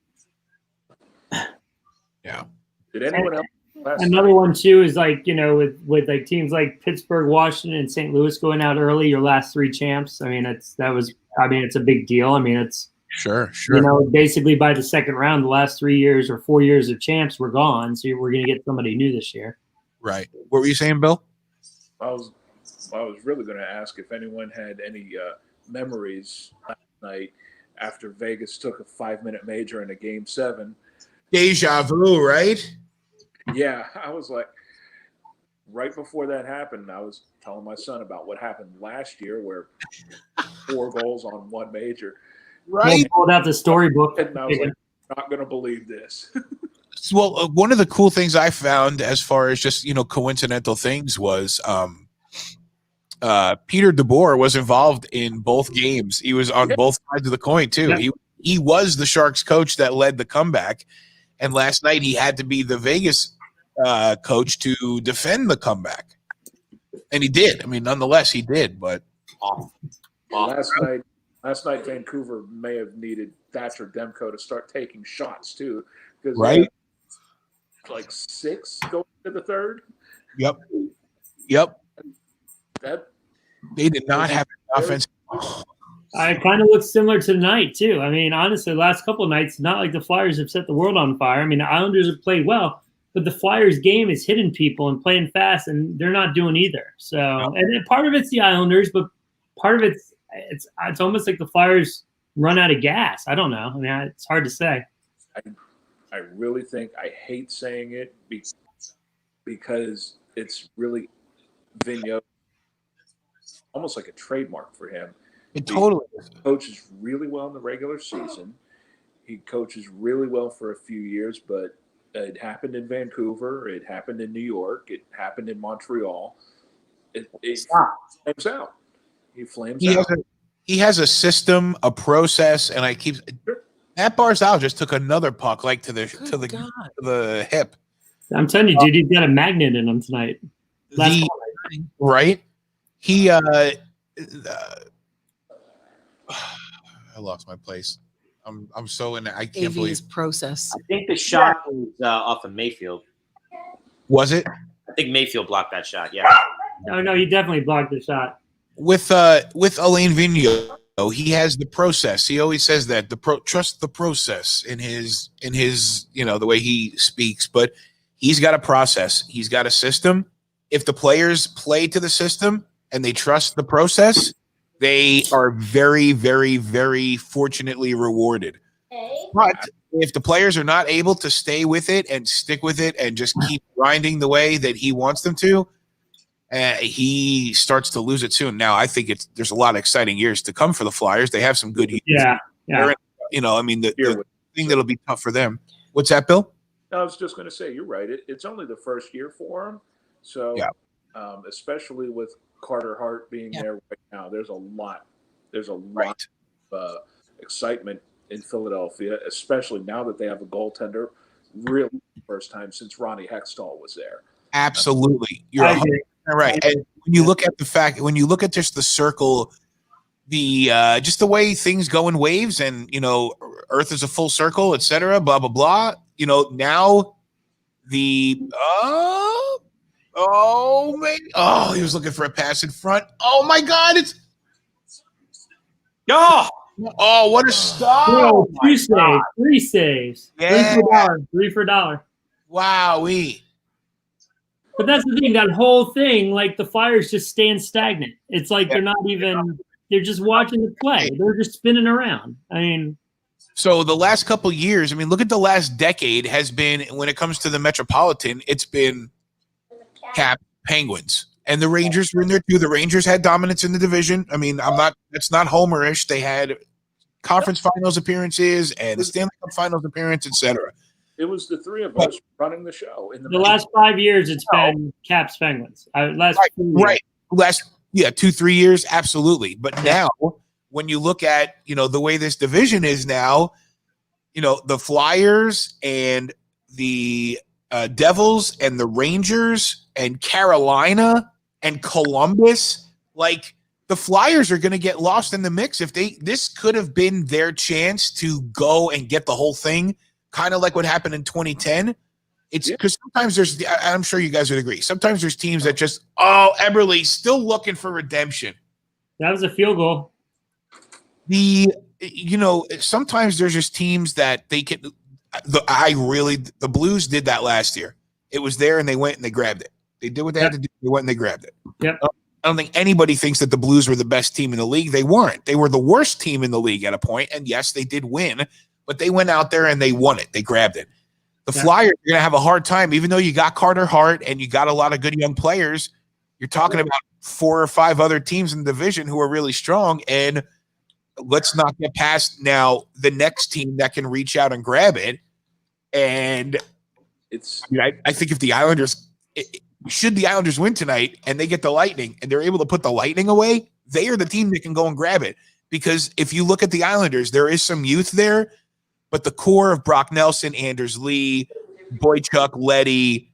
Yeah. Did anyone else? Another one too is with like teams like Pittsburgh, Washington, and St. Louis going out early, your last 3 champs. It's a big deal. It's sure. Basically by the second round, the last 3 years or 4 years of champs were gone. So we're going to get somebody new this year. Right. What were you saying, Bill? I was really going to ask if anyone had any memories last night after Vegas took a 5-minute major in a Game 7. Deja vu, right? Yeah, I was like, right before that happened, I was telling my son about what happened last year where 4 goals on 1 major. Right. Pulled out the storybook. And I was like, not going to believe this. Well, one of the cool things I found as far as just, coincidental things was Peter DeBoer was involved in both games. He was on both sides of the coin, too. Yeah. He was the Sharks coach that led the comeback. And last night he had to be the Vegas coach to defend the comeback. And he did. Nonetheless, he did. But last Last night, Vancouver may have needed Thatcher Demko to start taking shots too, because Right. like 6 going to the third. Yep. That They did not have an offense. It kind of looks similar to tonight too. I mean, honestly, the last couple of nights, not like the Flyers have set the world on fire. I mean, the Islanders have played well, but the Flyers game is hitting people and playing fast, and they're not doing either. So, and part of it's the Islanders, but part of it's almost like the Flyers run out of gas. I don't know. I mean, it's hard to say. I really think, I hate saying it because it's really Vigneault, almost like a trademark for him. It totally is. He coaches really well in the regular season. He coaches really well for a few years, but it happened in Vancouver. It happened in New York. It happened in Montreal. It flames out. He flames out. He has a system, a process, and Matt Barzal just took another puck like to the hip. I'm telling you, dude, he's got a magnet in him tonight. Right? He I lost my place. I'm so in. I can't believe AV's process. I think the shot was off of Mayfield. Was it? I think Mayfield blocked that shot. Yeah. No, he definitely blocked the shot. With Alain Vigneault, he has the process. He always says that trust the process in his the way he speaks. But he's got a process. He's got a system. If the players play to the system and they trust the process, they are very, very, very fortunately rewarded. But if the players are not able to stay with it and stick with it and just keep grinding the way that he wants them to, he starts to lose it soon. Now, I think there's a lot of exciting years to come for the Flyers. They have some good years. Yeah. I mean, the thing that'll be tough for them. What's that, Bill? I was just going to say, you're right. It's only the first year for him. So, especially with Carter Hart being there right now, there's a lot of excitement in Philadelphia, especially now that they have a goaltender. Really, first time since Ronnie Hextall was there. Absolutely, you're 100% right. And when you look at just the circle, just the way things go in waves, and Earth is a full circle, etc. Blah blah blah. Now the he was looking for a pass in front. Oh my God! Oh, what a stop! Oh, 2 saves, 3 saves, Yeah. 3 for $1. Wowee. But that's the thing. That whole thing, like the Flyers just stand stagnant. It's like they're not even. They're just watching the play. They're just spinning around. I mean. So the last couple of years, I mean, look at the last decade has been, when it comes to the Metropolitan, it's been Cap, Penguins, and the Rangers were in there too. The Rangers had dominance in the division. I mean, it's not homerish. They had conference finals appearances and the Stanley Cup finals appearance, etc. It was the three of us running the show. In the last 5 years, it's been Caps, Penguins. Last 2-3 years, absolutely. But now, when you look at the way this division is now, the Flyers and the Devils and the Rangers and Carolina and Columbus, like the Flyers are going to get lost in the mix. This could have been their chance to go and get the whole thing, kind of like what happened in 2010. It's because sometimes I'm sure you guys would agree. Sometimes there's teams that just, Eberle still looking for redemption. That was a field goal. Sometimes there's just teams that they can. The Blues did that last year. It was there, and they went and they grabbed it. They did what they had to do. They went and they grabbed it. Yep. I don't think anybody thinks that the Blues were the best team in the league. They weren't. They were the worst team in the league at a point, and yes, they did win, but they went out there and they won it. They grabbed it. The Flyers are going to have a hard time, even though you got Carter Hart and you got a lot of good young players. You're talking about 4 or 5 other teams in the division who are really strong, and let's not get past now the next team that can reach out and grab it. And I think if the Islanders, should the Islanders win tonight and they get the Lightning and they're able to put the Lightning away, they are the team that can go and grab it. Because if you look at the Islanders, there is some youth there, but the core of Brock Nelson, Anders Lee, Boychuk, Leddy,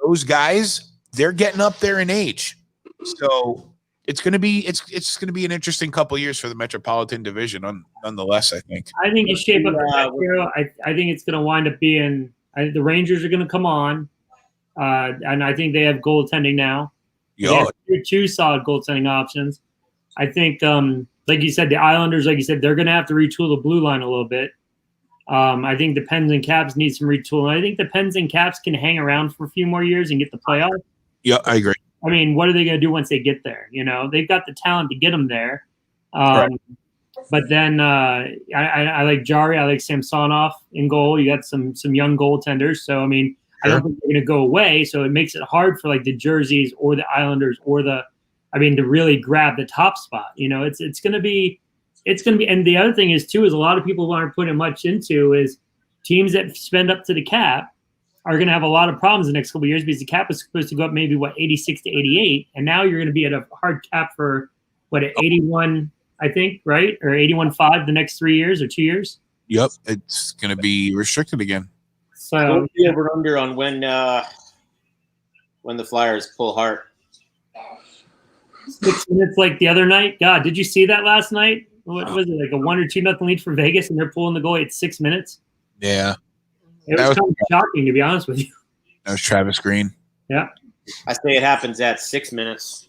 those guys, they're getting up there in age. So it's gonna be an interesting couple years for the Metropolitan Division. Nonetheless, I think. I think you shape up the next year. I think it's going to wind up being the Rangers are going to come on, and I think they have goaltending now. They have two solid goaltending options. I think, like you said, the Islanders, like you said, they're going to have to retool the blue line a little bit. I think the Pens and Caps need some retooling. I think the Pens and Caps can hang around for a few more years and get the playoff. Yeah, I agree. I mean, what are they going to do once they get there? You know, they've got the talent to get them there. Right. But then I like Jari. I like Samsonov in goal. You got some young goaltenders. So, I mean, I don't think they're going to go away. So it makes it hard for like the Jerseys or the Islanders or to really grab the top spot. You know, it's going to be. And the other thing is, too, is a lot of people aren't putting much into is teams that spend up to the cap are going to have a lot of problems the next couple of years because the cap is supposed to go up maybe, 86 to 88. And now you're going to be at a hard cap for, 81, I think, right? Or 81.5 the next 3 years or 2 years? Yep. It's going to be restricted again. So what's the over-under on when the Flyers pull Hart? 6 minutes like the other night. God, did you see that last night? What was it, like a 1 or 2-0 lead for Vegas, and they're pulling the goal at 6 minutes? Yeah. It was kind of shocking, to be honest with you. That was Travis Green. Yeah. I say it happens at 6 minutes.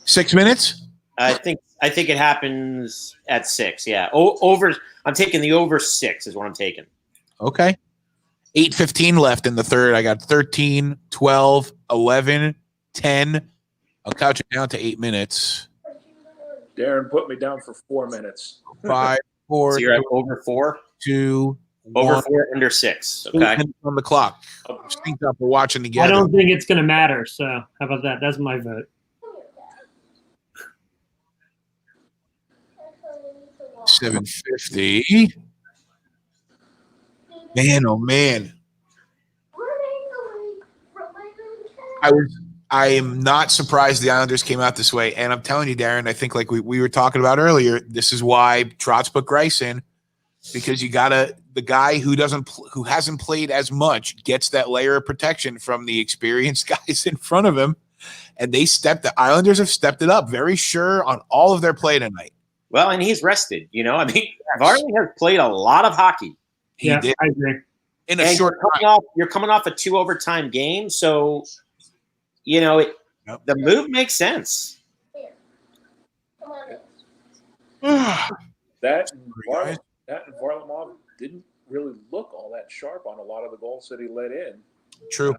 6 minutes? I think it happens at 6. Yeah. Over. I'm taking the over 6 is what I'm taking. Okay. 8:15 left in the third. I got 13, 12, 11, 10. I'll couch it down to 8 minutes. Darren put me down for 4 minutes. 5, 4. So you're at over 4? 2, over 1. 4, under 6. Okay. On the clock. Synced up. We're watching together. I don't think it's going to matter. So how about that? That's my vote. 7:50. Man, oh man. I am not surprised the Islanders came out this way. And I'm telling you, Darren, I think like we were talking about earlier, this is why Trotz put Grice in, because you gotta the guy who hasn't played as much gets that layer of protection from the experienced guys in front of him. And the Islanders have stepped it up, very sure on all of their play tonight. Well, and he's rested, you know. I mean, Varley has played a lot of hockey. He did. I agree. In a short time. You're coming off a 2 overtime game, so you know the move makes sense. That and Varlamov didn't really look all that sharp on a lot of the goals that he let in. True.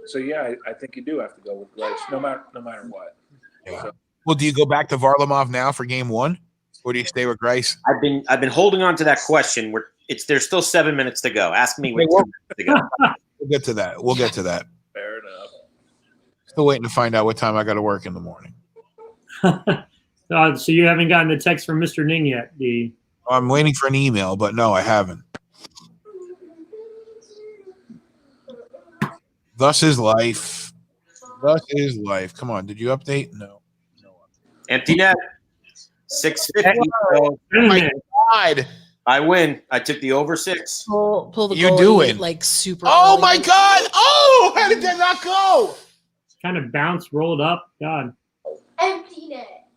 So yeah, I think you do have to go with Grice, no matter what. Yeah. So, Well, do you go back to Varlamov now for game 1, or do you stay with Grice? I've been holding on to that question. There's still 7 minutes to go. Ask me when 2 minutes to go. We'll get to that. fair enough. Still waiting to find out what time I got to work in the morning. So you haven't gotten the text from Mr. Ning yet? I'm waiting for an email, but no, I haven't. Thus is life. Come on, did you update? No. Empty net. 650. Oh my God. I win. I took the over 6. Pull the You goalie, doing? like super. Oh early. my God. Oh, how did that not go? Kind of bounced, rolled up. God. Empty net.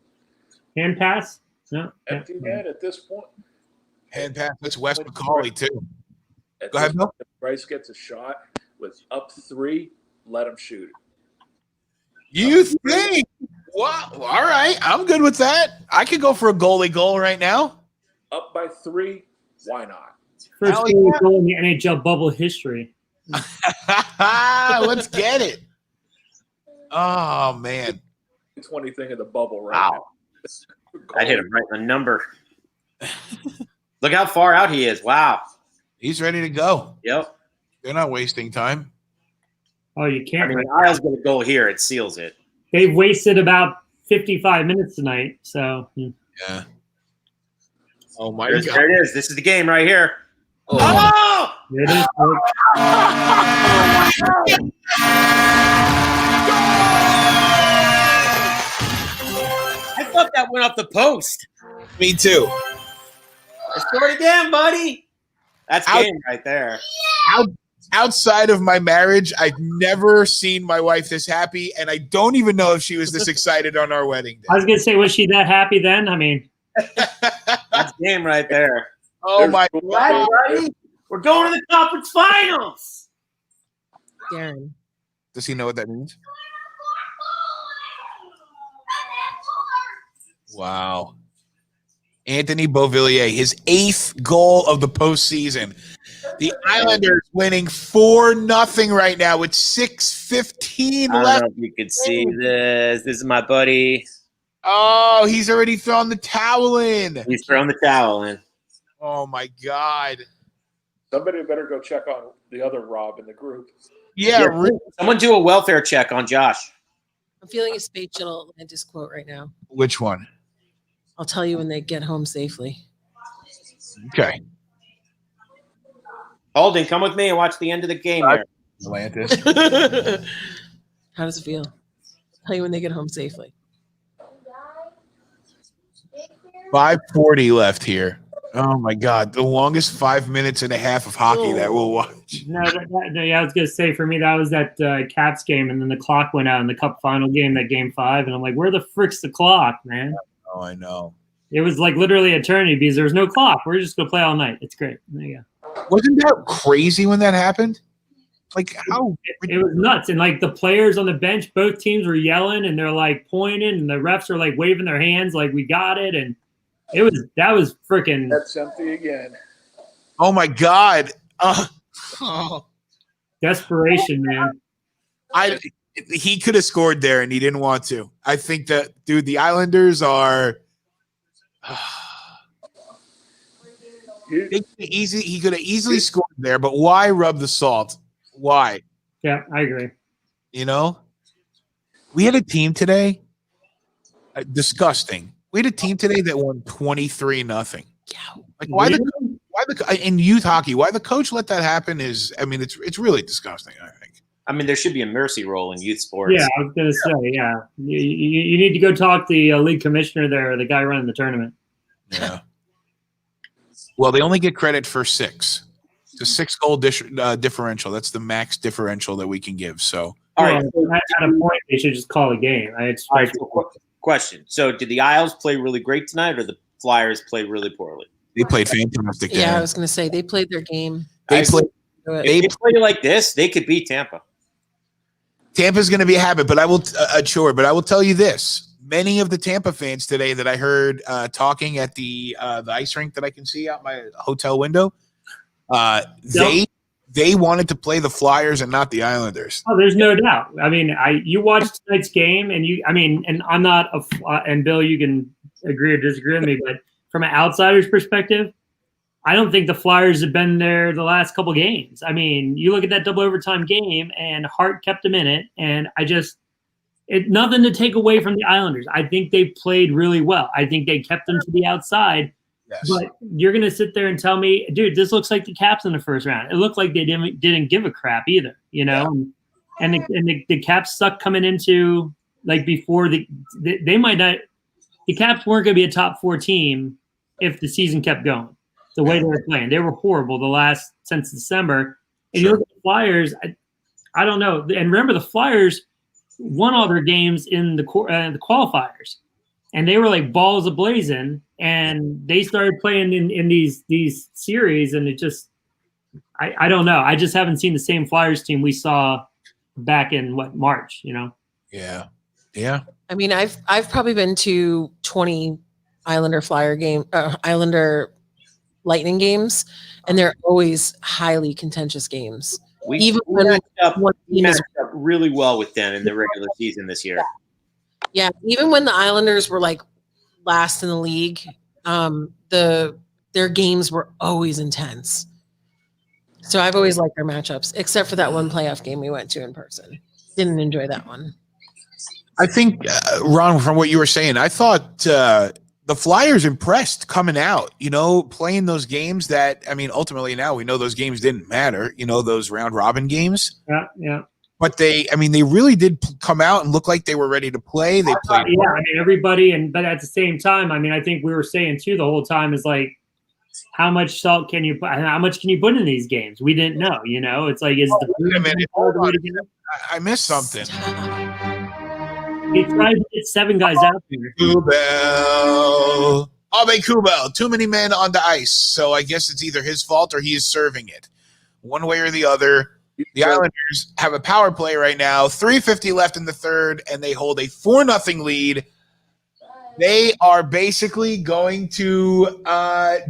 Hand pass? No. Empty net at this point. Hand pass. That's Wes McCauley, too. Go ahead, Bill. If Bryce gets a shot with up 3, let him shoot it. You think? Wow. All right. I'm good with that. I could go for a goalie goal right now. Up by 3, why not? First Hell goal in the NHL bubble history. Let's get it. Oh, man. 20 thing in the bubble right Wow. now. I hit him right in the number. Look how far out he is. Wow. He's ready to go. Yep. They're not wasting time. Oh, you I can't. mean, Isles get a goal here. It seals it. They've wasted about 55 minutes tonight. So Yeah. Oh, my There God. it is. This is the game right here. Oh! it is. I thought that went off the post. Me too. Let's do it again, buddy. That's Out. game right there. outside of my marriage, I've never seen my wife this happy, and I don't even know if she was this excited on our wedding day. I was gonna say, was she that happy then? I mean, That's game right there. Oh my God. God. We're going to the conference finals. Darren. Does he know what that means? Wow. Anthony Beauvillier, his 8th goal of the postseason. The Islanders winning 4-0 right now with 6:15 I don't left. know if you could see this. This is my buddy. Oh, he's already thrown the towel in. He's throwing the towel in. Oh my God. Somebody better go check on the other Rob in the group. Yeah. Someone do a welfare check on Josh. I'm feeling a Space Shuttle Atlantis quote right now. Which one? I'll tell you when they get home safely. Okay. Holden, come with me and watch the end of the game here. Atlantis. How does it feel? I'll tell you when they get home safely. 5:40 left here. Oh my God. The longest 5 minutes and a half of hockey that we'll watch. no, I was gonna say for me that was that Caps game, and then the clock went out in the Cup final game, that Game 5, and I'm like, where the frick's the clock, man? Oh, I know. It was like literally eternity because there was no clock. We're just gonna play all night. It's great. There you go. Wasn't that crazy when that happened? Like how It was nuts, and like the players on the bench, both teams were yelling and they're like pointing, and the refs are like waving their hands like we got it, and that was freaking. That's empty again. Oh my God. Desperation, man. He could have scored there and he didn't want to. I think that, dude, the Islanders are he could have easily scored there, but why rub the salt? Why? Yeah, I agree. You know? We had a team today. Disgusting. We had a team today that won 23-0. Yeah. Like why in youth hockey, why the coach let that happen is, I mean, it's really disgusting, I think. I mean, there should be a mercy role in youth sports. Yeah, I was gonna say, yeah. You need to go talk to the league commissioner there, or the guy running the tournament. Yeah. Well, they only get credit for 6. It's a 6-goal differential. That's the max differential that we can give. So, all right. At a point, they should just call a game. Question. So, did the Isles play really great tonight, or the Flyers play really poorly? They played fantastic. Yeah, I was going to say they played their game. They play like this. They could beat Tampa. Tampa's going to be a habit, but I will tell you this. Many of the Tampa fans today that I heard talking at the ice rink that I can see out my hotel window, they wanted to play the Flyers and not the Islanders. Oh, there's no doubt. I mean, you watched tonight's game, and I'm not and Bill, you can agree or disagree with me, but from an outsider's perspective, I don't think the Flyers have been there the last couple games. I mean, you look at that double overtime game, and Hart kept them in it, and nothing to take away from the Islanders. I think they played really well. I think they kept them to the outside. Yes. But you're going to sit there and tell me, dude, this looks like the Caps in the first round. It looked like they didn't give a crap either, you know? Yeah. And the Caps suck coming into, like, before they might not – the Caps weren't going to be a top 4 team if the season kept going the way they were playing. They were horrible since December. And you look at the Flyers, I don't know. And remember, the Flyers – won all their games in the qualifiers, and they were like balls ablazing, and they started playing in these series, and it just I don't know. I just haven't seen the same Flyers team we saw back in March, you know? Yeah. I mean, I've probably been to 20 Islander Lightning games, and they're always highly contentious games. We matched up really well with them in the regular season this year. Yeah, even when the Islanders were like last in the league, their games were always intense. So I've always liked their matchups, except for that one playoff game we went to in person. Didn't enjoy that one. I think, Ron, from what you were saying, I thought the Flyers impressed coming out, you know, playing those games that, I mean, ultimately now we know those games didn't matter, you know, those round robin games. Yeah. But they really did come out and look like they were ready to play. They played. Yeah, I mean, everybody, but at the same time, I mean, I think we were saying too the whole time is like, how much salt can you put? How much can you put in these games? We didn't know. It's like is the Wait a minute. all the way Hold to on. go? I missed something. They tried to get 7 guys out there. Kubel. Abe Kubel. Too many men on the ice. So I guess it's either his fault or he is serving it. One way or the other. The Islanders have a power play right now. 3:50 left in the third, and they hold a 4-0 lead. They are basically going to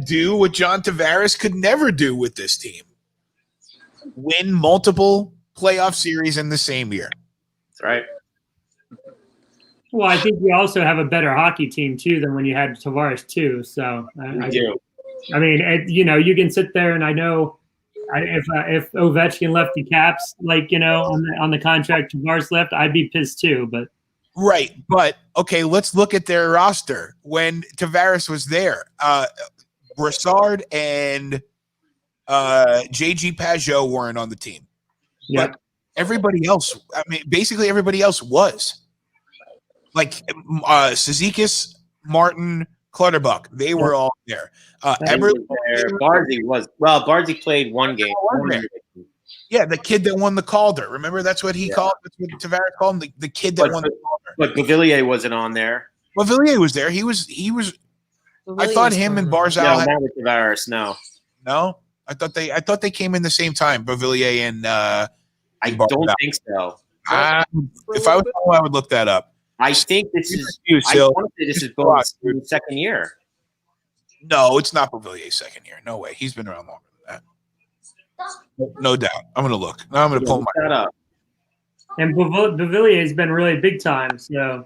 do what John Tavares could never do with this team. Win multiple playoff series in the same year. That's right. Well, I think you also have a better hockey team too than when you had Tavares too. So I do. I mean, you can sit there, and I know if Ovechkin left the Caps, on the contract Tavares left, I'd be pissed too. But right, but okay, let's look at their roster when Tavares was there. Brassard and JG Pajot weren't on the team. Yeah, everybody else. I mean, basically everybody else was. Like Cizikas, Martin, Clutterbuck, they were all there. Barzy was. Well, Barzy played one game. Yeah, the kid that won the Calder. Remember, that's what he called. That's what Tavares called him. The kid that won the Calder. But Gavillier wasn't on there. Well, Villiers was there. He was. I thought him and Barzal. No, not with Tavares. No. I thought they came in the same time. Bavillier and I don't think so. If I was home, I would look that up. I think this is. I want to say this is Bow's second year. No, it's not Bavillier's second year. No way. He's been around longer than that. No doubt. I'm going to look. Now I'm going to pull my up. And Bavillier has been really big time. So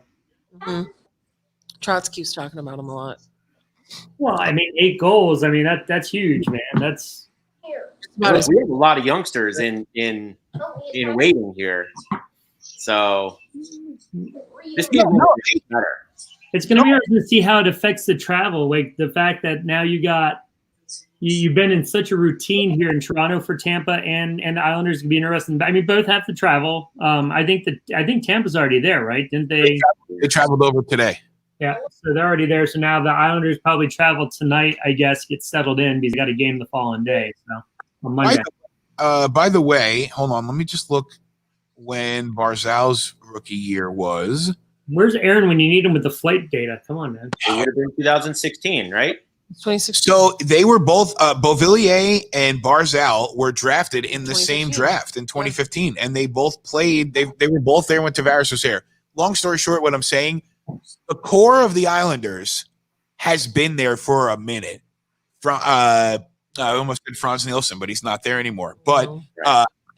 Trotsky's talking about him a lot. Well, I mean, 8 goals. I mean, that's huge, man. That's we have a lot of youngsters in waiting here. So this team is better. It's going to be interesting to see how it affects the travel. Like the fact that now you've been in such a routine here in Toronto for Tampa and the Islanders can be interesting. I mean, both have to travel. I think Tampa's already there, right? Didn't they? They traveled over today. Yeah, so they're already there. So now the Islanders probably travel tonight, I guess, get settled in because they got a game the following day. So on Monday. By the way, hold on. Let me just look when Barzal's rookie year was. Where's Aaron when you need him with the flight data? Come on, man. It would have been 2016, right? 2016. So they were both Beauvillier and Barzal were drafted in the same draft in 2015, and they both played. They were both there when Tavares was here. Long story short, what I'm saying, the core of the Islanders has been there for a minute. From I almost said Franz Nielsen, but he's not there anymore. But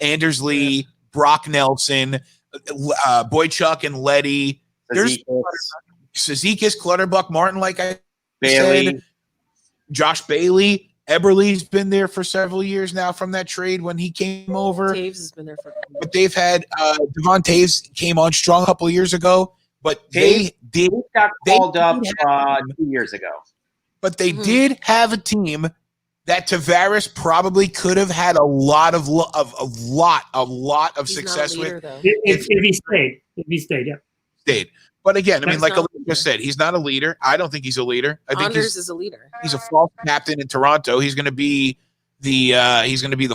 Anders Lee, Brock Nelson, Boychuk and Leddy. There's Cizikas, Clutterbuck, Martin, like I said, Josh Bailey, Eberle's been there for several years now from that trade when he came over. Taves has been there for. But they've had Devon Taves came on strong a couple of years ago, but Taves got called up 2 years ago. But they did have a team that Tavares probably could have had a lot of success with if he stayed, yeah. Stayed. But again, I mean, like Alexa just said, he's not a leader. I don't think he's a leader. I think Anders is a leader. He's a false captain in Toronto. He's going to be the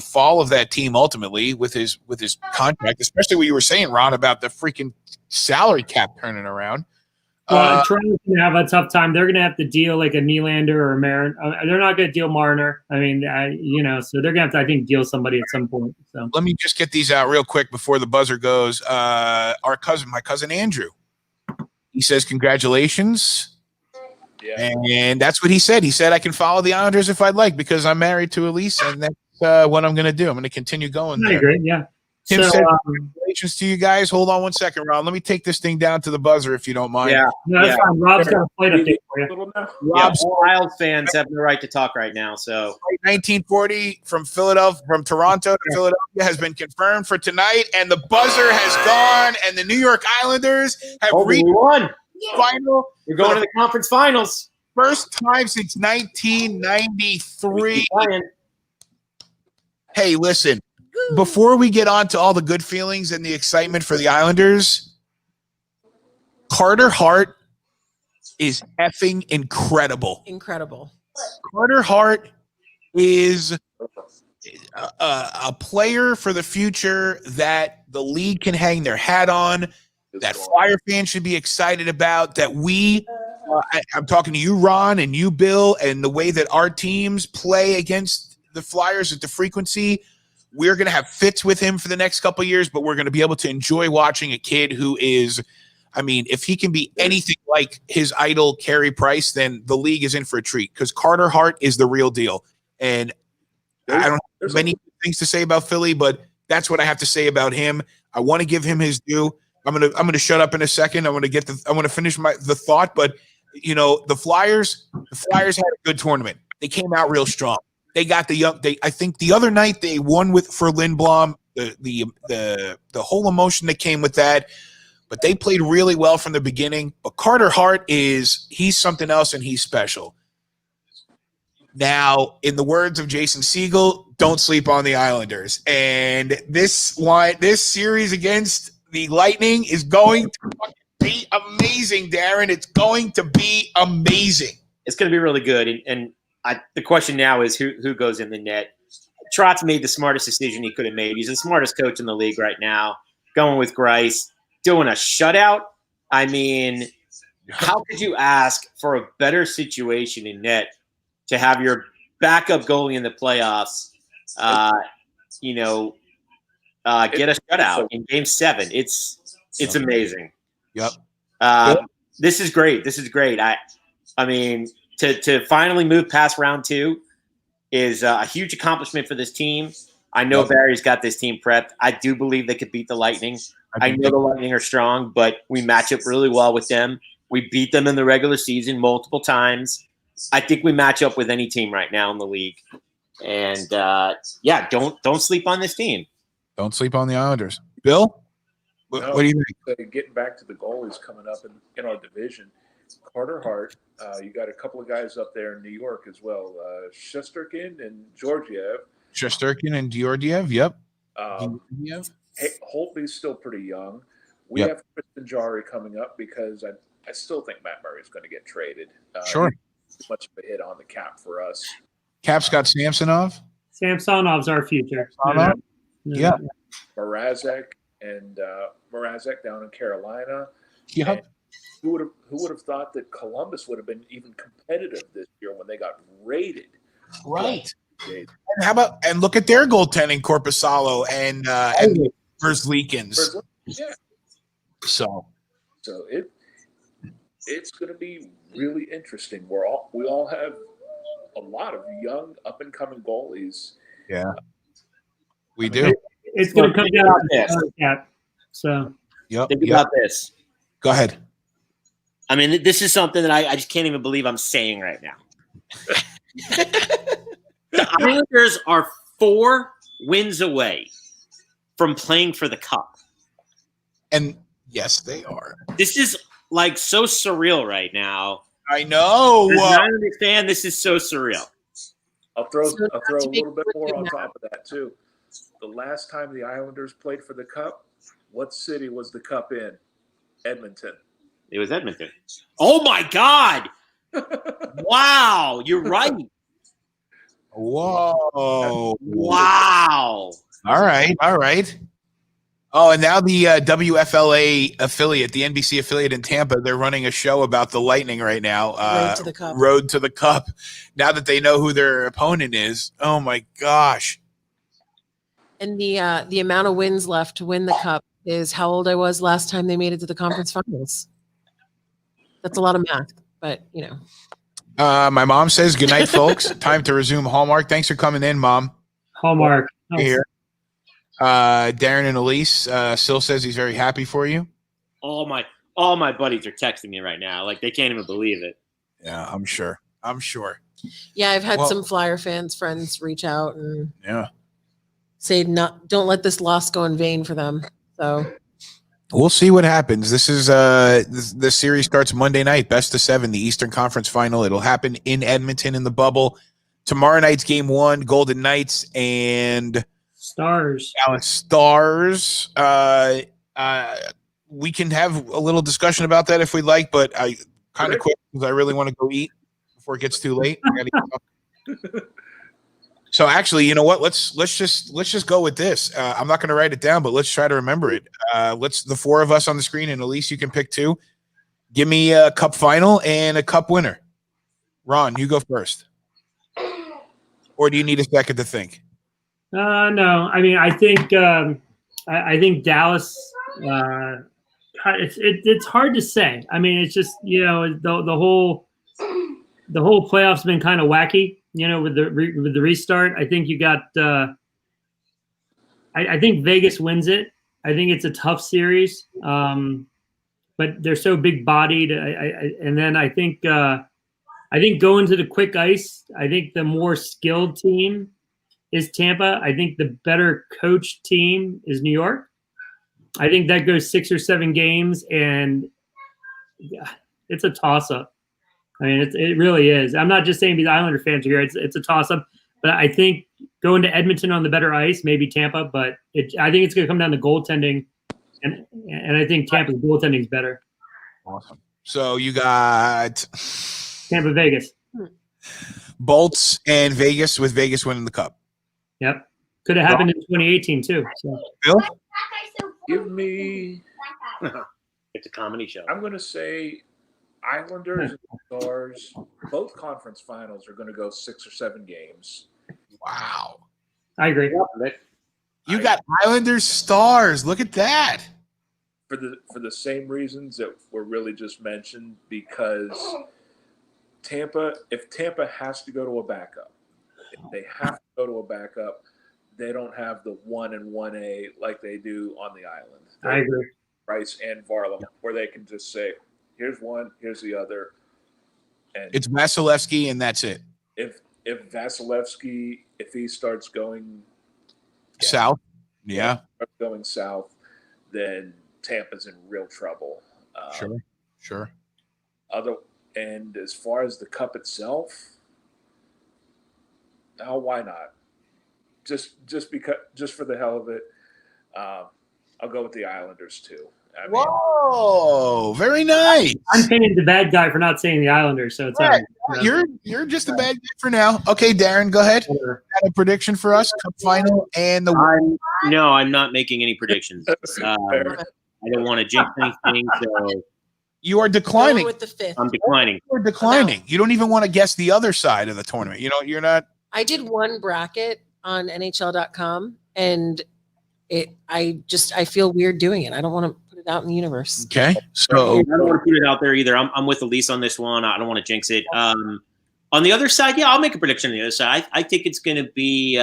fall of that team ultimately with his contract, especially what you were saying, Ron, about the freaking salary cap turning around. Well, Toronto's going to have a tough time. They're going to have to deal like a Nylander or a Marin. They're not going to deal Marner. I mean, so they're going to have to, I think, deal somebody at some point. So let me just get these out real quick before the buzzer goes. My cousin Andrew, he says congratulations. Yeah. And that's what he said. He said I can follow the Islanders if I'd like because I'm married to Elise, and that's what I'm going to do. I'm going to continue going. I agree. Yeah. Tim said congratulations to you guys. Hold on one second, Ron. Let me take this thing down to the buzzer if you don't mind. Yeah. No, that's fine. Rob's got a flight update for you. All Isles fans have the right to talk right now. So 1940 from Toronto to Philadelphia has been confirmed for tonight, and the buzzer has gone, and the New York Islanders have reached won. Final. We're going to the conference finals. First time since 1993. Hey, listen. Before we get on to all the good feelings and the excitement for the Islanders, Carter Hart is effing incredible. Incredible. Carter Hart is a player for the future that the league can hang their hat on, that Flyer fans should be excited about, that I'm talking to you, Ron, and you, Bill, and the way that our teams play against the Flyers at the frequency. We're going to have fits with him for the next couple of years, but we're going to be able to enjoy watching a kid who is, I mean, if he can be anything like his idol, Carey Price, then the league is in for a treat because Carter Hart is the real deal. And I don't have many things to say about Philly, but that's what I have to say about him. I want to give him his due. I'm gonna shut up in a second. I want to finish the thought, but you know, the Flyers had a good tournament. They came out real strong. They got the young. I think the other night they won for Lindblom. The whole emotion that came with that, but they played really well from the beginning. But Carter Hart he's something else and he's special. Now, in the words of Jason Siegel, don't sleep on the Islanders. And this series against the Lightning is going to be amazing, Darren. It's going to be amazing. It's going to be really good. And the question now is who goes in the net. Trotz made the smartest decision he could have made. He's the smartest coach in the league right now. Going with Greiss, doing a shutout. I mean, how could you ask for a better situation in net to have your backup goalie in the playoffs, get a shutout in Game 7? It's amazing. Yep. This is great. This is great. I mean, to finally move past round 2 is a huge accomplishment for this team. I know Barry's got this team prepped. I do believe they could beat the Lightning. I know the Lightning are strong, but we match up really well with them. We beat them in the regular season multiple times. I think we match up with any team right now in the league. And don't sleep on this team. Don't sleep on the Islanders. Bill, what do you think? Getting back to the goalies coming up in our division, Carter Hart, you got a couple of guys up there in New York as well, Shesterkin and Georgiev. Shesterkin and Georgiev, yep. Holtby's still pretty young. We have Tristan Jarry coming up because I still think Matt Murray is going to get traded. Sure. Much of a hit on the cap for us. Cap's got Samsonov. Samsonov's our future. Yeah. Mrazek down in Carolina. Yep. Who would have thought that Columbus would have been even competitive this year when they got raided? Right. And how about look at their goaltending, Korpisalo and Verzlikins. Yeah. So it's going to be really interesting. We all have a lot of young up and coming goalies. Yeah, we do. It's going to come down to this. So think about this. Go ahead. I mean, this is something that I just can't even believe I'm saying right now. The Islanders are 4 wins away from playing for the Cup. And yes, they are. This is like so surreal right now. I know. I understand this is so surreal. I'll throw a little bit more on top of that too. The last time the Islanders played for the Cup, what city was the Cup in? Edmonton. It was Edmonton. Oh my God! Wow, you're right. Whoa! Wow! All right. Oh, and now the WFLA affiliate, the NBC affiliate in Tampa, they're running a show about the Lightning right now. Road to the Cup. Now that they know who their opponent is. Oh my gosh. And the amount of wins left to win the Cup is how old I was last time they made it to the conference finals. That's a lot of math, but you know. My mom says, good night, folks. Time to resume Hallmark. Thanks for coming in, Mom. Hallmark. Here. Darren and Elise still says he's very happy for you. All my buddies are texting me right now. Like they can't even believe it. Yeah, I'm sure. Yeah, I've had some Flyer friends reach out and say don't let this loss go in vain for them. So we'll see what happens. This is the series starts Monday night, best of 7, the Eastern Conference Final. It'll happen in Edmonton in the bubble. Tomorrow night's Game 1, Golden Knights and Stars. Dallas Stars. We can have a little discussion about that if we'd like, but I kind of quit because I really want to go eat before it gets too late. So actually, you know what? Let's just go with this. I'm not going to write it down, but let's try to remember it. Let's the four of us on the screen, and Elise, you can pick two. Give me a cup final and a cup winner. Ron, you go first. Or do you need a second to think? No, I mean, I think Dallas. It's hard to say. I mean, it's just the whole playoffs been kind of wacky. With the restart, I think you got. I think Vegas wins it. I think it's a tough series, but they're so big bodied. And then I think going to the quick ice. I think the more skilled team is Tampa. I think the better coached team is New York. I think that goes 6 or 7 games, and it's a toss-up. I mean, it really is. I'm not just saying these Islander fans are here. It's a toss-up, but I think going to Edmonton on the better ice, maybe Tampa, but I think it's going to come down to goaltending, and I think Tampa's goaltending is better. Awesome. So you got Tampa, Vegas. Bolts and Vegas, with Vegas winning the cup. Yep. Could have happened in 2018 too. So. Bill? Give me. It's a comedy show. I'm going to say Islanders and Stars, both conference finals are going to go 6 or 7 games. Wow. I agree. You got Islanders Stars. Look at that. For the same reasons that were really just mentioned, because if Tampa has to go to a backup, if they have to go to a backup, they don't have the 1 and 1A like they do on the island. I agree. Price and Varlam, where they can just say, here's one, here's the other. And it's Vasilevsky, and that's it. If Vasilevsky, if he starts going south, going south, then Tampa's in real trouble. Sure. And as far as the cup itself, why not? Just for the hell of it, I'll go with the Islanders too. Whoa, very nice. I'm paying the bad guy for not saying the Islanders, so it's right. You're just a bad guy for now. Okay, Darren, go ahead. Got a prediction for us? Cup final and the. No, I'm not making any predictions. I don't want to jinx anything. So you are declining. With the fifth. I'm declining. You're declining. You don't even want to guess the other side of the tournament. You're not. I did one bracket on NHL.com, and I feel weird doing it. I don't want to put it out in the universe. Okay, so I don't want to put it out there either. I'm with Elise on this one. I don't want to jinx it. On the other side, I'll make a prediction on the other side. I think it's going to be. You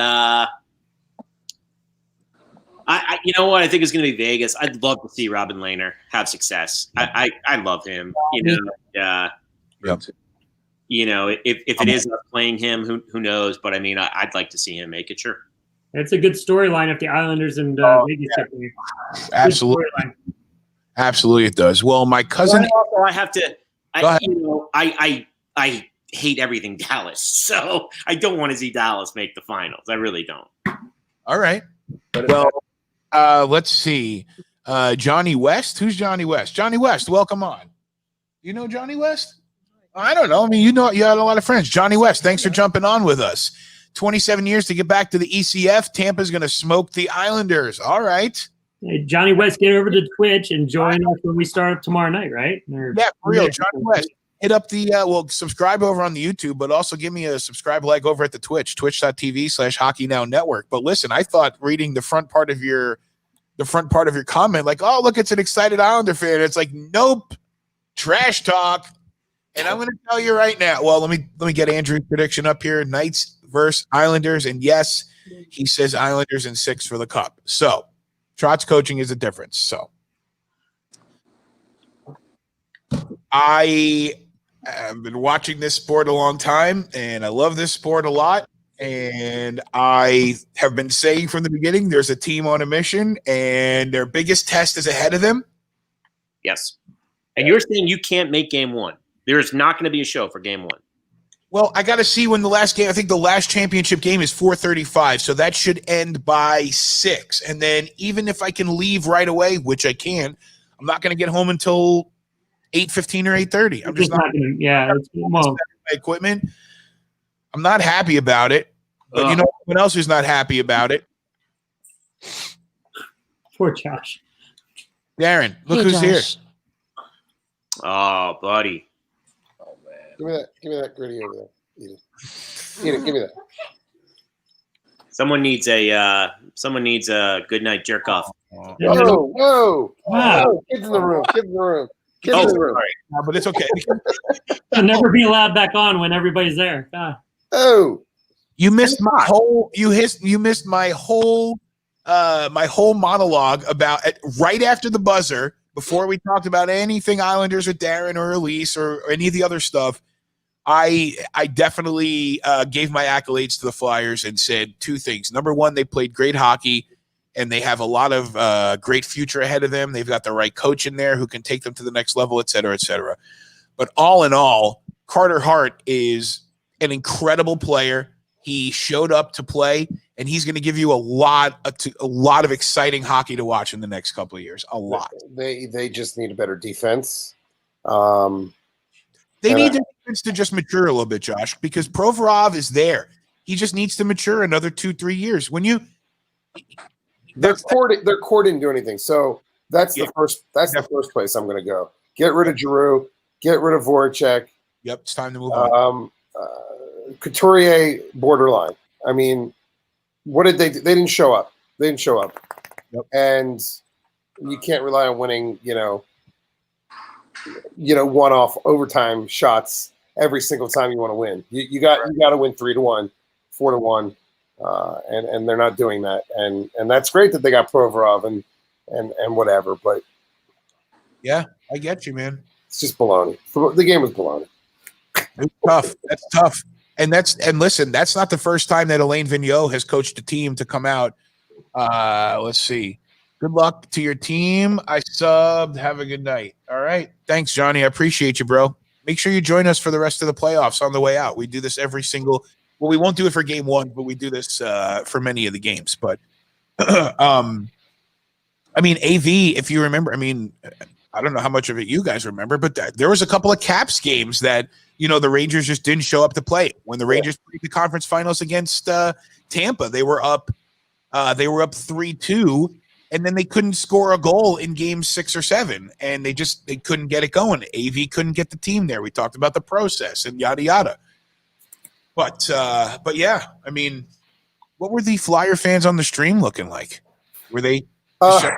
know what? I think it's going to be Vegas. I'd love to see Robin Lehner have success. I love him. If it is not playing him, who knows? But I mean, I'd like to see him make it. Sure. It's a good storyline if the Islanders and Vegas. Absolutely. Absolutely, it does. Well, my cousin. Also, I have to. I hate everything Dallas, so I don't want to see Dallas make the finals. I really don't. All right. Well, let's see. Johnny West. Who's Johnny West? Johnny West, welcome on. You know Johnny West? I don't know. I mean, you had a lot of friends. Johnny West, thanks for jumping on with us. 27 years to get back to the ECF. Tampa's going to smoke the Islanders. All right. Hey, Johnny West, get over to Twitch and join us when we start up tomorrow night, right? For real. Johnny West. Hit up the subscribe over on the YouTube, but also give me a subscribe over at the Twitch, twitch.tv/Hockey Now Network. But listen, I thought reading the front part of your comment, like, oh, look, it's an excited Islander fan. It's like, nope, trash talk. And I'm going to tell you right now. Well, let me get Andrew's prediction up here. Knights versus Islanders, and yes, he says Islanders in 6 for the cup. So, Trot's coaching is a difference. So, I have been watching this sport a long time, and I love this sport a lot. And I have been saying from the beginning, there's a team on a mission, and their biggest test is ahead of them. Yes. And you're saying you can't make game 1. There's not going to be a show for game 1. Well, I got to see when the last game. I think the last championship game is 4:35, so that should end by 6. And then even if I can leave right away, which I can, I'm not going to get home until 8:15 or 8:30. I'm just not going to. Yeah, my equipment. I'm not happy about it. But you know someone else who's not happy about it? Poor Josh. Darren, look Hey, who's here. Josh. Oh, buddy. Oh man. Give me that gritty over there. Eat it. Eat it. Give me that. Someone needs a good night jerk off. Whoa. Wow. Whoa. Kids in the room. Kids in the room. Kids Oh, in the room. sorry. No, but it's okay. I'll never be allowed back on when everybody's there. God. Oh. You missed my whole. You missed my whole. My whole monologue about right after the buzzer, before we talked about anything Islanders or Darren or Elise or any of the other stuff. I definitely gave my accolades to the Flyers and said two things. Number one, they played great hockey, and they have a lot of great future ahead of them. They've got the right coach in there who can take them to the next level, et cetera, et cetera. But all in all, Carter Hart is an incredible player. He showed up to play, and he's going to give you a lot of exciting hockey to watch in the next couple of years. A lot. They just need a better defense. They need their defense to just mature a little bit, Josh, because Provorov is there. He just needs to mature another 2-3 years. When you their core didn't do anything, so that's the first. That's the first place I'm going to go. Get rid of Giroux. Get rid of Voracek. Yep, it's time to move on. Couturier, borderline. I mean, what did they do? They didn't show up. Yep. And you can't rely on winning, one-off overtime shots every single time you want to win. You got to win 3-1, 4-1, and they're not doing that. And that's great that they got Provorov and whatever, but yeah, I get you, man. it's just baloney. The game was baloney. It's tough. That's tough. And listen, that's not the first time that Alain Vigneault has coached a team to come out. Let's see. Good luck to your team. I subbed. Have a good night. All right. Thanks, Johnny. I appreciate you, bro. Make sure you join us for the rest of the playoffs on the way out. We do this every single – well, we won't do it for game one, but we do this for many of the games. But, AV, if you remember, I don't know how much of it you guys remember, but there was a couple of Caps games that – the Rangers just didn't show up to play. When the Rangers played the conference finals against Tampa, they were up 3-2, and then they couldn't score a goal in games 6 or 7, and they couldn't get it going. AV couldn't get the team there. We talked about the process and yada yada. But yeah, what were the Flyer fans on the stream looking like? Were they? They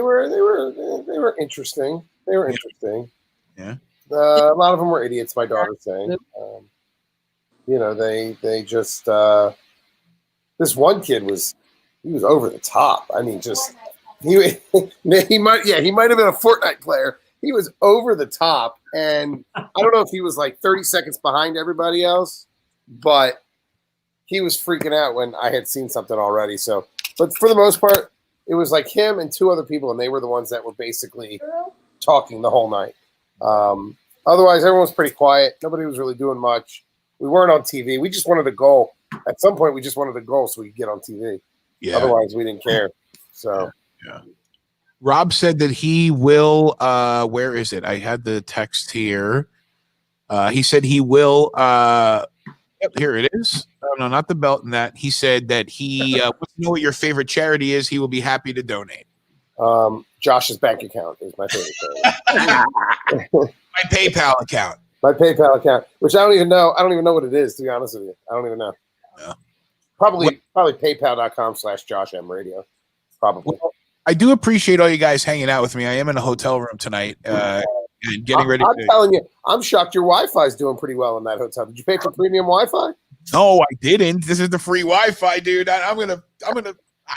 were interesting. They were interesting. Yeah. A lot of them were idiots. My daughter's saying, they just this one kid was over the top. He might have been a Fortnite player. He was over the top, and I don't know if he was like 30 seconds behind everybody else, but he was freaking out when I had seen something already. So, but for the most part, it was like him and 2 other people, and they were the ones that were basically talking the whole night. Otherwise, everyone was pretty quiet. Nobody was really doing much. We weren't on TV. We just wanted a goal. At some point, we just wanted a goal so we could get on TV. Yeah. Otherwise, we didn't care. So, yeah. Rob said that he will. Where is it? I had the text here. He said he will. Yep, here it is. No, not the belt and that. He said that he wants to know what your favorite charity is. He will be happy to donate. Josh's bank account is my favorite charity. My PayPal account. My PayPal account, which I don't even know. I don't even know what it is, to be honest with you. I don't even know. Yeah. Probably paypal.com/JoshMRadio. Probably. Well, I do appreciate all you guys hanging out with me. I am in a hotel room tonight and getting ready. I'm telling you, I'm shocked your Wi-Fi is doing pretty well in that hotel. Did you pay for premium Wi-Fi? No, I didn't. This is the free Wi-Fi, dude. I'm gonna.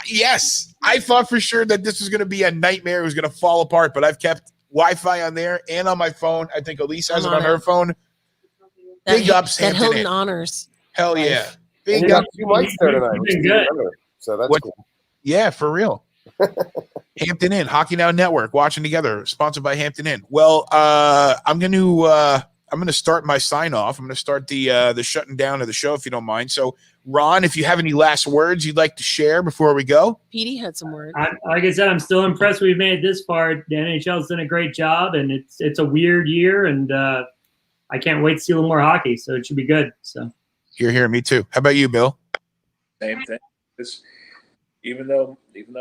Yes, I thought for sure that this was gonna be a nightmare. It was gonna fall apart, but I've kept Wi-Fi on there and on my phone. I think Elise has it on her phone. Big ups, that Hampton Hilton Inn. honors. Hell yeah. Big Big up. ups. 2 mics there tonight. Which is Good. So that's cool. Yeah, for real. Hampton Inn, Hockey Now Network, watching together, sponsored by Hampton Inn. Well, I'm gonna start my sign off. I'm gonna start the shutting down of the show, if you don't mind. So, Ron, if you have any last words you'd like to share before we go. Petey had some words. Like I said, I'm still impressed we've made it this far. The NHL's done a great job, and it's a weird year, and I can't wait to see a little more hockey. So it should be good. So Here. Me too. How about you, Bill? Same thing. This, even though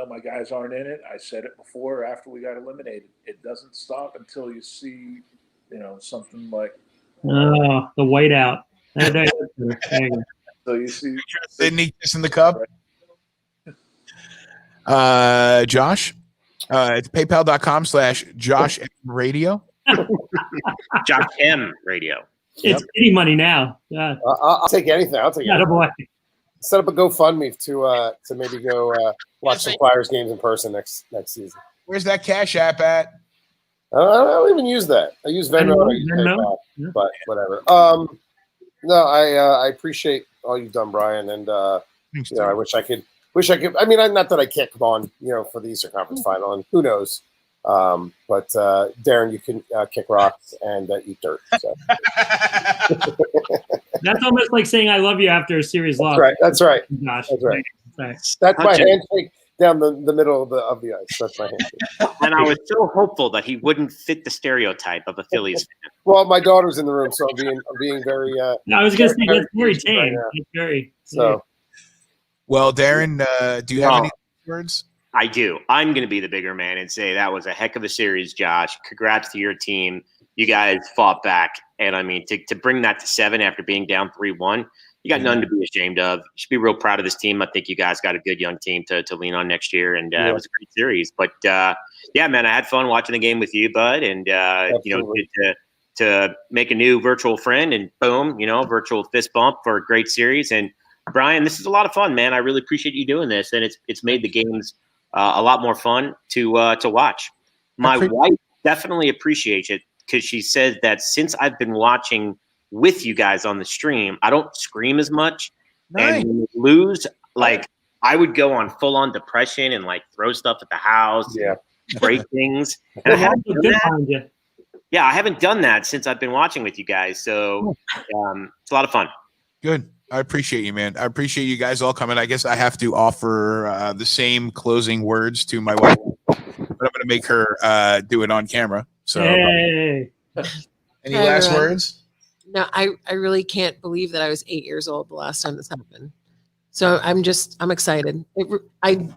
my guys aren't in it, I said it before. After we got eliminated, it doesn't stop until you see, something like Oh, the whiteout. There you go. so you see Sydney kissing the cup. Josh, it's paypal.com/JoshMRadio. Josh M Radio. It's kitty money now. Yeah. I'll take anything. I'll take anything. Boy. Set up a GoFundMe to maybe go watch some Flyers games in person next season. Where's that Cash App at? I don't even use that. I use Venmo. I use PayPal, but whatever. No, I appreciate all you've done, Brian, and I wish I could. I mean, not that I can't come on, for the Eastern Conference Final, and who knows. But Darren, you can kick rocks and eat dirt. So. That's almost like saying I love you after a series loss. That's right. Gosh, that's right. That's my handshake down the middle of the ice. That's my handshake. And I was so hopeful that he wouldn't fit the stereotype of a Phillies fan. Well, my daughter's in the room, so I'm being very. I was going to say that's very tame. Right very. So. Well, Darren, do you have any words? I do. I'm going to be the bigger man and say that was a heck of a series, Josh. Congrats to your team. You guys fought back. And, I mean, to bring that to 7 after being down 3-1, you got nothing to be ashamed of. You should be real proud of this team. I think you guys got a good young team to lean on next year, and it was a great series. But, yeah, man, I had fun watching the game with you, bud, and, to make a new virtual friend and, boom, virtual fist bump for a great series. And, Brian, this is a lot of fun, man. I really appreciate you doing this, and it's made the games a lot more fun to watch. My wife definitely appreciates it because she says that since I've been watching with you guys on the stream, I don't scream as much. Nice. And when we lose, I would go on full-on depression and throw stuff at the house, break things. And I haven't done that. Yeah, I haven't done that since I've been watching with you guys. So it's a lot of fun. Good. I appreciate you, man. I appreciate you guys all coming. I guess I have to offer the same closing words to my wife, but I'm going to make her do it on camera. So, hey. Any last words? No, I really can't believe that I was 8 years old the last time this happened. So I'm excited. I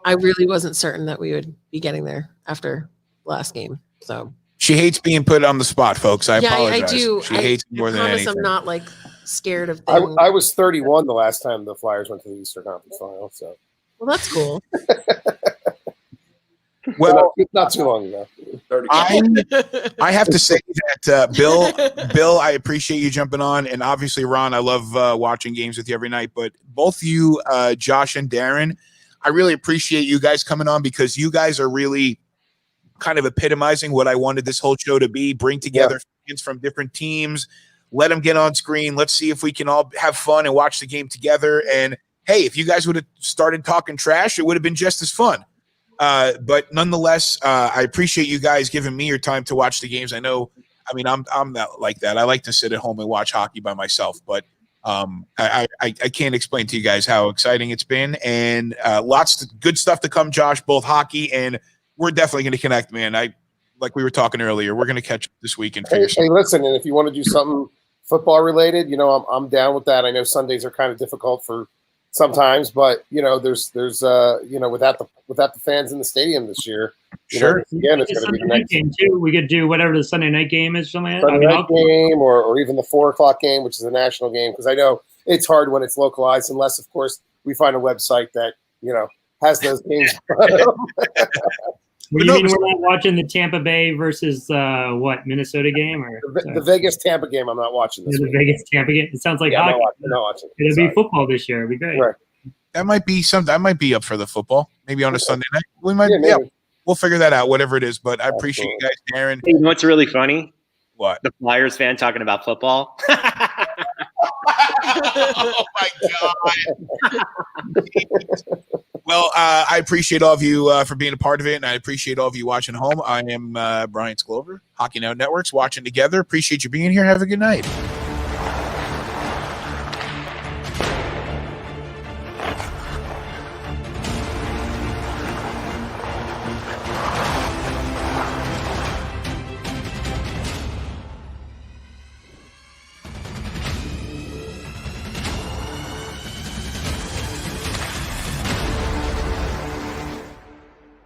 really wasn't certain that we would be getting there after the last game. So she hates being put on the spot, folks. I apologize. I do. She hates more than anything. I'm not scared of things. I was 31 the last time the Flyers went to the Eastern Conference Final. So. Well, that's cool. Well, not too long ago. I have to say that Bill, I appreciate you jumping on, and obviously Ron, I love watching games with you every night. But both you, Josh and Darren, I really appreciate you guys coming on because you guys are really kind of epitomizing what I wanted this whole show to be: bring together fans from different teams, let them get on screen. Let's see if we can all have fun and watch the game together. And hey, if you guys would have started talking trash, it would have been just as fun. But nonetheless, I appreciate you guys giving me your time to watch the games. I'm not like that. I like to sit at home and watch hockey by myself, but I can't explain to you guys how exciting it's been, and lots of good stuff to come, Josh, both hockey, and we're definitely going to connect, man. Like we were talking earlier, we're going to catch up this weekend. Hey, listen, and if you want to do something football related, I'm down with that. I know Sundays are kind of difficult for sometimes, but there's without the fans in the stadium this year, sure. Again, it's going to be the next game too. We could do whatever the Sunday night game is, something like that. Sunday night game, or even the 4:00 game, which is a national game, because I know it's hard when it's localized, unless of course we find a website that has those games. You mean we're not watching the Tampa Bay versus Minnesota game, or the Vegas Tampa game? I'm not watching this. The Vegas Tampa game. It sounds like hockey. I'm not watching. It'll be football this year. It'll be great. Right. That might be something. I might be up for the football, maybe on a Sunday night. We might. We'll figure that out, whatever it is. But I appreciate you guys, Darren. Hey, you know what's really funny? What? The Flyers fan talking about football. Oh my God. Well, I appreciate all of you for being a part of it, and I appreciate all of you watching at home. I am Brian Sklover, Hockey Now Networks, watching together. Appreciate you being here. Have a good night.